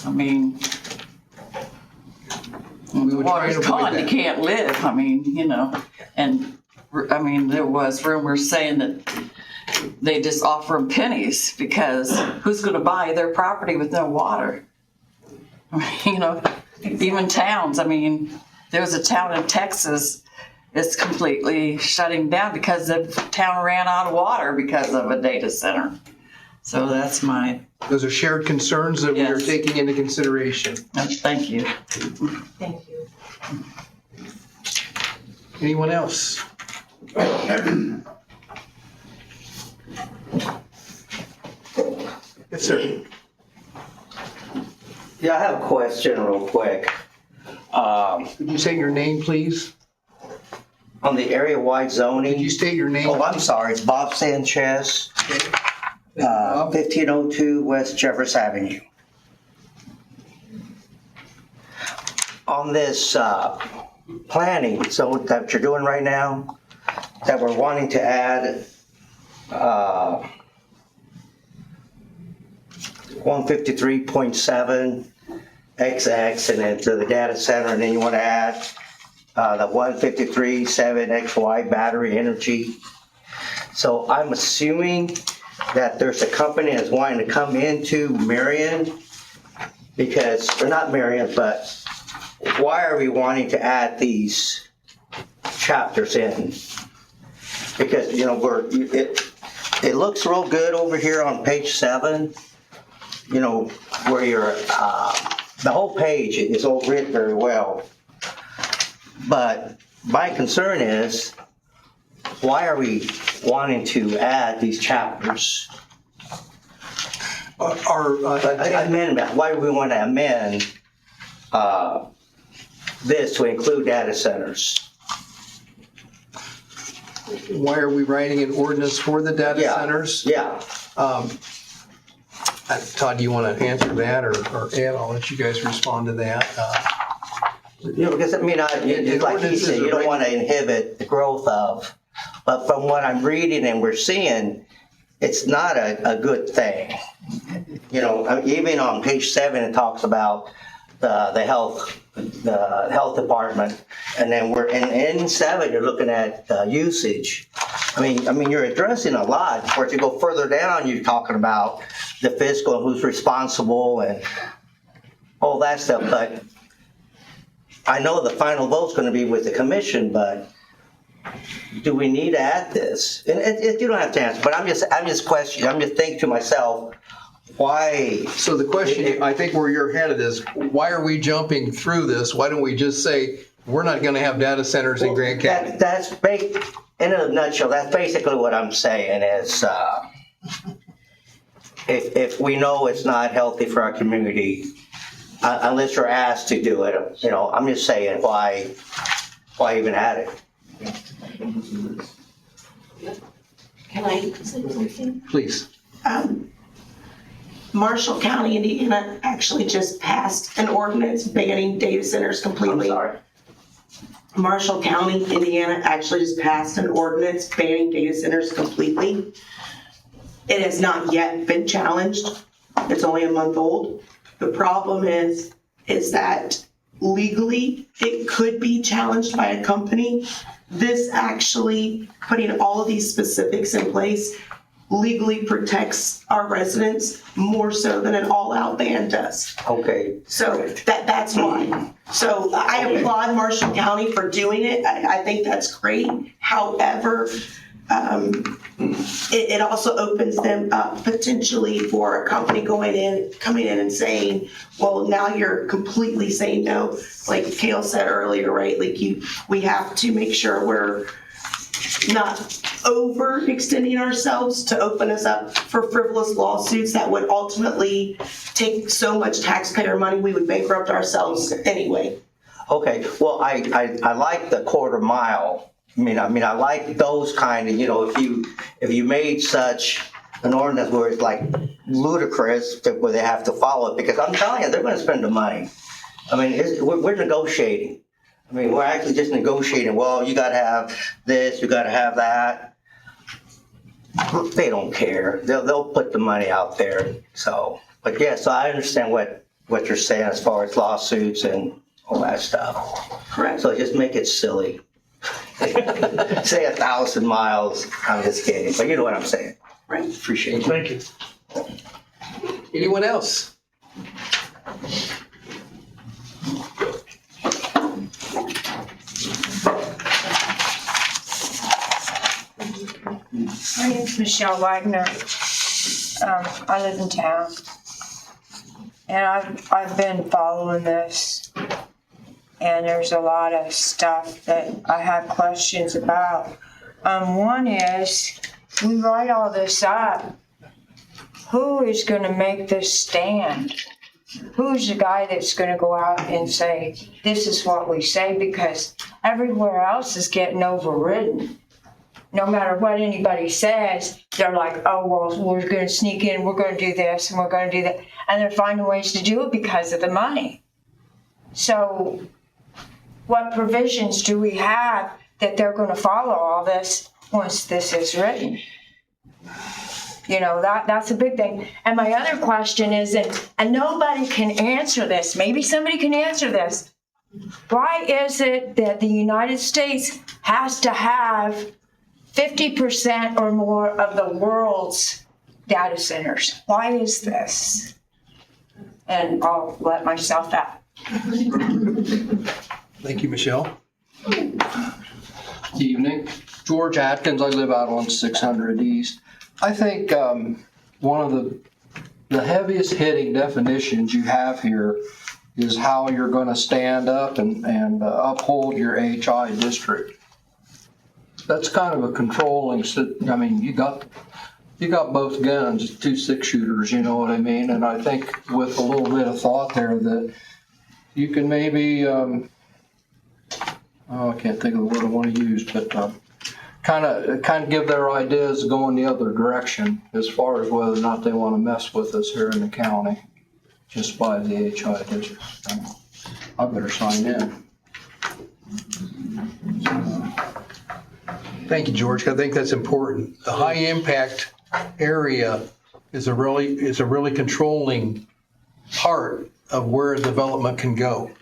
I mean, when the water's gone, you can't live. I mean, and I mean, there was rumors saying that they just offer them pennies because who's going to buy their property with no water? I mean, even towns. I mean, there was a town in Texas that's completely shutting down because the town ran out of water because of a data center. So that's
Those are shared concerns that we are taking into consideration.
Thank you.
Thank you.
Anyone else? Yes, sir.
Yeah, I have a question real quick.
Could you say your name, please?
On the area-wide zoning.
Could you state your name?
Oh, I'm sorry, it's Bob Sanchez, 1502 West Jefferson Avenue. On this planning zone that you're doing right now, that we're wanting to add 153.7 XX and then to the data center, and then you want to add the 153.7 XY battery energy. So I'm assuming that there's a company that's wanting to come into Marion because, or not Marion, but why are we wanting to add these chapters in? Because, you know, it looks real good over here on page 7, you know, where you're, the whole page is all written very well. But my concern is, why are we wanting to add these chapters? Amendment. Why do we want to amend this to include data centers?
Why are we writing an ordinance for the data centers?
Yeah.
Todd, do you want to answer that, or Ed? I'll let you guys respond to that.
You know, because I mean, it's like he said, you don't want to inhibit the growth of, but from what I'm reading and we're seeing, it's not a good thing. You know, even on page 7, it talks about the health department, and then we're in 7, you're looking at usage. I mean, you're addressing a lot. Or if you go further down, you're talking about the fiscal and who's responsible and all that stuff. But I know the final vote's going to be with the commission, but do we need to add this? And you don't have to answer, but I'm just questioning. I'm just thinking to myself, why?
So the question, I think where you're headed is, why are we jumping through this? Why don't we just say, we're not going to have data centers in Grand County?
That's in a nutshell, that's basically what I'm saying is, if we know it's not healthy for our community, unless you're asked to do it, you know, I'm just saying, why even add it?
Can I say something?
Please.
Marshall County, Indiana actually just passed an ordinance banning data centers completely.
I'm sorry.
Marshall County, Indiana actually just passed an ordinance banning data centers completely. It has not yet been challenged. It's only a month old. The problem is that legally it could be challenged by a company. This actually, putting all of these specifics in place, legally protects our residents more so than an all-out ban does.
Okay.
So that's why. So I applaud Marshall County for doing it. I think that's great. However, it also opens them up potentially for a company coming in and saying, well, now you're completely saying no. Like Kale said earlier, right? Like we have to make sure we're not overextending ourselves to open us up for frivolous lawsuits that would ultimately take so much taxpayer money we would bankrupt ourselves anyway.
Okay, well, I like the quarter mile. I mean, I like those kind of, you know, if you made such an ordinance where it's like ludicrous where they have to follow it, because I'm telling you, they're going to spend the money. I mean, we're negotiating. I mean, we're actually just negotiating. Well, you got to have this, you got to have that. They don't care. They'll put the money out there. So, but yeah, so I understand what you're saying as far as lawsuits and all that stuff.
Correct.
So just make it silly. Say 1,000 miles. I'm just kidding, but you know what I'm saying.
Right.
Appreciate it.
Thank you.
Anyone else?
My name's Michelle Wagner. I live in town, and I've been following this, and there's a lot of stuff that I have questions about.
One is, we write all this up. Who is gonna make this stand? Who's the guy that's gonna go out and say, this is what we say? Because everywhere else is getting overridden. No matter what anybody says, they're like, oh, well, we're gonna sneak in, we're gonna do this, and we're gonna do that. And they're finding ways to do it because of the money. So what provisions do we have that they're gonna follow all this once this is written? You know, that's a big thing. And my other question is, and nobody can answer this, maybe somebody can answer this. Why is it that the United States has to have 50% or more of the world's data centers? Why is this? And I'll let myself out.
Thank you, Michelle.
Good evening. George Atkins. I live out on 600 East. I think one of the heaviest hitting definitions you have here is how you're going to stand up and uphold your HI district. That's kind of a controlling, I mean, you got both guns, 2 6-shooters, you know what I mean? And I think with a little bit of thought there that you can maybe, I can't think of the word I want to use, but kind of give their ideas going the other direction as far as whether or not they want to mess with us here in the county, just by the HI district. I better sign in.
Thank you, George. I think that's important. The high impact area is a really controlling part of where development can go.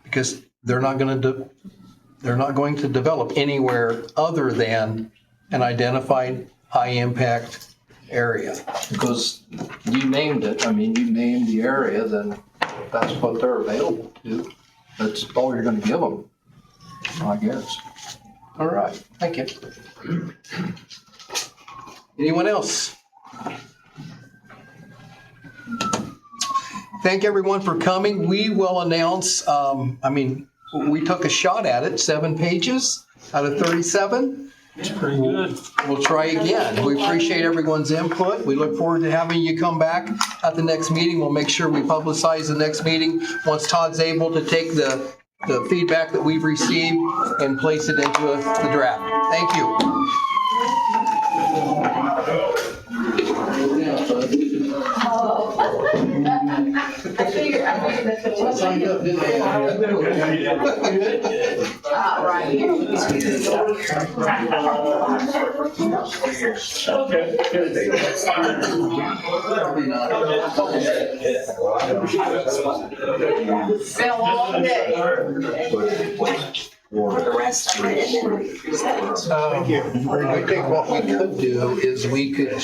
Because they're not going to develop anywhere other than an identified high impact area.
Because you named it, I mean, you named the area, then that's what they're available to. That's all you're going to give them, I guess.
All right, thank you. Anyone else? Thank everyone for coming. We will announce, we took a shot at it, 7 pages out of 37.
It's pretty good.
We'll try again. We appreciate everyone's input. We look forward to having you come back at the next meeting. We'll make sure we publicize the next meeting once Todd's able to take the feedback that we've received and place it into the draft. Thank you.
I figured that's what you signed up, didn't
It's been a long day. For the rest of it.
I think what we could do is we could go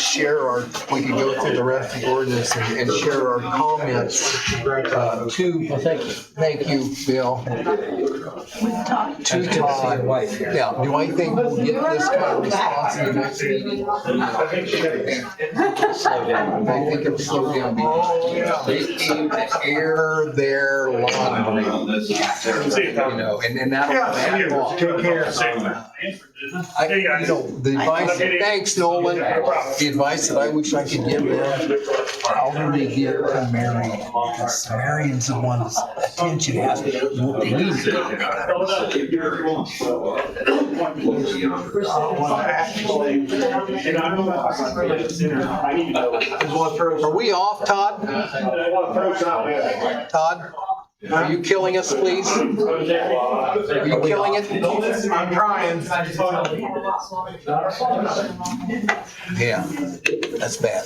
through the rest of the ordinance and share our comments thank you, Bill. To Todd. Yeah, do I think we'll get this kind of response in the next meeting? I think it'll slow down. They came to air their laundry. And that'll
take care.
The advice, thanks, Nolan. The advice that I wish I could give them, how do they get to Marion? Because Marion's the one that's attention has to Are we off, Todd? Todd? Are you killing us, please? Are you killing it?
I'm trying.
Yeah, that's bad.